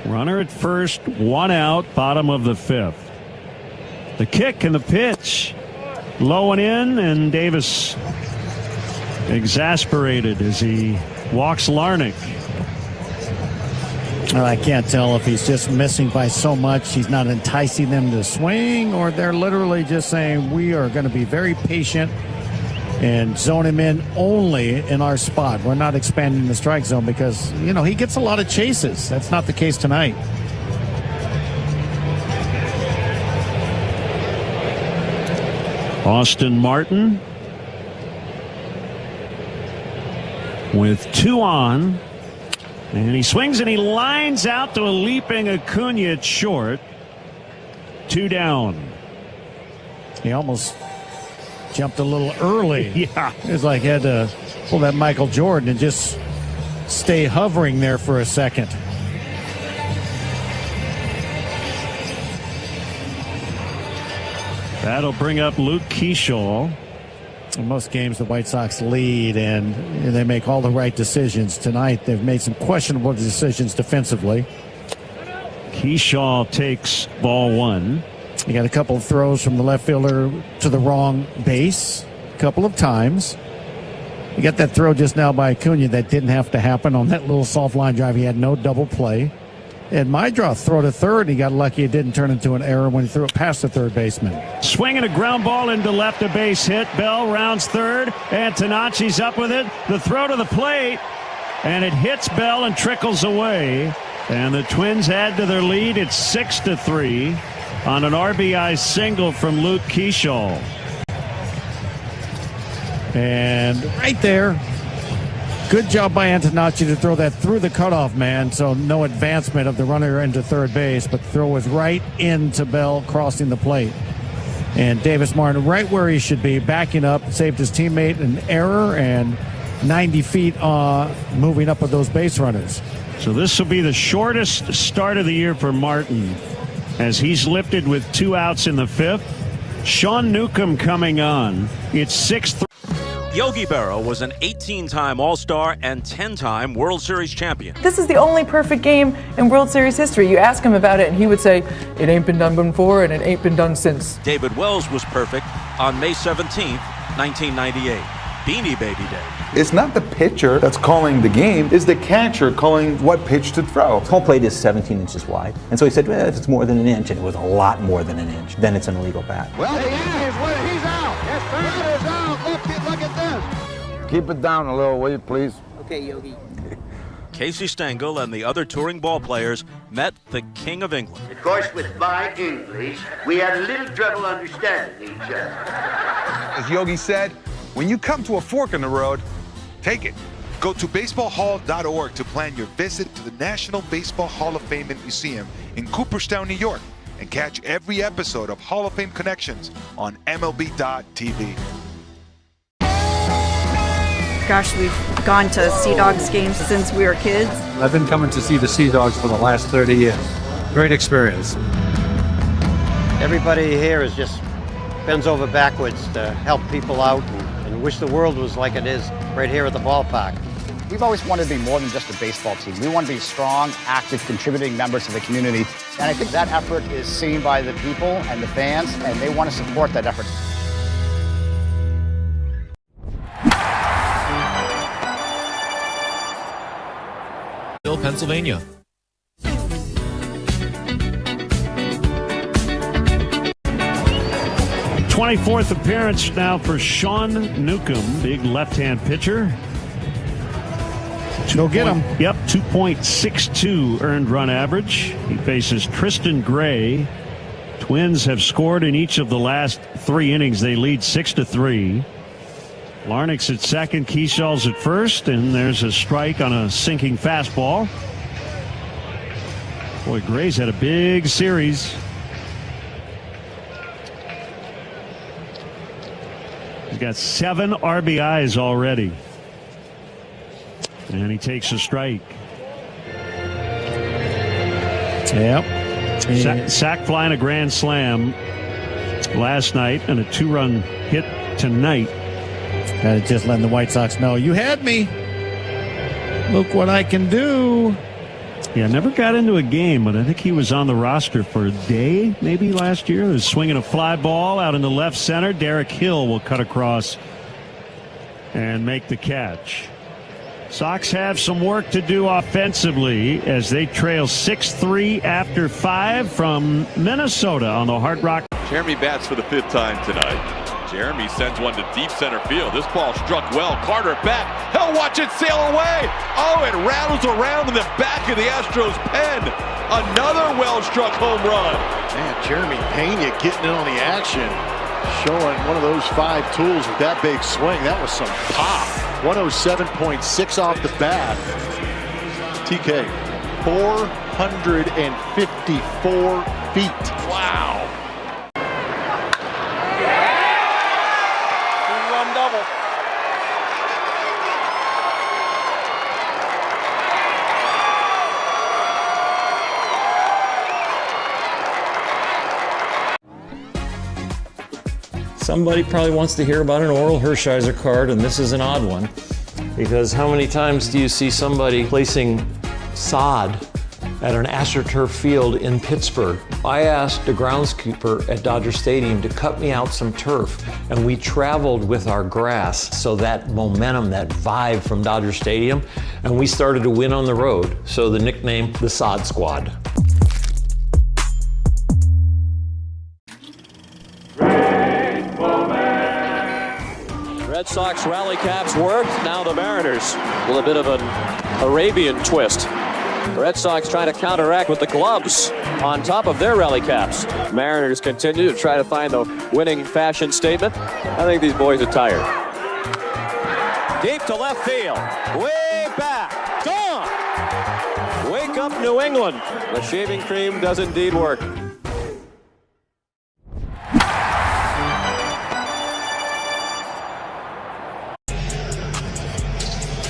Runner at first, 1 out, bottom of the 5th. The kick and the pitch. Low and in, and Davis exasperated as he walks Larnach. Well, I can't tell if he's just missing by so much he's not enticing them to swing, or they're literally just saying we are going to be very patient and zone him in only in our spot. We're not expanding the strike zone because, you know, he gets a lot of chases. That's not the case tonight. Austin Martin with 2 on. And he swings and he lines out to a leaping Acuna at short. 2 down. He almost jumped a little early. Yeah. It was like he had to pull that Michael Jordan and just stay hovering there for a second. That'll bring up Luke Keyshaw. In most games, the White Sox lead, and they make all the right decisions. Tonight, they've made some questionable decisions defensively. Keyshaw takes ball 1. You got a couple of throws from the left fielder to the wrong base a couple of times. You got that throw just now by Acuna that didn't have to happen on that little soft line drive. He had no double play. And my draw throw to third, and he got lucky it didn't turn into an error when he threw it past the third baseman. Swinging a ground ball into left, a base hit. Bell rounds third, and Tanachi's up with it. The throw to the plate, and it hits Bell and trickles away. And the Twins add to their lead. It's 6-3 on an RBI single from Luke Keyshaw. And right there, good job by Antonacci to throw that through the cutoff man, so no advancement of the runner into third base, but the throw was right into Bell crossing the plate. And Davis Martin right where he should be, backing up, saved his teammate an error, and 90 feet moving up with those base runners. So this will be the shortest start of the year for Martin, as he's lifted with 2 outs in the 5th. Sean Newcomb coming on. It's 6-3. Yogi Berra was an 18-time All-Star and 10-time World Series champion. This is the only perfect game in World Series history. You ask him about it, and he would say, it ain't been done before, and it ain't been done since. David Wells was perfect on May 17th, 1998. Beanie Baby Day. It's not the pitcher that's calling the game, it's the catcher calling what pitch to throw. Home plate is 17 inches wide. And so he said, well, if it's more than an inch, and it was a lot more than an inch, then it's an illegal bat. Well, he is. He's out. Yes, sir. Is out. Look at this. Keep it down a little, will you, please? Okay, Yogi. Casey Stengel and the other touring ball players met the King of England. Of course, with my English, we had a little trouble understanding each other. As Yogi said, when you come to a fork in the road, take it. Go to baseballhall.org to plan your visit to the National Baseball Hall of Fame and Museum in Cooperstown, New York, and catch every episode of Hall of Fame Connections on MLB.tv. Gosh, we've gone to Sea Dogs games since we were kids. I've been coming to see the Sea Dogs for the last 30 years. Great experience. Everybody here is just bends over backwards to help people out and wish the world was like it is right here at the ballpark. We've always wanted to be more than just a baseball team. We want to be strong, active, contributing members of the community. And I think that effort is seen by the people and the fans, and they want to support that effort. Pennsylvania. 24th appearance now for Sean Newcomb, big left-hand pitcher. Go get him. Yep, 2.62 earned run average. He faces Tristan Gray. Twins have scored in each of the last 3 innings. They lead 6-3. Larnach's at second, Keeshaw's at first, and there's a strike on a sinking fastball. Boy, Gray's had a big series. He's got 7 RBIs already. And he takes a strike. Yep. Sac fly and a grand slam last night and a 2-run hit tonight. Gotta just letting the White Sox know, you had me. Look what I can do. Yeah, never got into a game, but I think he was on the roster for a day, maybe last year. He was swinging a fly ball out in the left center. Derek Hill will cut across and make the catch. Sox have some work to do offensively as they trail 6-3 after 5 from Minnesota on the Hard Rock. Jeremy bats for the 5th time tonight. Jeremy sends one to deep center field. This ball struck well. Carter back. He'll watch it sail away. Oh, it rattles around in the back of the Astros pen. Another well-struck home run. Man, Jeremy Pena getting in on the action. Showing one of those 5 tools with that big swing. That was some pop. 107.6 off the bat. TK, 454 feet. Wow. Two-run double. Somebody probably wants to hear about an Oral Hershiser card, and this is an odd one. Because how many times do you see somebody placing sod at an AstroTurf field in Pittsburgh? I asked the groundskeeper at Dodger Stadium to cut me out some turf, and we traveled with our grass, so that momentum, that vibe from Dodger Stadium, and we started to win on the road. So the nickname, the Sod Squad. Red Sox rally caps worked. Now the Mariners with a bit of an Arabian twist. The Red Sox trying to counteract with the gloves on top of their rally caps. Mariners continue to try to find the winning fashion statement. I think these boys are tired. Deep to left field. Way back. Gone. Wake up, New England. The shaving cream does indeed work.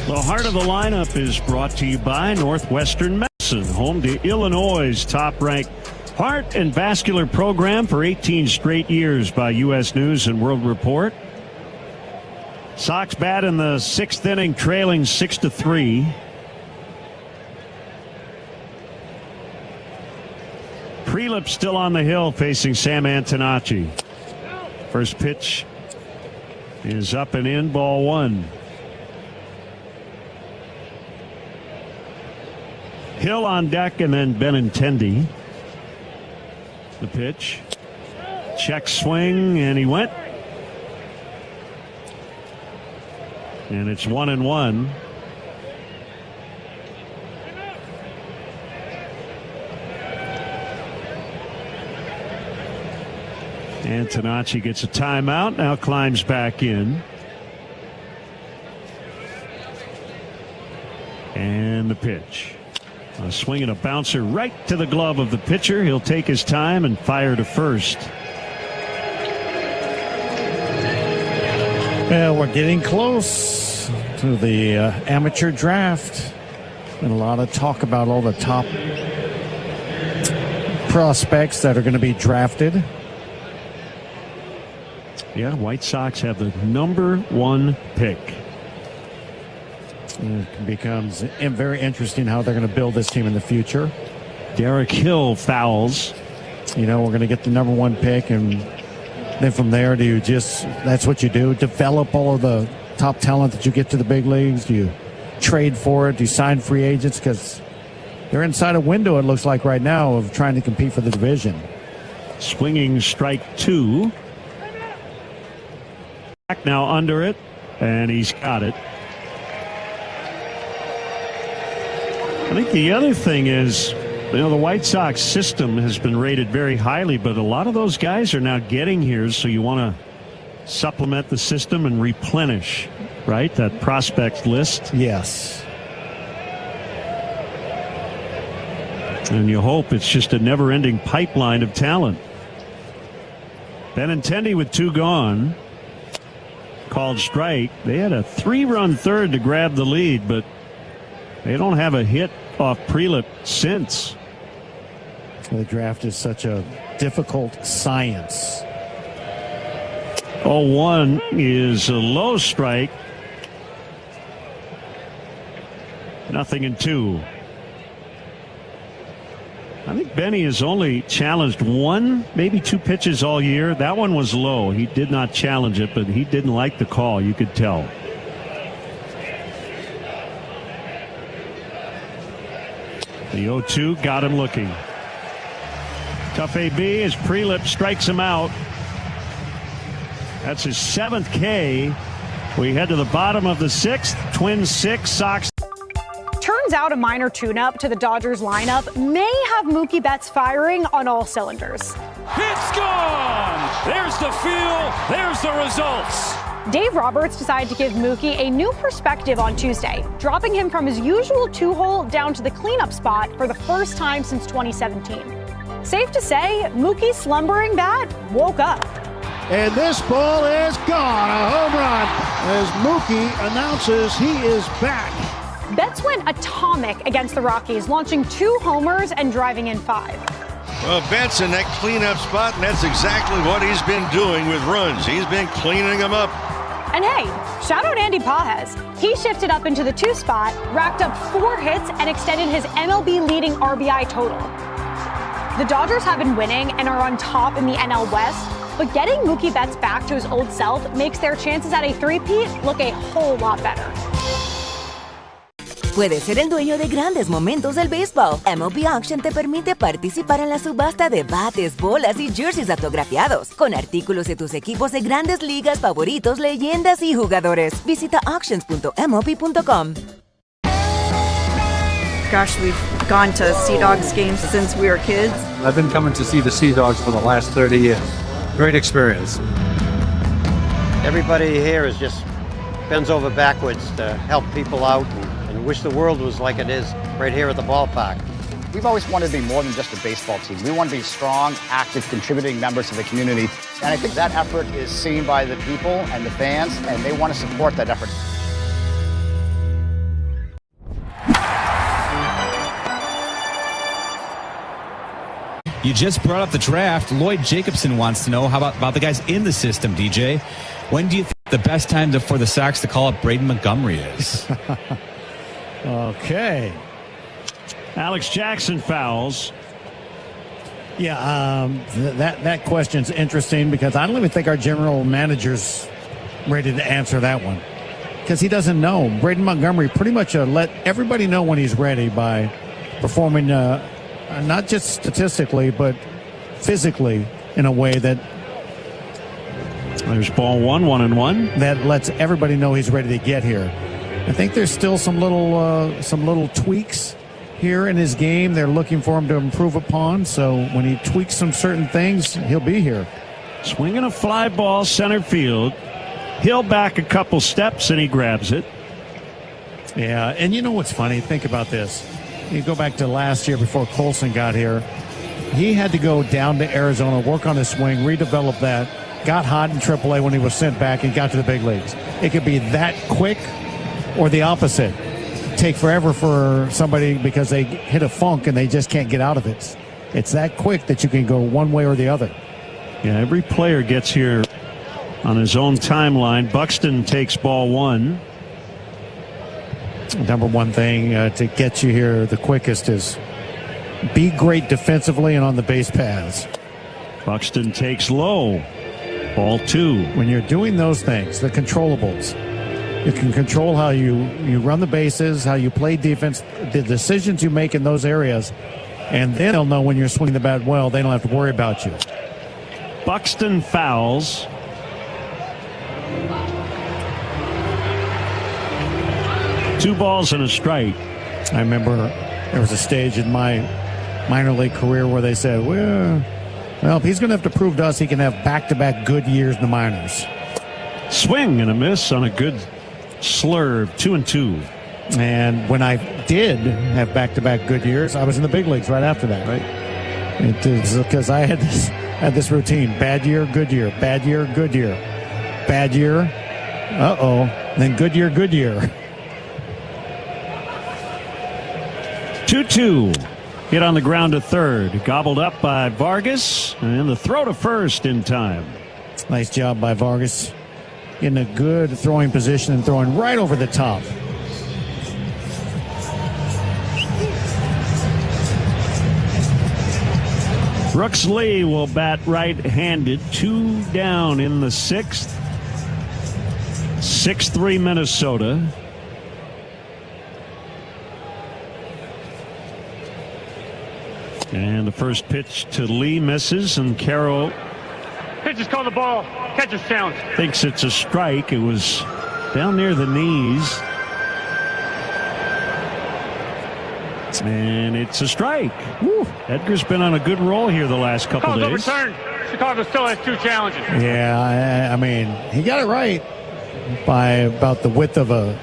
The heart of the lineup is brought to you by Northwestern Medicine, home to Illinois' top-ranked heart and vascular program for 18 straight years by U.S. News and World Report. Sox bat in the 6th inning, trailing 6-3. Prelip still on the hill facing Sam Antonacci. First pitch is up and in, ball 1. Hill on deck and then Benintendi. The pitch. Check swing and he went. And it's 1-1. Antonacci gets a timeout, now climbs back in. And the pitch. A swing and a bouncer right to the glove of the pitcher. He'll take his time and fire to first. Well, we're getting close to the amateur draft. And a lot of talk about all the top prospects that are going to be drafted. Yeah, White Sox have the number 1 pick. It becomes very interesting how they're going to build this team in the future. Derek Hill fouls. You know, we're going to get the number 1 pick, and then from there, do you just, that's what you do, develop all of the top talent that you get to the big leagues? Do you trade for it? Do you sign free agents? Because they're inside a window, it looks like right now, of trying to compete for the division. Swinging strike 2. Back now under it, and he's got it. I think the other thing is, the White Sox system has been rated very highly, but a lot of those guys are now getting here, so you want to supplement the system and replenish, right? That prospect list. Yes. And you hope it's just a never-ending pipeline of talent. Benintendi with 2 gone. Called strike. They had a 3-run third to grab the lead, but they don't have a hit off Prelip since. The draft is such a difficult science. 0-1 is a low strike. 0-2. I think Benny has only challenged 1, maybe 2 pitches all year. That one was low. He did not challenge it, but he didn't like the call. You could tell. The 0-2 got him looking. Tough AB as Prelip strikes him out. That's his 7th K. We head to the bottom of the 6th. Twins 6, Sox. Turns out a minor tune-up to the Dodgers lineup may have Mookie Betts firing on all cylinders. It's gone! There's the feel, there's the results. Dave Roberts decided to give Mookie a new perspective on Tuesday, dropping him from his usual 2-hole down to the cleanup spot for the first time since 2017. Safe to say, Mookie's slumbering bat woke up. And this ball is gone. A home run as Mookie announces he is back. Betts went atomic against the Rockies, launching 2 homers and driving in 5. Well, Betts in that cleanup spot, and that's exactly what he's been doing with runs. He's been cleaning them up. And hey, shout out Andy Pages. He shifted up into the 2 spot, racked up 4 hits, and extended his MLB leading RBI total. The Dodgers have been winning and are on top in the NL West, but getting Mookie Betts back to his old self makes their chances at a three-peat look a whole lot better. Puedes ser el dueño de grandes momentos del béisbol. MLB Auction te permite participar en la subasta de bates, bolas y jerseys autografiados, con artículos de tus equipos de grandes ligas favoritos, leyendas y jugadores. Visita auctions.mlb.com. Gosh, we've gone to Sea Dogs games since we were kids. I've been coming to see the Sea Dogs for the last 30 years. Great experience. Everybody here is just bends over backwards to help people out and wish the world was like it is right here at the ballpark. We've always wanted to be more than just a baseball team. We want to be strong, active, contributing members of the community. And I think that effort is seen by the people and the fans, and they want to support that effort. You just brought up the draft. Lloyd Jacobson wants to know how about the guys in the system, DJ. When do you think the best time for the Sox to call up Braden Montgomery is? Okay. Alex Jackson fouls. Yeah, that question's interesting because I don't even think our general manager's ready to answer that one because he doesn't know. Braden Montgomery pretty much let everybody know when he's ready by performing not just statistically but physically in a way that there's ball 1-1-1 that lets everybody know he's ready to get here. I think there's still some little tweaks here in his game they're looking for him to improve upon. So when he tweaks some certain things, he'll be here. Swinging a fly ball center field. He'll back a couple steps and he grabs it. Yeah, and you know what's funny? Think about this. You go back to last year before Colson got here. He had to go down to Arizona, work on his swing, redevelop that. Got hot in AAA when he was sent back and got to the big leagues. It could be that quick or the opposite. Take forever for somebody because they hit a funk and they just can't get out of it. It's that quick that you can go one way or the other. Yeah, every player gets here on his own timeline. Buxton takes ball 1. Number one thing to get you here the quickest is be great defensively and on the base paths. Buxton takes low. Ball 2. When you're doing those things, the controllables, You can control how you run the bases, how you play defense, the decisions you make in those areas, and then they'll know when you're swinging the bat well. They don't have to worry about you. Buxton fouls. Two balls and a strike. I remember there was a stage in my minor league career where they said, well, if he's going to have to prove to us he can have back-to-back good years in the minors. Swing and a miss on a good slurve, 2-2. And when I did have back-to-back good years, I was in the big leagues right after that. Right. It is because I had this routine: bad year, good year, bad year, good year, bad year, then good year, good year. 2-2. Hit on the ground to third. Gobbled up by Vargas. And the throw to first in time. Nice job by Vargas. In a good throwing position and throwing right over the top. Brooks Lee will bat right-handed. 2 down in the 6th. 6-3 Minnesota. And the first pitch to Lee misses, and Carroll pitches call the ball. Catcher's challenge. Thinks it's a strike. It was down near the knees. And it's a strike. Woo. Edgar's been on a good roll here the last couple days. Overturned. Chicago still has 2 challenges. Yeah, I mean, he got it right by about the width of a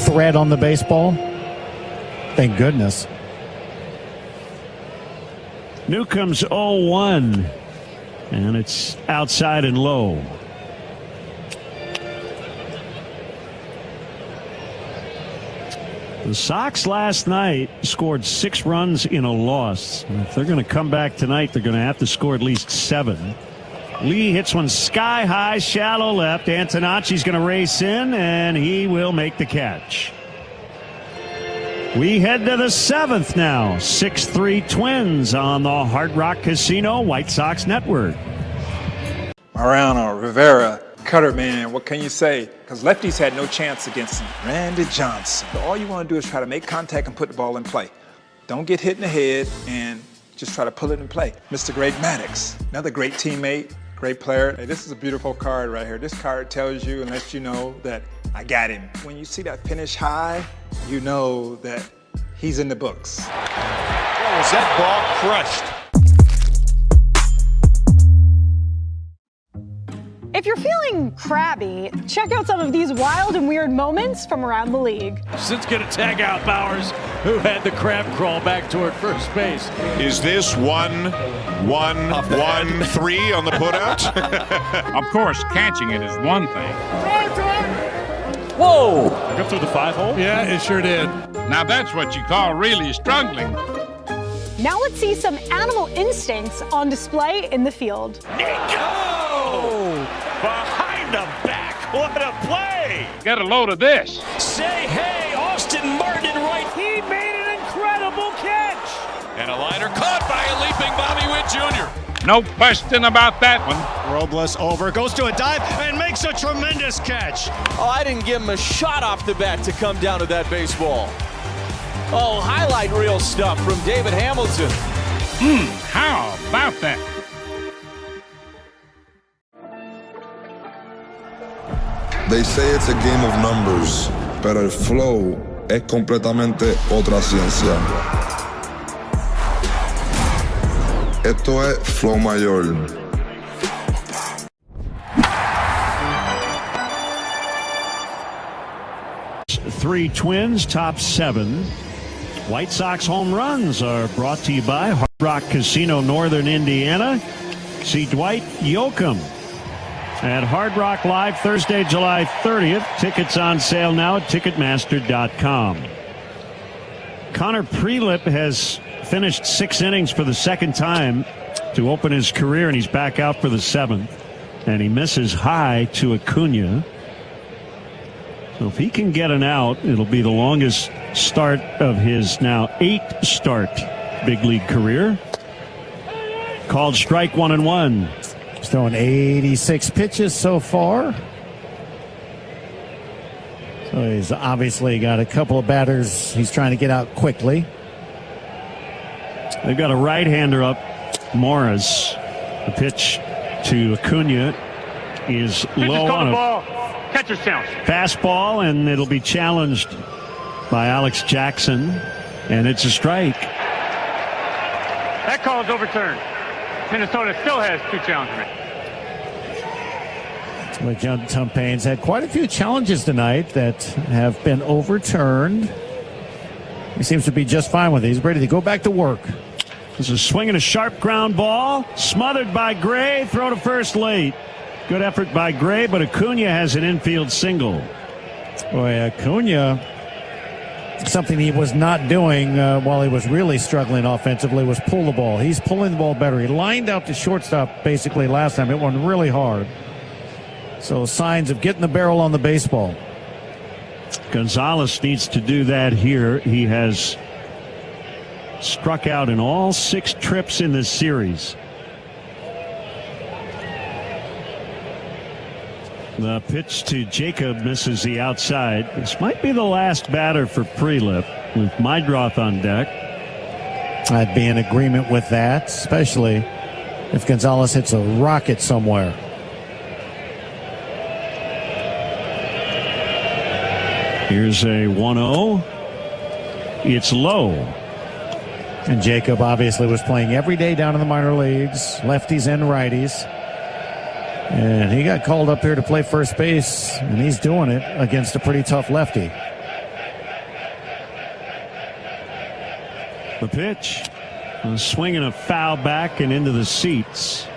thread on the baseball. Thank goodness. Newcomb's 0-1, and it's outside and low. The Sox last night scored 6 runs in a loss. And if they're going to come back tonight, they're going to have to score at least 7. Lee hits one sky high, shallow left. Antonacci's going to race in, and he will make the catch. We head to the 7th now. 6-3 Twins on the Hard Rock Casino White Sox Network. Mariano Rivera, cutter man, what can you say? Because lefties had no chance against him. Randy Johnson. So all you want to do is try to make contact and put the ball in play. Don't get hit in the head and just try to pull it in play. Mr. Greg Maddox, another great teammate, great player. Hey, this is a beautiful card right here. This card tells you and lets you know that I got him. When you see that finish high, you know that he's in the books. Oh, was that ball crushed? If you're feeling crabby, check out some of these wild and weird moments from around the league. Since gonna tag out Bowers, who had the crab crawl back toward first base. Is this 1-1-1-3 on the putout? Of course, catching it is one thing. Whoa! Go through the 5-hole? Yeah, it sure did. Now that's what you call really struggling. Now let's see some animal instincts on display in the field. Nico! Behind the back, what a play! Get a load of this. Say hey, Austin Martin right. He made an incredible catch. And a liner caught by a leaping Bobby Witt Jr. No question about that one. Robles over, goes to a dive, and makes a tremendous catch. Oh, I didn't give him a shot off the bat to come down to that baseball. Oh, highlight reel stuff from David Hamilton. How about that? They say it's a game of numbers, pero el flow es completamente otra ciencia. Esto es flow mayor. 3 Twins, top 7. White Sox home runs are brought to you by Hard Rock Casino, Northern Indiana. See Dwight Yoakam at Hard Rock Live Thursday, July 30th. Tickets on sale now at Ticketmaster.com. Connor Prelip has finished 6 innings for the second time to open his career, and he's back out for the 7th. And he misses high to Acuna. So if he can get an out, it'll be the longest start of his now 8-start big league career. Called strike 1-1. He's throwing 86 pitches so far. Well, he's obviously got a couple of batters he's trying to get out quickly. They've got a right-hander up, Morris. The pitch to Acuna is low on the a ball. Catcher's challenge. Fastball, and it'll be challenged by Alex Jackson, and it's a strike. That call is overturned. Minnesota still has 2 challenges. Well, John Payne's had quite a few challenges tonight that have been overturned. He seems to be just fine with it. He's ready to go back to work. This is a swing and a sharp ground ball. Smothered by Gray. Throw to first late. Good effort by Gray, but Acuna has an infield single. Boy, Acuna, something he was not doing while he was really struggling offensively was pull the ball. He's pulling the ball better. He lined out to shortstop basically last time. It went really hard. So signs of getting the barrel on the baseball. Gonzalez needs to do that here. He has struck out in all 6 trips in this series. The pitch to Jacob misses the outside. This might be the last batter for Prelip with Mydroth on deck. I'd be in agreement with that, especially if Gonzalez hits a rocket somewhere. Here's a 1-0. It's low. And Jacob obviously was playing every day down in the minor leagues, lefties and righties. And he got called up here to play first base, and he's doing it against a pretty tough lefty. The pitch. A swing and a foul back and into the seats.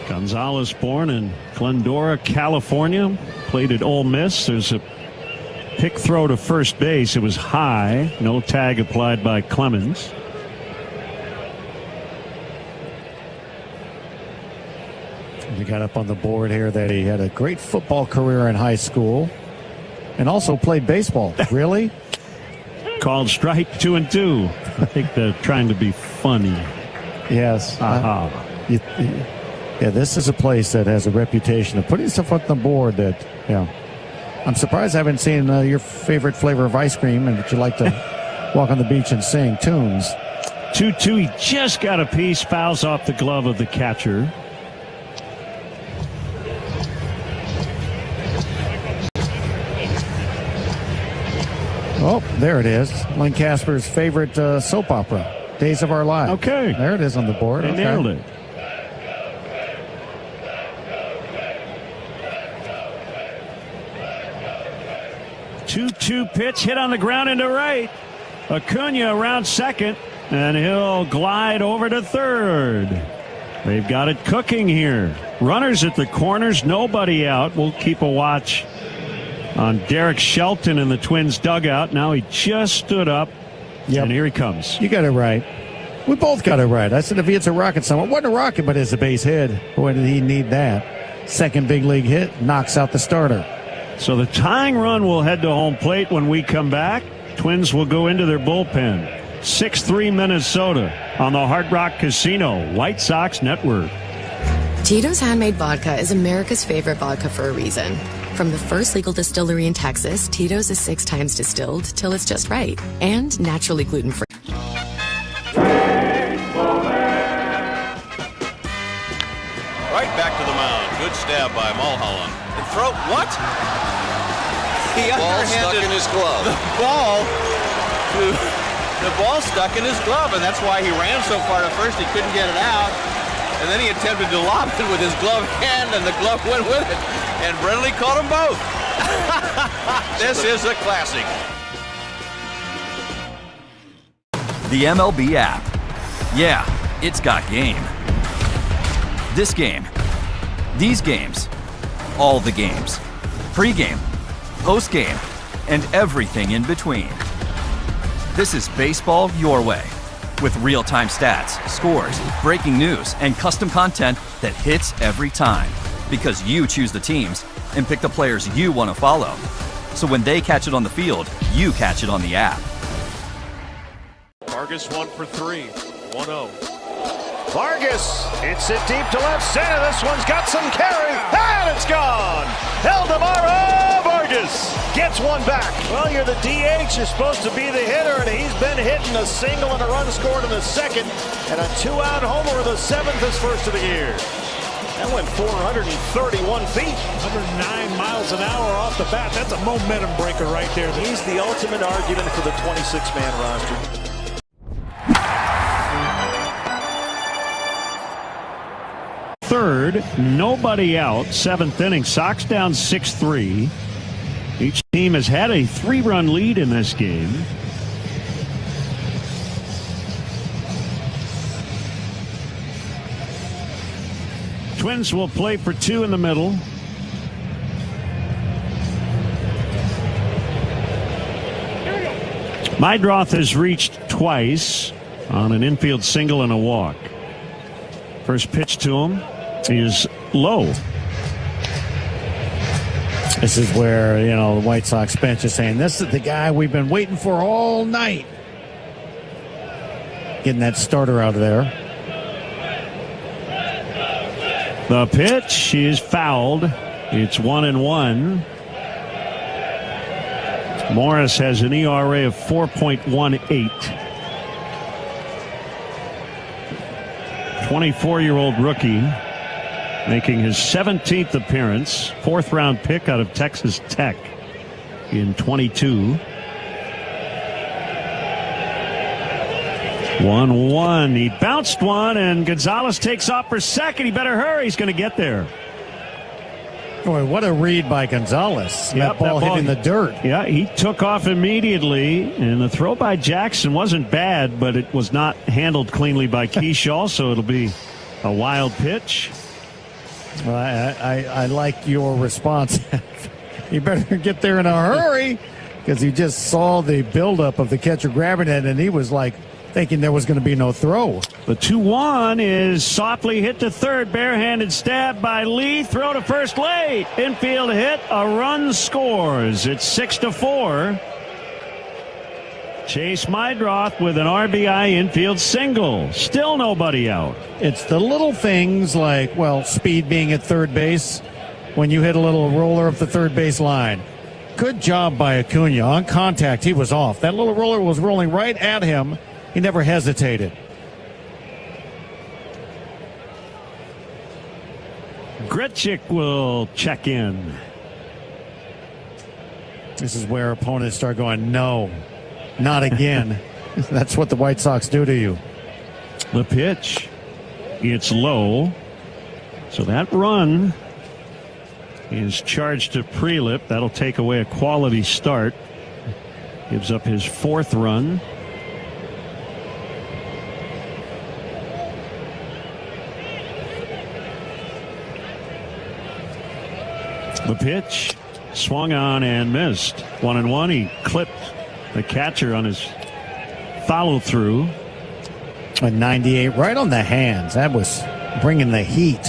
Gonzalez, born in Glendora, California, played at Ole Miss. There's a pick throw to first base. It was high. No tag applied by Clemens. He got up on the board here that he had a great football career in high school and also played baseball. Really? Called strike 2-2. I think they're trying to be funny. Yes. Yeah, this is a place that has a reputation of putting stuff on the board that, yeah. I'm surprised I haven't seen your favorite flavor of ice cream and that you like to walk on the beach and sing tunes. 2-2. He just got a piece, fouls off the glove of the catcher. Oh, there it is. Len Casper's favorite soap opera, Days of Our Lives. Okay. There it is on the board. They nailed it. Two pitch hit on the ground into right. Acuna around second, and he'll glide over to third. They've got it cooking here. Runners at the corners, nobody out. We'll keep a watch on Derek Shelton in the Twins dugout. Now he just stood up, and here he comes. You got it right. We both got it right. I said if he hits a rocket somewhere, it wasn't a rocket, but it's a base hit. Boy, did he need that. Second big league hit, knocks out the starter. So the tying run will head to home plate when we come back. Twins will go into their bullpen. 6-3 Minnesota on the Hard Rock Casino White Sox Network. Tito's Handmade Vodka is America's favorite vodka for a reason. From the first legal distillery in Texas, Tito's is 6 times distilled till it's just right and naturally gluten-free. Right back to the mound. Good stab by Mulholland. The throw, what? He ball stuck in his glove. The ball stuck in his glove, and that's why he ran so far to first he couldn't get it out. And then he attempted to lob it with his glove hand, and the glove went with it. And Brindley caught them both. This is a classic. The MLB app. Yeah, it's got game. This game. These games. All the games. Pre-game. Post-game. And everything in between. This is baseball your way. With real-time stats, scores, breaking news, and custom content that hits every time. Because you choose the teams and pick the players you want to follow. So when they catch it on the field, you catch it on the app. Vargas 1 for 3, 1-0. Vargas hits it deep to left center. This one's got some carry, and it's gone. Eldemaro Vargas gets one back. Well, you're the DH. You're supposed to be the hitter, and he's been hitting a single and a run scored in the second, and a 2-out homer in the seventh, his first of the year. That went 431 feet. 109 miles an hour off the bat. That's a momentum breaker right there. He's the ultimate argument for the 26-man roster. Third, nobody out. Seventh inning. Sox down 6-3. Each team has had a 3-run lead in this game. Twins will play for 2 in the middle. Meidroth has reached twice on an infield single and a walk. First pitch to him is low. This is where, the White Sox bench is saying, this is the guy we've been waiting for all night. Getting that starter out of there. The pitch is fouled. It's 1-1. Morris has an ERA of 4.18. 24-year-old rookie making his 17th appearance, 4th-round pick out of Texas Tech in 22. 1-1. He bounced one, and Gonzalez takes off for second. He better hurry. He's going to get there. Boy, what a read by Gonzalez. That ball hitting the dirt. Yeah, he took off immediately, and the throw by Jackson wasn't bad, but it was not handled cleanly by Keyshaw, so it'll be a wild pitch. Well, I like your response. You better get there in a hurry, because he just saw the buildup of the catcher grabbing it, and he was like thinking there was going to be no throw. The 2-1 is softly hit to third. Barehanded stab by Lee. Throw to first late. Infield hit. A run scores. It's 6-4. Chase Meidroth with an RBI infield single. Still nobody out. It's the little things like, speed being at third base when you hit a little roller up the third base line. Good job by Acuna. On contact, he was off. That little roller was rolling right at him. He never hesitated. Grichuk will check in. This is where opponents start going, no, not again. That's what the White Sox do to you. The pitch. It's low. So that run is charged to Prelip. That'll take away a quality start. Gives up his 4th run. The pitch swung on and missed. 1-1. He clipped the catcher on his follow through. A 98 right on the hands. That was bringing the heat.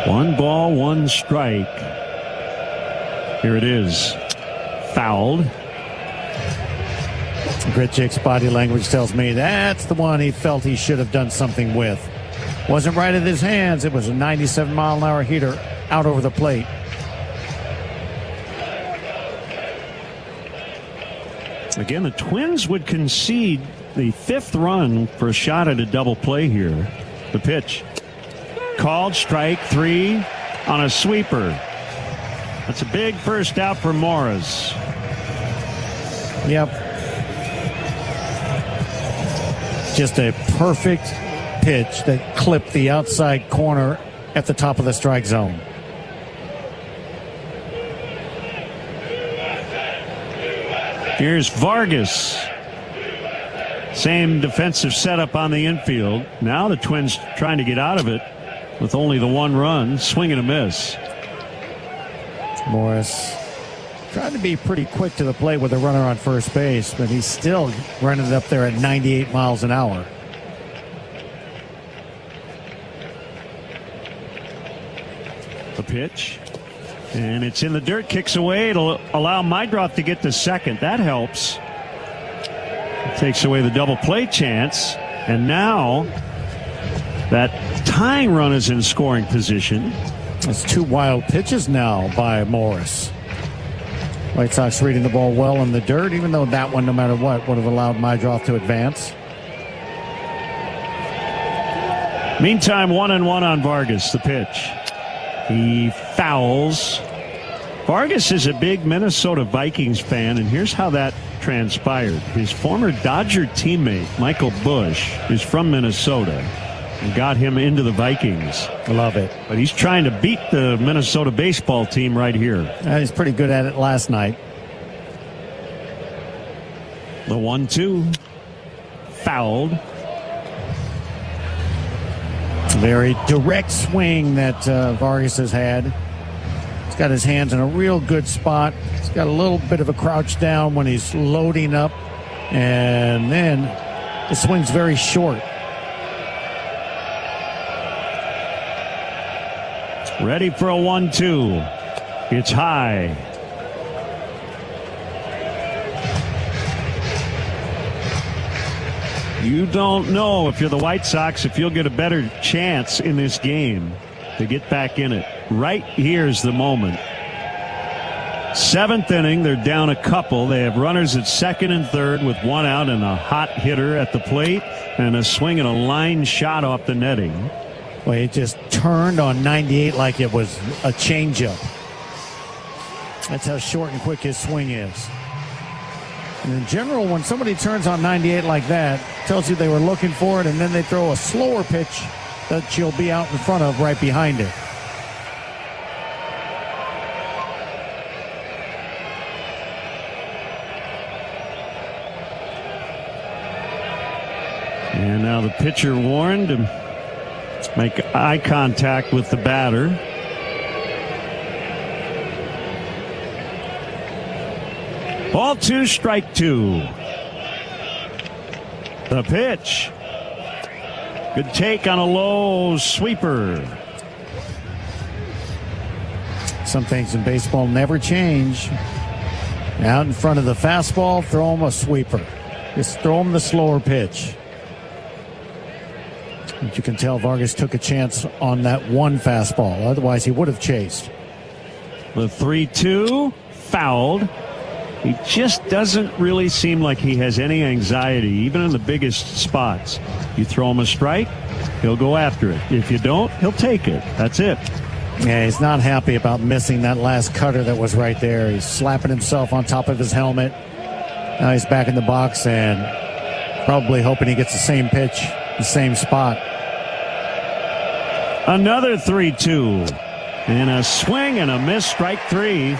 One ball, one strike. Here it is. Fouled. Grichuk's body language tells me that's the one he felt he should have done something with. Wasn't right at his hands. It was a 97-mile-an-hour heater out over the plate. Again, the Twins would concede the 5th run for a shot at a double play here. The pitch. Called strike 3 on a sweeper. That's a big first out for Morris. Yep. Just a perfect pitch that clipped the outside corner at the top of the strike zone. Here's Vargas. Same defensive setup on the infield. Now the Twins trying to get out of it with only the 1 run. Swing and a miss. Morris trying to be pretty quick to the plate with a runner on first base, but he's still running it up there at 98 miles an hour. The pitch. And it's in the dirt, kicks away. It'll allow Mydroth to get to second. That helps. It takes away the double play chance. And now that tying run is in scoring position. It's 2 wild pitches now by Morris. White Sox reading the ball well in the dirt, even though that one, no matter what, would have allowed Mydroth to advance. Meantime, 1-1 on Vargas, the pitch. He fouls. Vargas is a big Minnesota Vikings fan, and here's how that transpired. His former Dodger teammate, Michael Bush, is from Minnesota and got him into the Vikings. I love it. But he's trying to beat the Minnesota baseball team right here. He's pretty good at it last night. The 1-2. Fouled. Very direct swing that Vargas has had. He's got his hands in a real good spot. He's got a little bit of a crouch down when he's loading up. And then the swing's very short. Ready for a 1-2. It's high. You don't know, if you're the White Sox, if you'll get a better chance in this game to get back in it. Right here's the moment. 7th inning, they're down a couple. They have runners at second and third with 1 out and a hot hitter at the plate and a swing and a line shot off the netting. Well, he just turned on 98 like it was a changeup. That's how short and quick his swing is. And in general, when somebody turns on 98 like that, tells you they were looking for it, and then they throw a slower pitch that you'll be out in front of right behind it. And now the pitcher warned to make eye contact with the batter. Ball 2, strike 2. The pitch. Good take on a low sweeper. Some things in baseball never change. Out in front of the fastball, throw him a sweeper. Just throw him the slower pitch. But you can tell Vargas took a chance on that one fastball. Otherwise, he would have chased. The 3-2, fouled. He just doesn't really seem like he has any anxiety, even in the biggest spots. You throw him a strike, he'll go after it. If you don't, he'll take it. That's it. Yeah, he's not happy about missing that last cutter that was right there. He's slapping himself on top of his helmet. Now he's back in the box and probably hoping he gets the same pitch, the same spot. Another 3-2. And a swing and a miss, strike 3.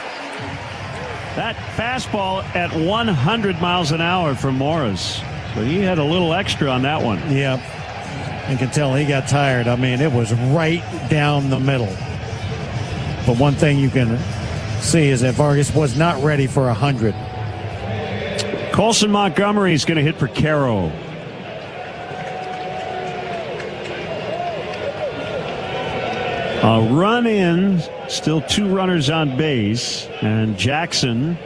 That fastball at 100 miles an hour from Morris. But he had a little extra on that one. Yep. You can tell he got tired. I mean, it was right down the middle. But one thing you can see is that Vargas was not ready for 100. Colson Montgomery is going to hit for Caro. A run in, still 2 runners on base, and Jackson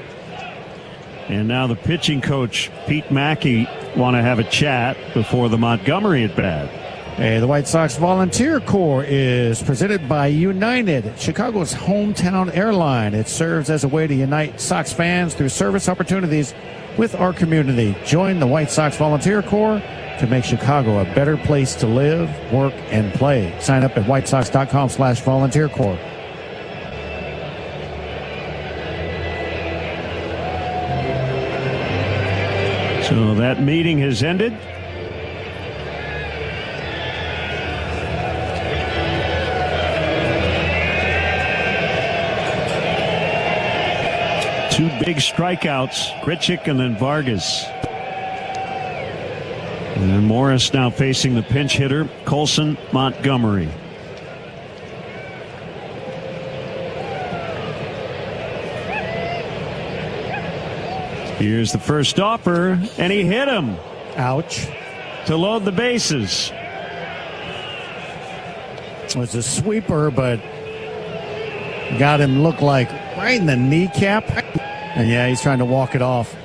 and now the pitching coach Pete Mackey want to have a chat before the Montgomery at bat. Hey, the White Sox Volunteer Corps is presented by United, Chicago's hometown airline. It serves as a way to unite Sox fans through service opportunities with our community. Join the White Sox Volunteer Corps to make Chicago a better place to live, work, and play. Sign up at whitesox.com/volunteer corps. So that meeting has ended. Two big strikeouts, Grichuk and then Vargas. And Morris now facing the pinch hitter, Colson Montgomery. Here's the first offer, and he hit him. Ouch. To load the bases. It was a sweeper, but Got him look like right in the kneecap. And yeah, he's trying to walk it off.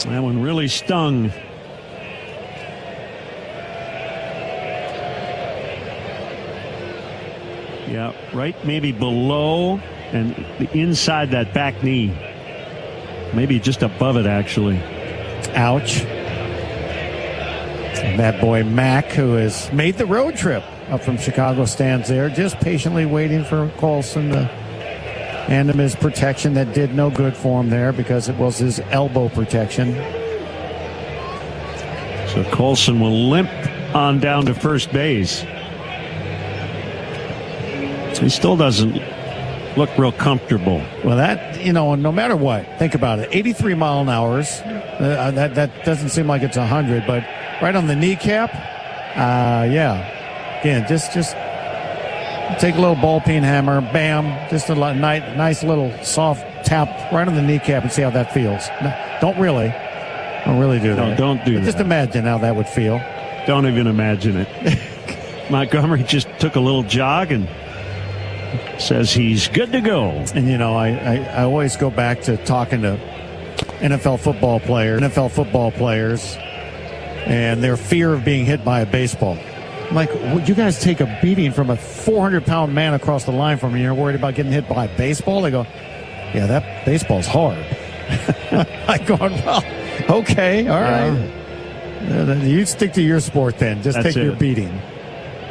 That one really stung. Yeah, right maybe below and inside that back knee. Maybe just above it, actually. Ouch. And that boy Mac, who has made the road trip up from Chicago, stands there just patiently waiting for Colson to hand him his protection that did no good for him there because it was his elbow protection. So Colson will limp on down to first base. He still doesn't look real comfortable. Well, that, no matter what, think about it. 83 mile an hour. That doesn't seem like it's 100, but right on the kneecap. Yeah. Again, just take a little ball peen hammer, bam, just a nice little soft tap right on the kneecap and see how that feels. No, don't really do that. No, don't do that. Just imagine how that would feel. Don't even imagine it. Montgomery just took a little jog and says he's good to go. And I always go back to talking to NFL football players and their fear of being hit by a baseball. Like, would you guys take a beating from a 400-pound man across the line from you? You're worried about getting hit by a baseball? They go, yeah, that baseball's hard. I'm going, well, okay, all right. You stick to your sport then. Just take your beating.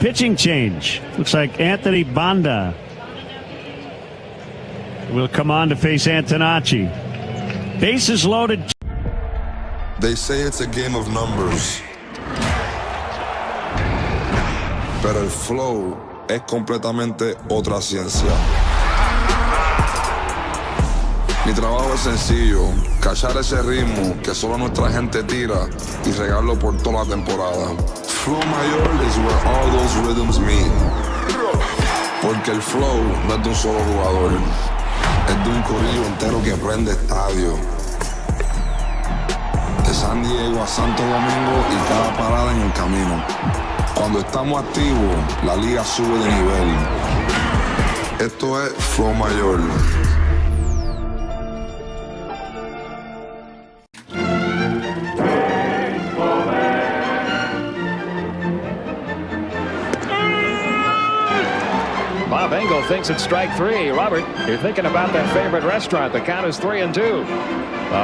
Pitching change. Looks like Anthony Banda will come on to face Antonacci. Bases loaded. They say it's a game of numbers. Pero el flow es completamente otra ciencia. Mi trabajo es sencillo, cachar ese ritmo que solo nuestra gente tira y regarlo por toda la temporada. Flow mayor is where all those rhythms meet. Porque el flow no es de un solo jugador, es de un corillo entero que prende estadio. De San Diego a Santo Domingo y cada parada en el camino. Cuando estamos activos, la liga sube de nivel. Esto es Flow Mayor. Bob Engel thinks it's strike three. Robert, you're thinking about that favorite restaurant. The count is 3-2.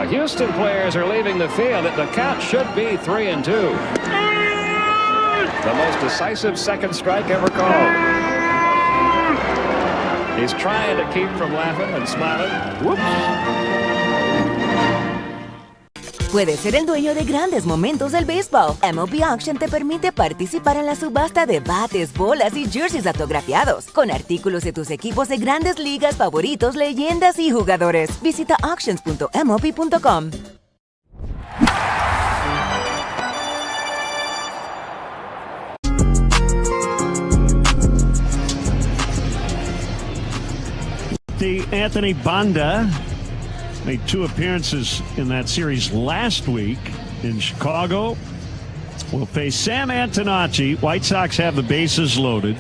Houston players are leaving the field. The count should be 3-2. The most decisive second strike ever called. He's trying to keep from laughing and smiling. Whoops. Puedes ser el dueño de grandes momentos del béisbol. MLB Auction te permite participar en la subasta de bates, bolas y jerseys autografiados, con artículos de tus equipos de grandes ligas favoritos, leyendas y jugadores. Visita auctions.mlb.com. Anthony Banda made 2 appearances in that series last week in Chicago. Will face Sam Antonacci. White Sox have the bases loaded.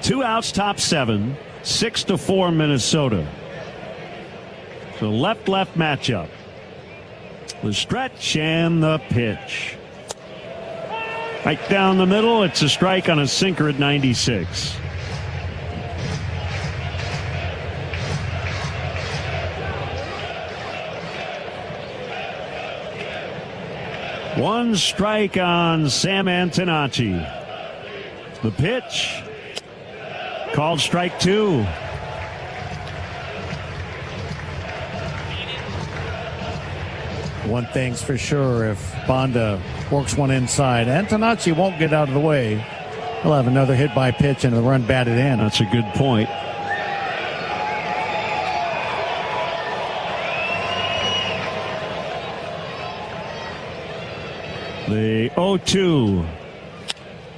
2 outs, top 7. 6-4 Minnesota. So left matchup. The stretch and the pitch. Right down the middle. It's a strike on a sinker at 96. One strike on Sam Antonacci. The pitch. Called strike 2. One thing's for sure, if Banda works one inside, Antonacci won't get out of the way. He'll have another hit by pitch and a run batted in. That's a good point. The 0-2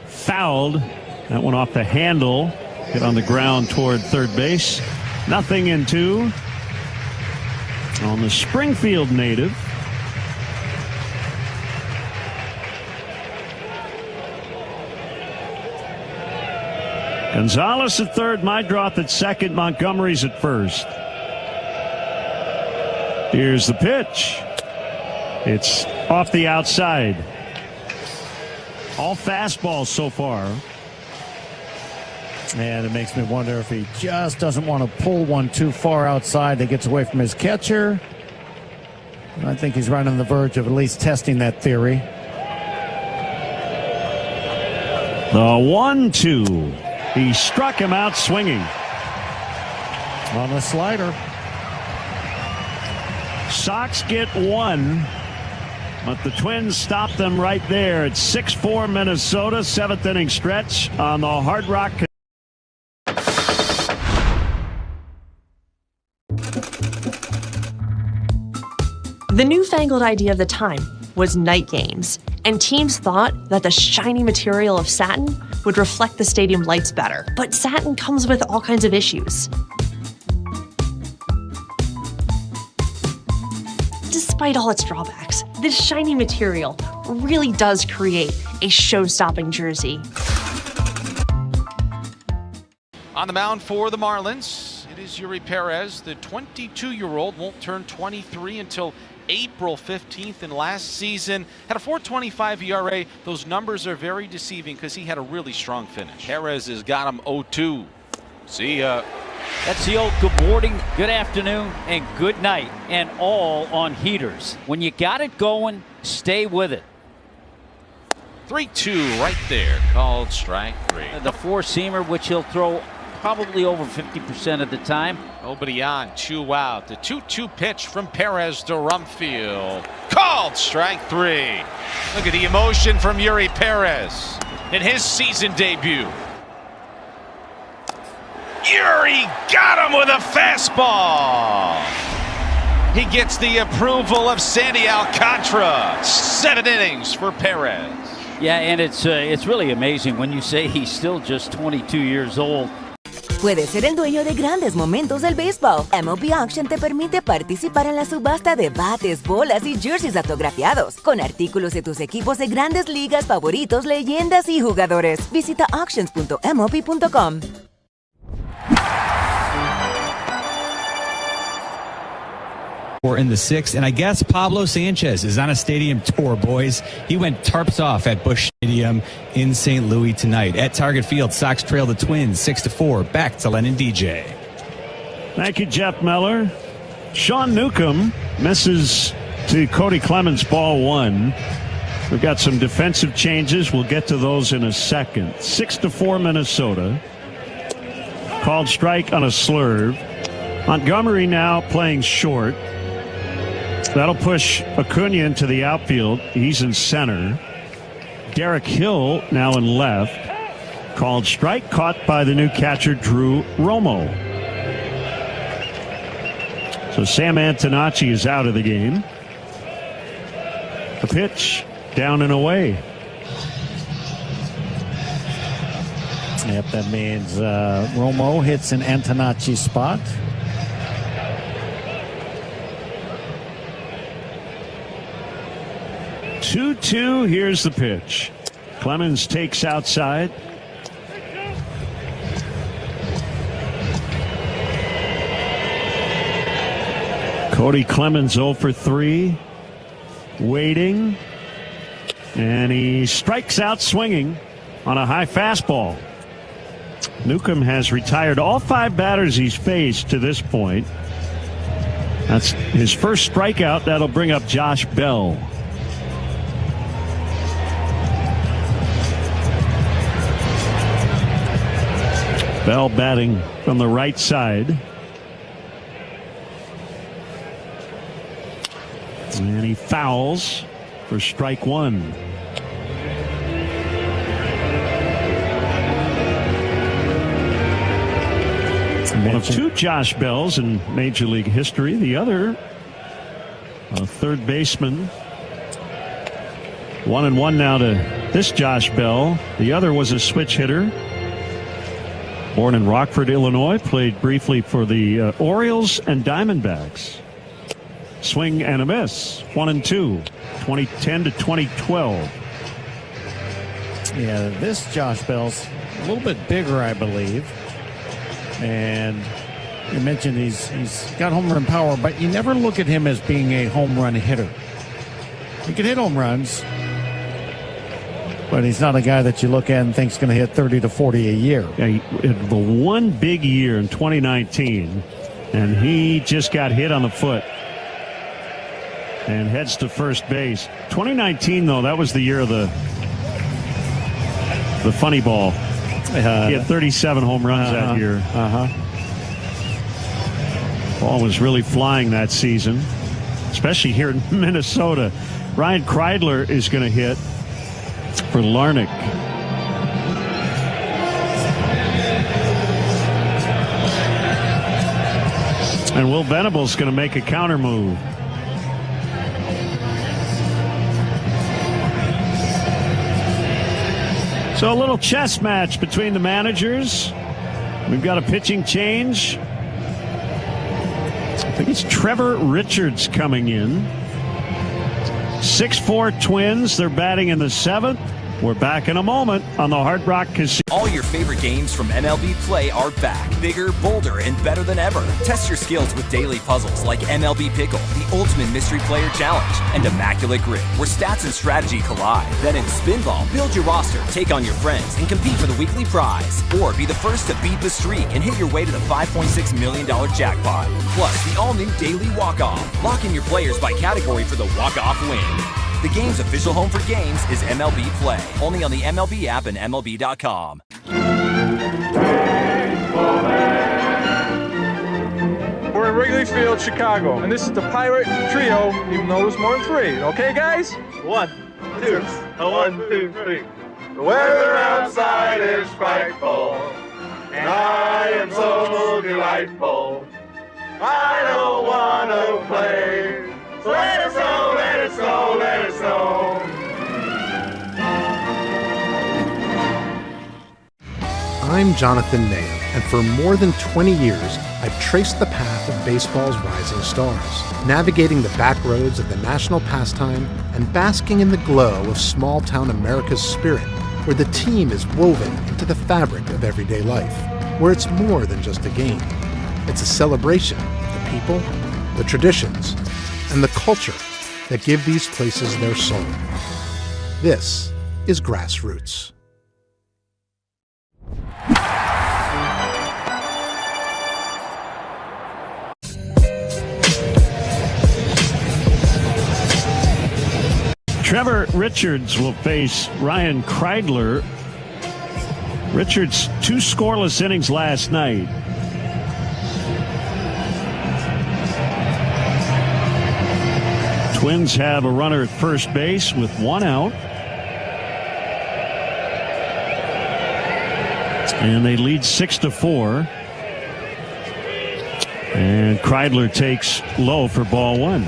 fouled. That one off the handle. Hit on the ground toward third base. 0-2 on the Springfield native. Gonzalez at third, Meidroth at second, Montgomery's at first. Here's the pitch. It's off the outside. All fastballs so far. And it makes me wonder if he just doesn't want to pull one too far outside that gets away from his catcher. I think he's right on the verge of at least testing that theory. The 1-2. He struck him out swinging. On the slider. Sox get one, but the Twins stop them right there. It's 6-4 Minnesota, seventh inning stretch on the Hard Rock. The newfangled idea of the time was night games, and teams thought that the shiny material of satin would reflect the stadium lights better. But satin comes with all kinds of issues. Despite all its drawbacks, this shiny material really does create a show-stopping jersey. On the mound for the Marlins, it is Yuri Perez. The 22-year-old won't turn 23 until April 15th, and last season had a 4.25 ERA. Those numbers are very deceiving because he had a really strong finish. Perez has got him 0-2. See ya. That's the old good morning, good afternoon, and good night, and all on heaters. When you got it going, stay with it. 3-2 right there, called strike three. The four-seamer, which he'll throw probably over 50% of the time. Nobody on, 2 out. The 2-2 pitch from Perez to Rumfield. Called strike three. Look at the emotion from Yuri Perez in his season debut. Yuri got him with a fastball. He gets the approval of Sandy Alcantara. 7 innings for Perez. Yeah, and it's really amazing when you say he's still just 22 years old. Puedes ser el dueño de grandes momentos del béisbol. MLB Auction te permite participar en la subasta de bates, bolas y jerseys autografiados, con artículos de tus equipos de grandes ligas favoritos, leyendas y jugadores. Visita auctions.mlb.com. We're in the 6th, and I guess Pablo Sanchez is on a stadium tour, boys. He went tarps off at Busch Stadium in St. Louis tonight. At Target Field, Sox trail the Twins 6-4. Back to Len and DJ. Thank you, Jeff Meller. Sean Newcomb misses to Cody Clemens, ball 1. We've got some defensive changes. We'll get to those in a second. 6-4 Minnesota. Called strike on a slurve. Montgomery now playing short. That'll push Acuna into the outfield. He's in center. Derek Hill now in left. Called strike, caught by the new catcher, Drew Romo. So Sam Antonacci is out of the game. The pitch, down and away. Yep, that means Romo hits an Antonacci spot. Two. Here's the pitch. Clemens takes outside. Cody Clemens 0 for 3. Waiting. And he strikes out swinging on a high fastball. Newcomb has retired all 5 batters he's faced to this point. That's his first strikeout. That'll bring up Josh Bell. Bell batting from the right side. And he fouls for strike 1. One of 2 Josh Bells in Major League history. The other, a third baseman. 1-1 now to this Josh Bell. The other was a switch hitter. Born in Rockford, Illinois, played briefly for the Orioles and Diamondbacks. Swing and a miss. 1-2. 2010 to 2012. Yeah, this Josh Bell's a little bit bigger, I believe. And you mentioned he's got home run power, but you never look at him as being a home run hitter. He can hit home runs, but he's not a guy that you look at and think's going to hit 30 to 40 a year. Yeah, he had the one big year in 2019, and he just got hit on the foot and heads to first base. 2019, though, that was the year of the funny ball. He had 37 home runs that year. Ball was really flying that season, especially here in Minnesota. Ryan Kreidler is going to hit for Larnach. And Will Venable's going to make a counter move. So a little chess match between the managers. We've got a pitching change. I think it's Trevor Richards coming in. 6'4" Twins. They're batting in the 7th. We're back in a moment on the Hard Rock Casino. All your favorite games from MLB Play are back. Bigger, bolder, and better than ever. Test your skills with daily puzzles like MLB Pickle, the Ultimate Mystery Player Challenge, and Immaculate Grid, where stats and strategy collide. Then in Spinball, build your roster, take on your friends, and compete for the weekly prize. Or be the first to beat the streak and hit your way to the $5.6 million jackpot. Plus, the all-new Daily Walk-Off. Lock in your players by category for the walk-off win. The game's official home for games is MLB Play. Only on the MLB app and MLB.com. We're in Wrigley Field, Chicago, and this is the Pirate Trio, even though it's more than 3. Okay, guys? 1, 2, 1, 2, 3. The weather outside is frightful, and I am so delightful. I don't want to play. So let it snow, let it snow, let it snow. I'm Jonathan Nahum, and for more than 20 years, I've traced the path of baseball's rising stars, navigating the back roads of the national pastime and basking in the glow of small-town America's spirit, where the team is woven into the fabric of everyday life, where it's more than just a game. It's a celebration of the people, the traditions, and the culture that give these places their soul. This is Grassroots. Trevor Richards will face Ryan Kreidler. Richards, 2 scoreless innings last night. Twins have a runner at first base with 1 out. And they lead 6-4. And Kreidler takes low for ball 1.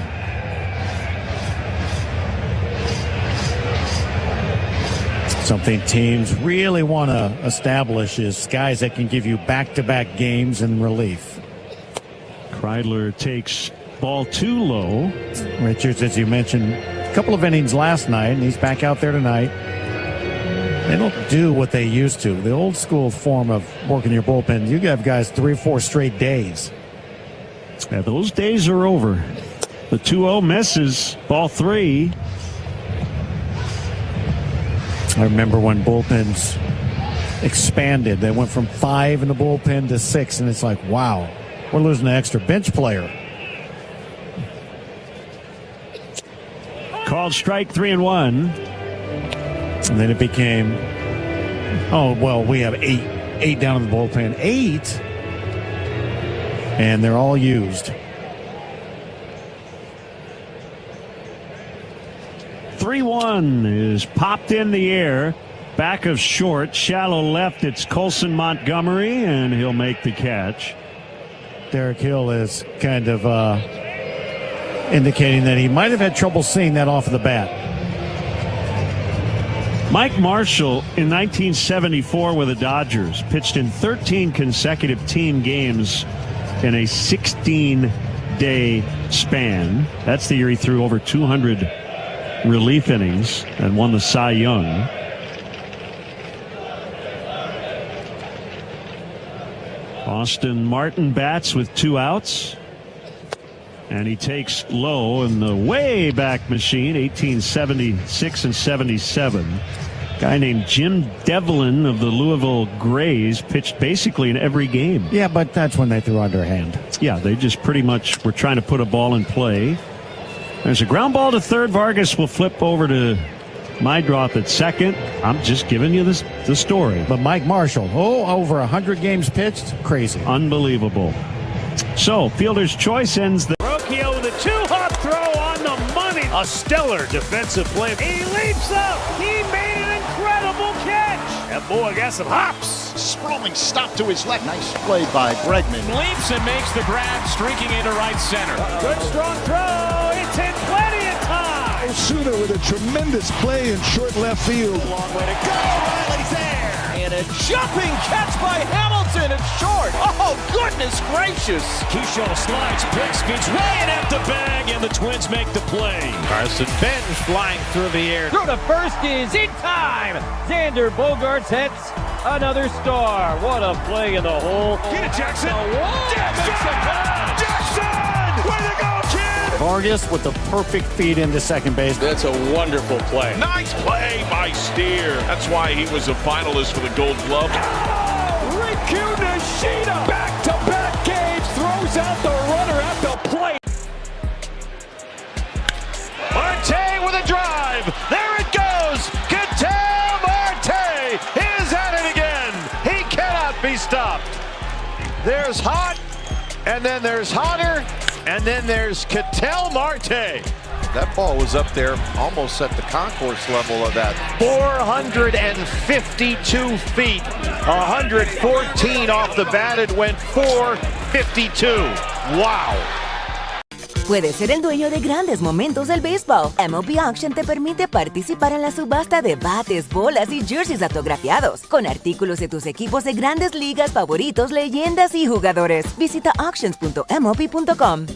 Something teams really want to establish is guys that can give you back-to-back games in relief. Kreidler takes ball 2 low. Richards, as you mentioned, a couple of innings last night, and he's back out there tonight. They don't do what they used to. The old school form of working your bullpen, you have guys 3 or 4 straight days. Yeah, those days are over. The 2-0 misses, ball 3. I remember when bullpens expanded. They went from 5 in the bullpen to 6, and it's like, wow, we're losing an extra bench player. Called strike 3-1. And then it became, oh, well, we have 8 down in the bullpen. 8. And they're all used. 3-1 is popped in the air. Back of short, shallow left. It's Colson Montgomery, and he'll make the catch. Derek Hill is kind of indicating that he might have had trouble seeing that off of the bat. Mike Marshall in 1974 with the Dodgers pitched in 13 consecutive team games in a 16-day span. That's the year he threw over 200 relief innings and won the Cy Young. Austin Martin bats with 2 outs. And he takes low in the way back machine, 1876 and 77. Guy named Jim Devlin of the Louisville Grays pitched basically in every game. Yeah, but that's when they threw underhand. Yeah, they just pretty much were trying to put a ball in play. There's a ground ball to third. Vargas will flip over to Mydroth at second. I'm just giving you the story. But Mike Marshall, over 100 games pitched. Crazy. Unbelievable. So, fielder's choice ends the... Rocchio with a 2-hop throw on the money. A stellar defensive play. He leaps up. He made an incredible catch. That boy got some hops. Sprawling stop to his left. Nice play by Bregman. Leaps and makes the grab, streaking into right center. Good strong throw. It's in plenty of time. Osuna with a tremendous play in short left field. Long way to go. Riley's there. And a jumping catch by Hamilton. It's short. Oh, goodness gracious. Keyshawn slides, picks, feeds right at the bag, and the Twins make the play. Carson Bench flying through the air. Through to first is in time. Xander Bogaerts hits another star. What a play in the hole. Get it, Jackson. Jackson! Way to go, kid! Vargas with the perfect feed into second base. That's a wonderful play. Nice play by Steer. That's why he was a finalist for the Gold Glove. Riku Nishida, back-to-back games, throws out the runner at the plate. Marte with a drive. There it goes. Ketel Marte is at it again. He cannot be stopped. There's hot, and then there's hotter, and then there's Ketel Marte. That ball was up there almost at the concourse level of that. 452 feet, 114 off the bat. It went 452. Wow. Puedes ser el dueño de grandes momentos del béisbol. MLB Auction te permite participar en la subasta de bates, bolas y jerseys autografiados, con artículos de tus equipos de grandes ligas favoritos, leyendas y jugadores. Visita auctions.mlb.com.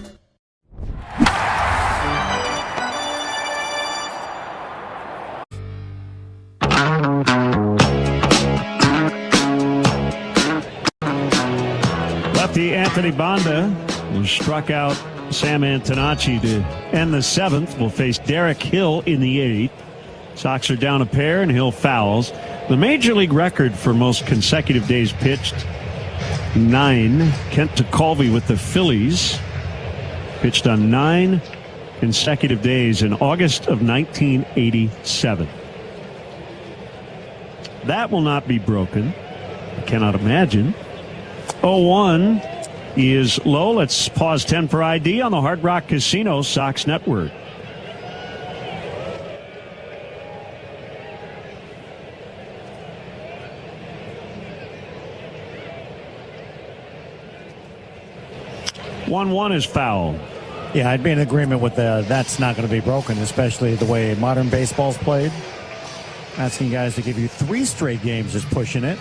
Lefty Anthony Banda, who struck out Sam Antonacci to end the 7th, will face Derek Hill in the 8th. Sox are down a pair and Hill fouls. The major league record for most consecutive days pitched, 9. Kent DeColvey with the Phillies pitched on 9 consecutive days in August of 1987. That will not be broken. I cannot imagine. 0-1 is low. Let's pause 10 for ID on the Hard Rock Casino Sox Network. One is foul. Yeah, I'd be in agreement with that's not going to be broken, especially the way modern baseball's played. Asking guys to give you 3 straight games is pushing it.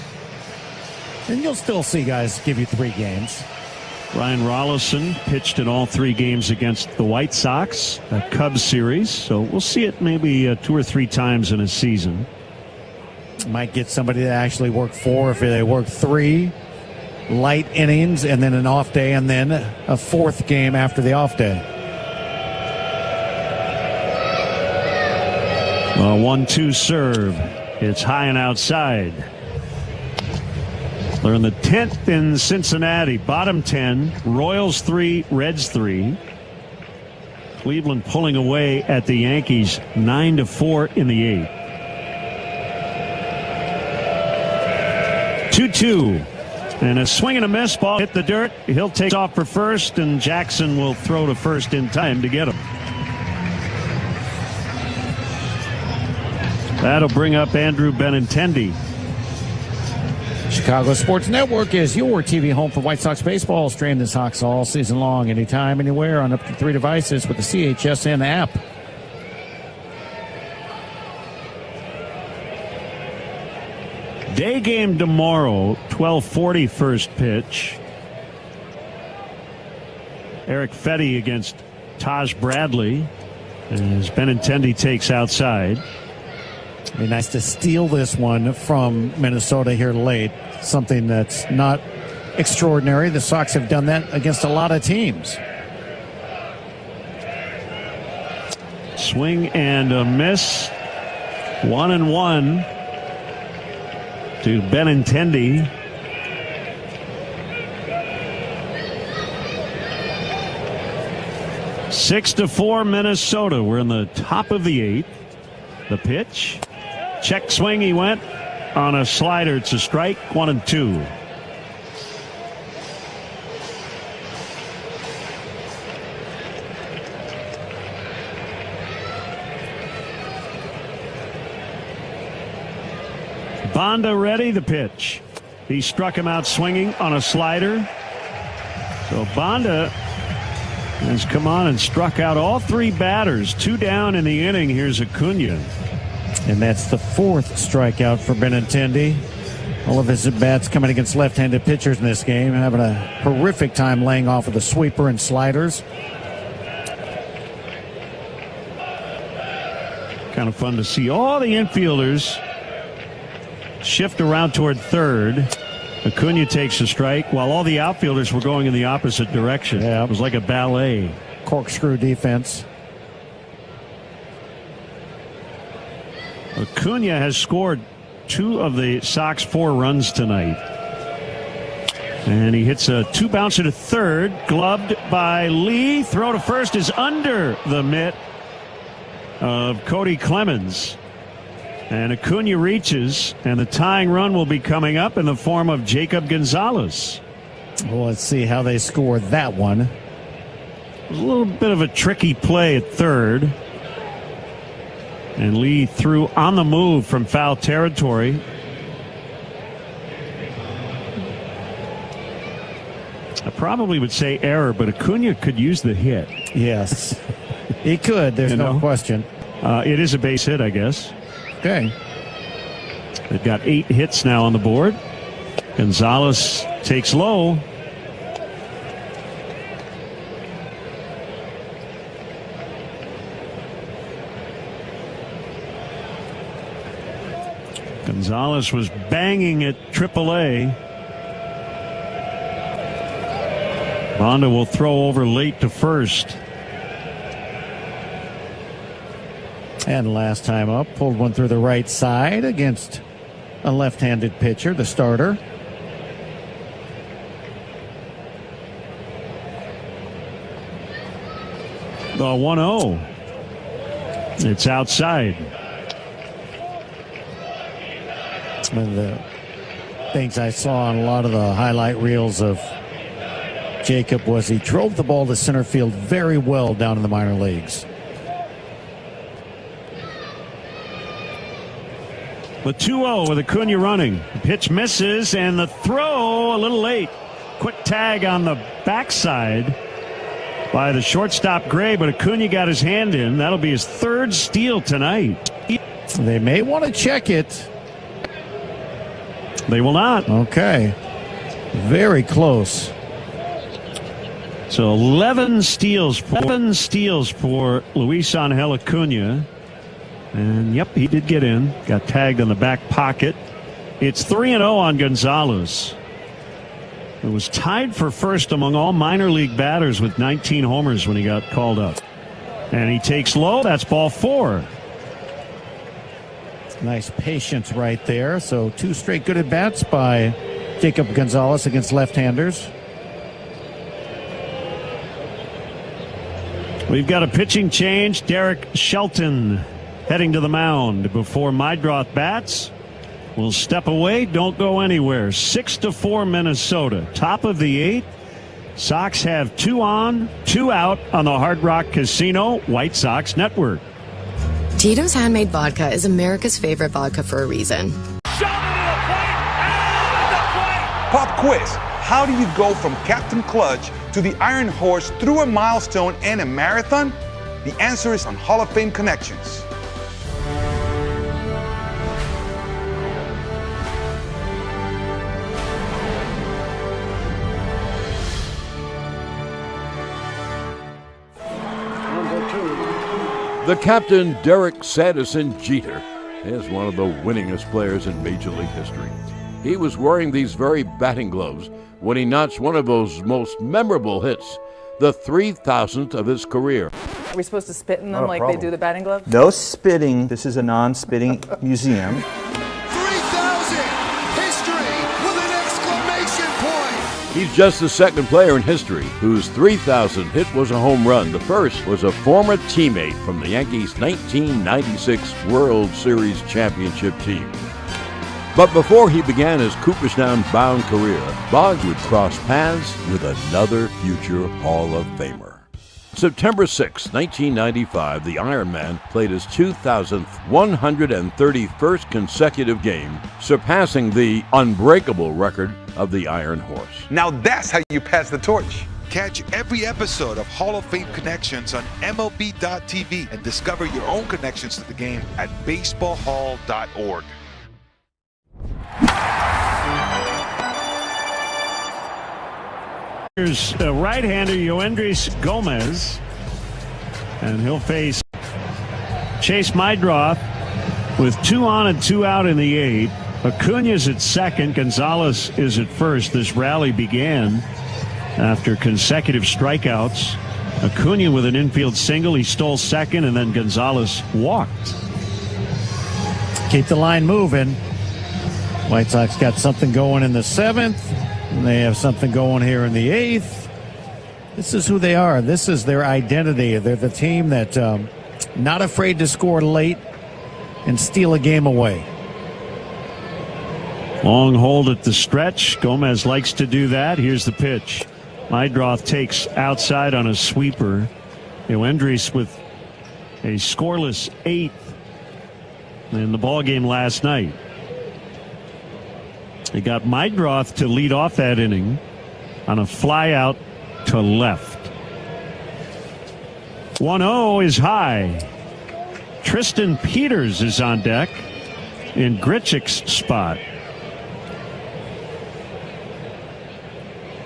And you'll still see guys give you 3 games. Ryan Rollison pitched in all 3 games against the White Sox, a Cubs series. So we'll see it maybe 2 or 3 times in a season. Might get somebody to actually work 4 if they work 3 light innings and then an off day and then a 4th game after the off day. 1-2 serve. It's high and outside. They're in the 10th in Cincinnati, bottom 10, Royals 3, Reds 3. Cleveland pulling away at the Yankees 9-4 in the 8th. 2-2. And a swing and a miss, ball hit the dirt. He'll take off for first, and Jackson will throw to first in time to get him. That'll bring up Andrew Benintendi. Chicago Sports Network is your TV home for White Sox baseball. Stream the Sox all season long, anytime, anywhere, on up to 3 devices with the CHSN app. Day game tomorrow, 12:40 first pitch. Eric Fetty against Taj Bradley as Benintendi takes outside. Be nice to steal this one from Minnesota here late. Something that's not extraordinary. The Sox have done that against a lot of teams. Swing and a miss. 1-1 to Benintendi. Six to 4 Minnesota. We're in the top of the 8th. The pitch. Check swing. He went on a slider. It's a strike. 1-2. Banda ready. The pitch. He struck him out swinging on a slider. So Banda has come on and struck out all 3 batters. 2 down in the inning. Here's Acuna. And that's the 4th strikeout for Benintendi. All of his at-bats coming against left-handed pitchers in this game. Having a horrific time laying off of the sweeper and sliders. Kind of fun to see all the infielders shift around toward third. Acuna takes a strike while all the outfielders were going in the opposite direction. Yeah. It was like a ballet. Corkscrew defense. Acuna has scored 2 of the Sox 4 runs tonight. And he hits a 2-bouncer to third, gloved by Lee. Throw to first is under the mitt of Cody Clemens. And Acuna reaches, and the tying run will be coming up in the form of Jacob Gonzalez. Well, let's see how they score that one. It was a little bit of a tricky play at third. And Lee threw on the move from foul territory. I probably would say error, but Acuna could use the hit. Yes, he could. There's no question. It is a base hit, I guess. Okay. They've got 8 hits now on the board. Gonzalez takes low. Gonzalez was banging at AAA. Banda will throw over late to first. And last time up, pulled one through the right side against a left-handed pitcher, the starter. The 1-0. It's outside. One of the things I saw on a lot of the highlight reels of Jacob was he drove the ball to center field very well down in the minor leagues. The 2-0 with Acuna running. The pitch misses, and the throw a little late. Quick tag on the backside by the shortstop Gray, but Acuna got his hand in. That'll be his 3rd steal tonight. They may want to check it. They will not. Okay. Very close. So 11 steals for Luis Angel Acuna. And, yep, he did get in. Got tagged in the back pocket. It's 3-0 on Gonzalez. It was tied for first among all minor league batters with 19 homers when he got called up. And he takes low. That's ball 4. Nice patience right there. So 2 straight good at-bats by Jacob Gonzalez against left-handers. We've got a pitching change. Derek Shelton heading to the mound before Mydroth bats. Will step away. Don't go anywhere. 6-4 Minnesota. Top of the 8th. Sox have 2 on, 2 out on the Hard Rock Casino White Sox Network. Tito's Handmade Vodka is America's favorite vodka for a reason. Pop quiz. How do you go from Captain Clutch to the Iron Horse through a milestone and a marathon? The answer is on Hall of Fame Connections. The captain, Derek Sadison Jeter, is one of the winningest players in Major League history. he was wearing these very batting gloves when he notched one of those most memorable hits, the 3,000th of his career. Are we supposed to spit in them like they do the batting gloves? No spitting. This is a non-spitting museum. 3,000! History with an exclamation point! He's just the second player in history whose 3,000th hit was a home run. The first was a former teammate from the Yankees' 1996 World Series championship team. But before he began his Cooperstown-bound career, Boggs would cross paths with another future Hall of Famer. September 6, 1995, the Iron Man played his 2,131st consecutive game, surpassing the unbreakable record of the Iron Horse. Now that's how you pass the torch. Catch every episode of Hall of Fame Connections on MLB.tv and discover your own connections to the game at baseballhall.org. Here's right-hander Yoendrys Gomez, and he'll face Chase Mydroth with 2 on and 2 out in the 8th. Acuña's at second. Gonzalez is at first. This rally began after consecutive strikeouts. Acuña with an infield single. He stole second, and then Gonzalez walked. Keep the line moving. White Sox got something going in the 7th. And they have something going here in the 8th. This is who they are. This is their identity. They're the team that not afraid to score late and steal a game away. Long hold at the stretch. Gomez likes to do that. Here's the pitch. Mydroth takes outside on a sweeper. Yoendrys with a scoreless 8th in the ballgame last night. They got Mydroth to lead off that inning on a fly out to left. 1-0 is high. Tristan Peters is on deck in Grichuk's spot.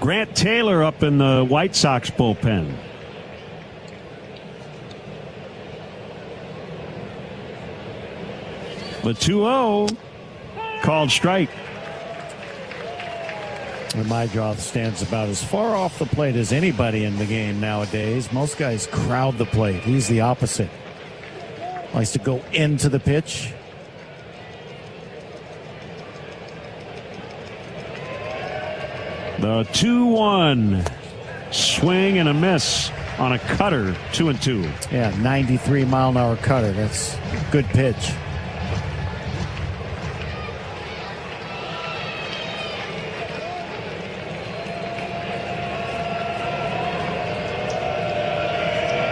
Grant Taylor up in the White Sox bullpen. The 2-0 called strike. Mydroth stands about as far off the plate as anybody in the game nowadays. Most guys crowd the plate. He's the opposite. Likes to go into the pitch. The 2-1 swing and a miss on a cutter. 2-2. Yeah, 93-mile-an-hour cutter. That's a good pitch.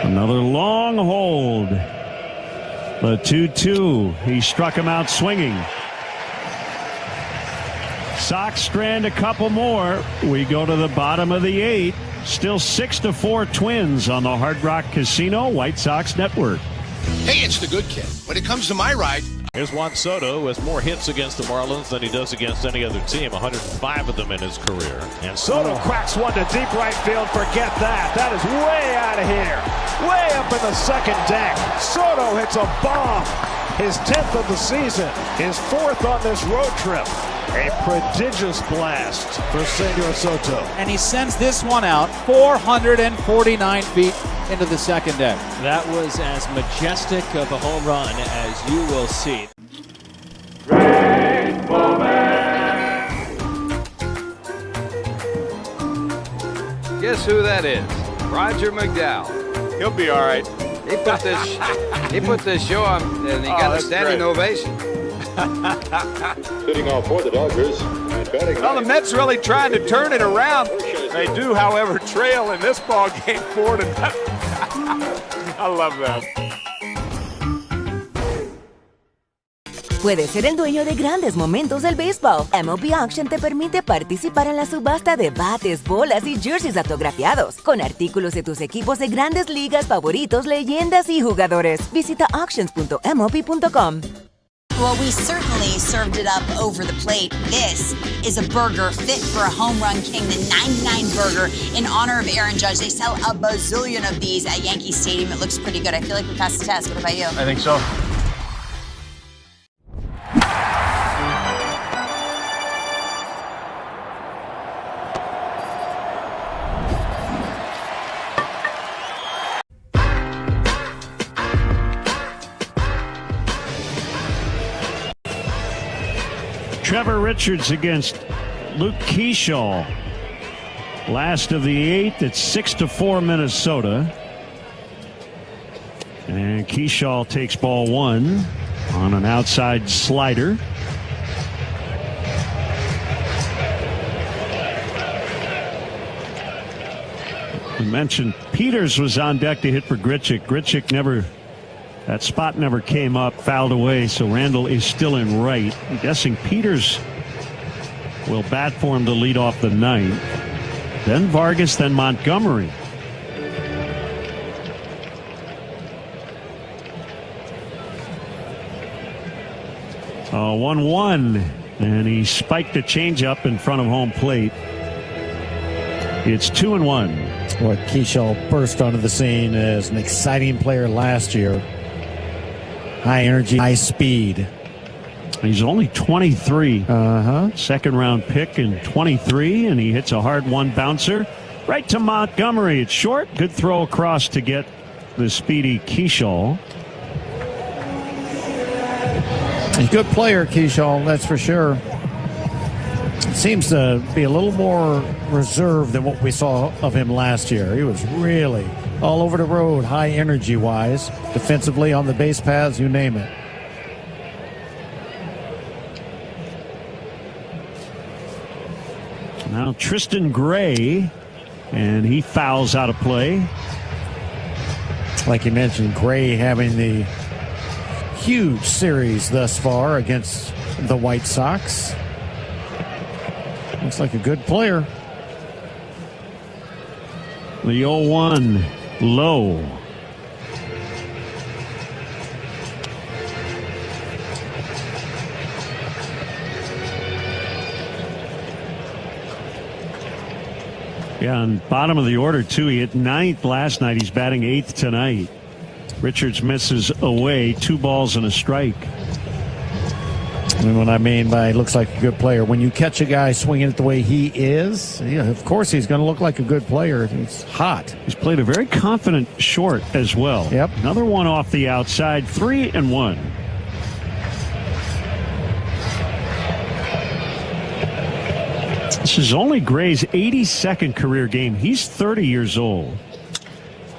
Another long hold. The 2-2. He struck him out swinging. Sox strand a couple more. We go to the bottom of the 8th. Still 6-4 Twins on the Hard Rock Casino White Sox Network. Hey, it's the good kid. When it comes to my ride. Here's Juan Soto, who has more hits against the Marlins than he does against any other team, 105 of them in his career. And Soto cracks one to deep right field. Forget that. That is way out of here. Way up in the second deck. Soto hits a bomb. His 10th of the season. His 4th on this road trip. A prodigious blast for Senor Soto. And he sends this one out 449 feet into the second deck. That was as majestic of a home run as you will see. Guess who that is? Roger McDowell. He'll be all right. He put this show on, and he got a standing ovation. Sitting off for the Dodgers and batting. Well, the Mets really trying to turn it around. They do, however, trail in this ball game 4-0. I love that. Puedes ser el dueño de grandes momentos del béisbol. MLB Auction te permite participar en la subasta de bates, bolas y jerseys autografiados, con artículos de tus equipos de grandes ligas favoritos, leyendas y jugadores. Visita auctions.mlb.com. Well, we certainly served it up over the plate. This is a burger fit for a home run king, the 99 burger in honor of Aaron Judge. They sell a bazillion of these at Yankee Stadium. It looks pretty good. I feel like we passed the test. What about you? I think so. Trevor Richards against Luke Keyshaw. Last of the 8th. It's 6-4 Minnesota. And Keyshaw takes ball 1 on an outside slider. We mentioned Peters was on deck to hit for Grichuk. Grichuk that spot never came up, fouled away, so Randall is still in right. I'm guessing Peters will bat for him to lead off the 9th. Then Vargas, then Montgomery. Oh, 1-1, and he spiked a changeup in front of home plate. It's 2-1. Well, Keyshaw burst onto the scene as an exciting player last year. High energy, high speed. He's only 23. Second round pick in 23, and he hits a hard one bouncer right to Montgomery. It's short. Good throw across to get the speedy Keyshaw. He's a good player, Keyshaw, that's for sure. Seems to be a little more reserved than what we saw of him last year. He was really all over the road, high energy wise, defensively, on the base paths, you name it. Now Tristan Gray, and he fouls out of play. Like you mentioned, Gray having the huge series thus far against the White Sox. Looks like a good player. The 0-1 low. Yeah, on bottom of the order, too. He hit 9th last night. He's batting 8th tonight. Richards misses away, 2 balls and a strike. And what I mean by looks like a good player, when you catch a guy swinging it the way he is, yeah, of course he's going to look like a good player. He's hot. He's played a very confident short as well. Yep. Another one off the outside, 3-1. This is only Gray's 82nd career game. He's 30 years old.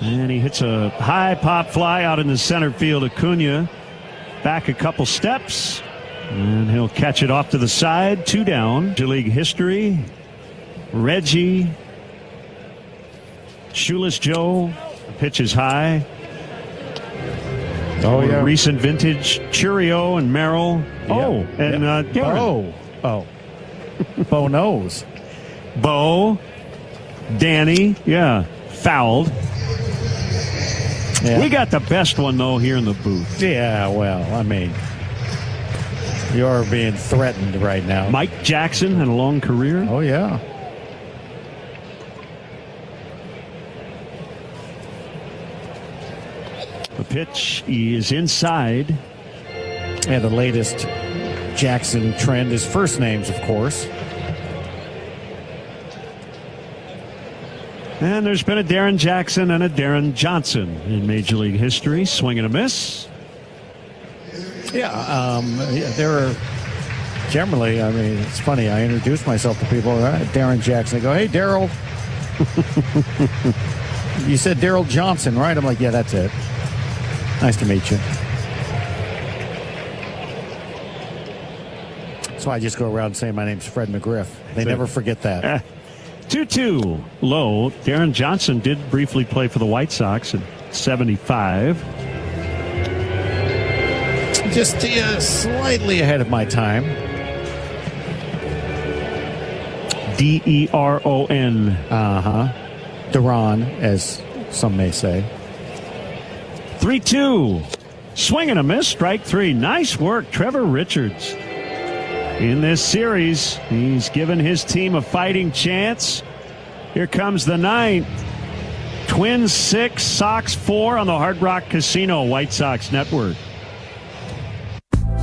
And he hits a high pop fly out in the center field. Acuna back a couple steps. And he'll catch it off to the side. 2 down. Major League history. Reggie. Shoeless Joe. Pitch is high. Oh, yeah. Recent vintage. Churio and Merrill. Yeah. Oh, and Darren. Oh. Bo knows. Bo. Danny. Yeah. Fouled. Yeah. We got the best one, though, here in the booth. Yeah, well, I mean, you're being threatened right now. Mike Jackson had a long career. Oh, yeah. The pitch is inside. And the latest Jackson trend is first names, of course. And there's been a Darren Jackson and a Darren Johnson in Major League history. Swing and a miss. Yeah, there are generally, I mean, it's funny. I introduce myself to people. Darren Jackson. I go, hey, Daryl. You said Daryl Johnson, right? I'm like, yeah, that's it. Nice to meet you. That's why I just go around saying my name's Fred McGriff. They never forget that. 2-2 low. Darren Johnson did briefly play for the White Sox in 75. Just slightly ahead of my time. D-E-R-O-N. Duran, as some may say. 3-2. Swing and a miss. Strike 3. Nice work, Trevor Richards. In this series, he's given his team a fighting chance. Here comes the 9th. Twins 6, Sox 4 on the Hard Rock Casino White Sox Network.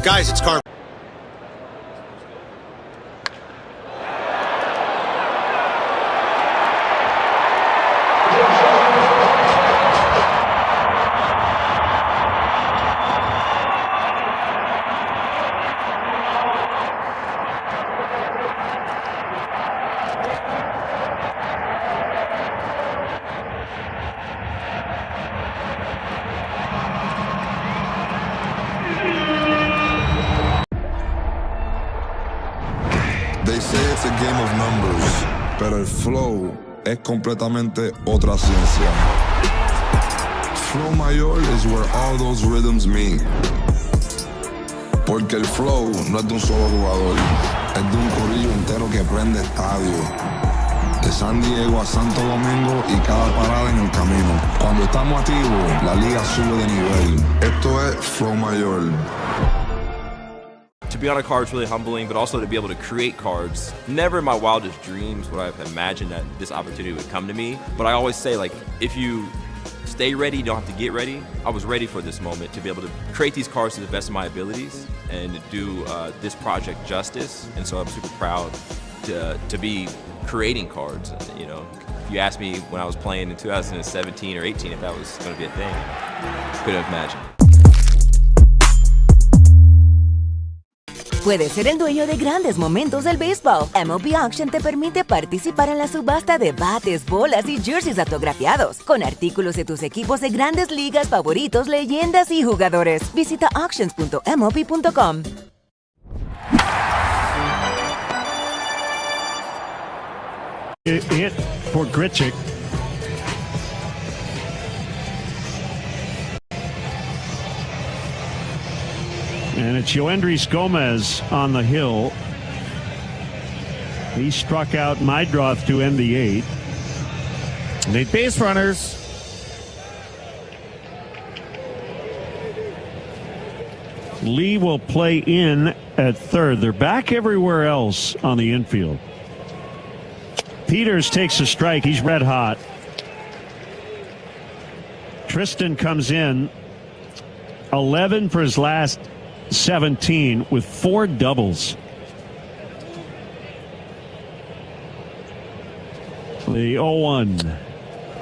Guys, it's Carver. They say it's a game of numbers, pero el flow es completamente otra ciencia. Flow mayor is where all those rhythms meet. Porque el flow no es de un solo jugador, es de un corillo entero que prende estadio. De San Diego a Santo Domingo y cada parada en el camino. Cuando estamos activos, la liga sube de nivel. Esto es Flow Mayor. To be on a card is really humbling, but also to be able to create cards. Never in my wildest dreams would I have imagined that this opportunity would come to me. But I always say, like, if you stay ready, you don't have to get ready. I was ready for this moment to be able to create these cards to the best of my abilities and to do this project justice. And so I'm super proud to be creating cards. You know, if you asked me when I was playing in 2017 or 18 if that was going to be a thing, couldn't have imagined. Puedes ser el dueño de grandes momentos del béisbol. MLB Auction te permite participar en la subasta de bates, bolas y jerseys autografiados, con artículos de tus equipos de grandes ligas favoritos, leyendas y jugadores. Visita auctions.mlb.com. Hit for Grichuk. And it's Yoendrys Gomez on the hill. He struck out Meidroth to end the 8th. Need base runners. Lee will play in at third. They're back everywhere else on the infield. Peters takes a strike. He's red hot. Tristan comes in 11 for his last 17 with 4 doubles. The 0-1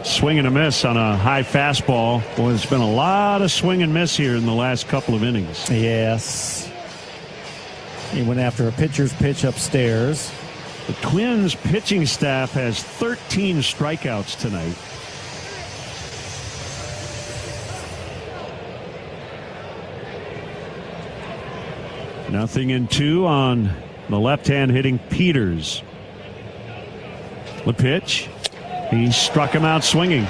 swing and a miss on a high fastball. Boy, there's been a lot of swing and miss here in the last couple of innings. Yes. He went after a pitcher's pitch upstairs. The Twins pitching staff has 13 strikeouts tonight. Nothing in 2 on the left-hand hitting Peters. The pitch. He struck him out swinging.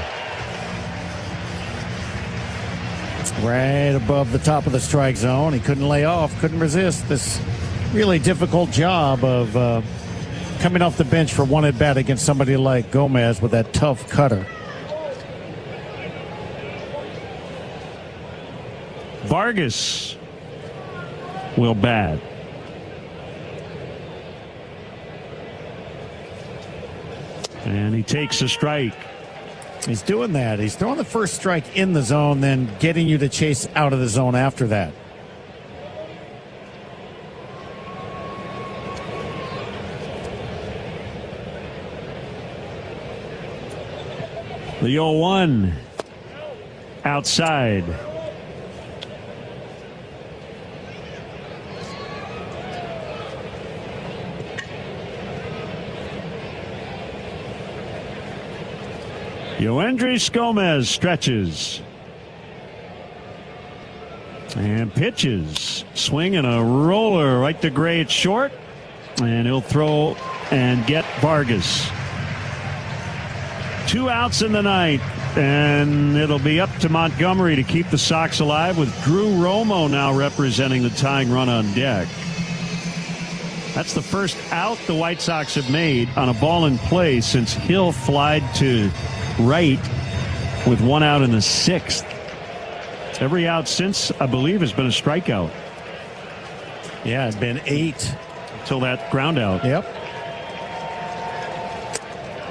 Right above the top of the strike zone. He couldn't lay off, couldn't resist this really difficult job of coming off the bench for one at-bat against somebody like Gomez with that tough cutter. Vargas will bat. And he takes a strike. He's doing that. He's throwing the first strike in the zone, then getting you to chase out of the zone after that. The 0-1 outside. Yoendrys Gomez stretches and pitches. Swing and a roller right to Gray at short, and he'll throw and get Vargas. 2 outs in the 9th, and it'll be up to Montgomery to keep the Sox alive, with Drew Romo now representing the tying run on deck. That's the first out the White Sox have made on a ball in play since Hill flied to right with 1 out in the 6th. Every out since, I believe, has been a strikeout. Yeah, it's been 8 until that ground out. Yep.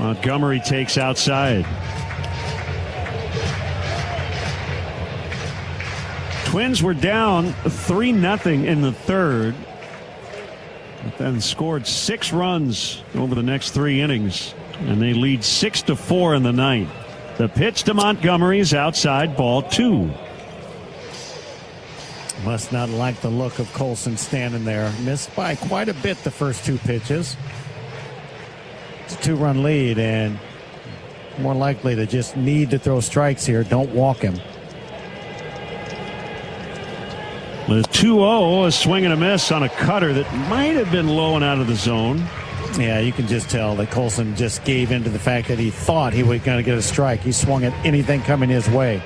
Montgomery takes outside. Twins were down 3-0 in the 3rd, but then scored 6 runs over the next 3 innings. And they lead 6-4 in the 9th. The pitch to Montgomery is outside, ball 2. Must not like the look of Colson standing there. Missed by quite a bit the first 2 pitches. It's a 2-run lead, and more likely to just need to throw strikes here. Don't walk him. The 2-0, a swing and a miss on a cutter that might have been low and out of the zone. Yeah, you can just tell that Colson just gave in to the fact that he thought he was going to get a strike. He swung at anything coming his way.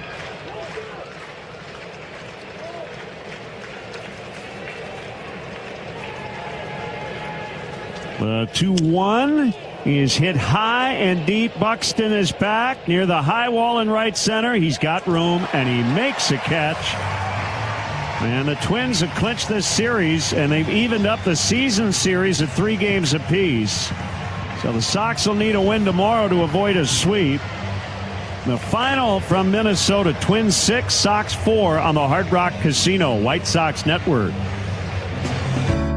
The 2-1 is hit high and deep. Buxton is back near the high wall in right center. He's got room, and he makes a catch. And the Twins have clinched this series, and they've evened up the season series at 3 games apiece. So the Sox will need a win tomorrow to avoid a sweep. The final from Minnesota, Twins 6, Sox 4 on the Hard Rock Casino White Sox Network.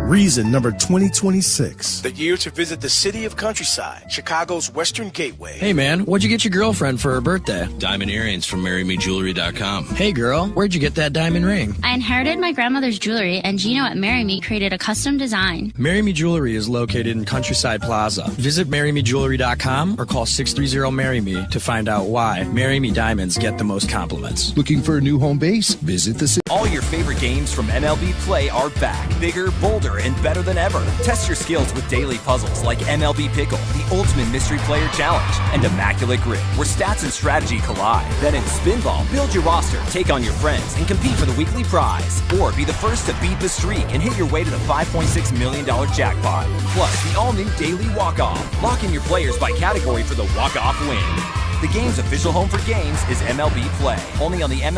Reason number 2026. The year to visit the city of Countryside, Chicago's Western Gateway. Hey man, what'd you get your girlfriend for her birthday? Diamond earrings from MarryMeJewelry.com. Hey girl, where'd you get that diamond ring? I inherited my grandmother's jewelry, and Gino at Marry Me created a custom design. Marry Me Jewelry is located in Countryside Plaza. Visit MarryMeJewelry.com or call 630-MARRY-ME to find out why Marry Me diamonds get the most compliments. Looking for a new home base? Visit the city. All your favorite games from MLB Play are back, bigger, bolder, and better than ever. Test your skills with daily puzzles like MLB Pickle, the Ultimate Mystery Player Challenge, and Immaculate Grip, where stats and strategy collide. Then in Spinball, build your roster, take on your friends, and compete for the weekly prize. Or be the first to beat the streak and hit your way to the $5.6 million jackpot. Plus, the all-new Daily Walk-Off. Lock in your players by category for the walk-off win. The game's official home for games is MLB Play, only on the MLB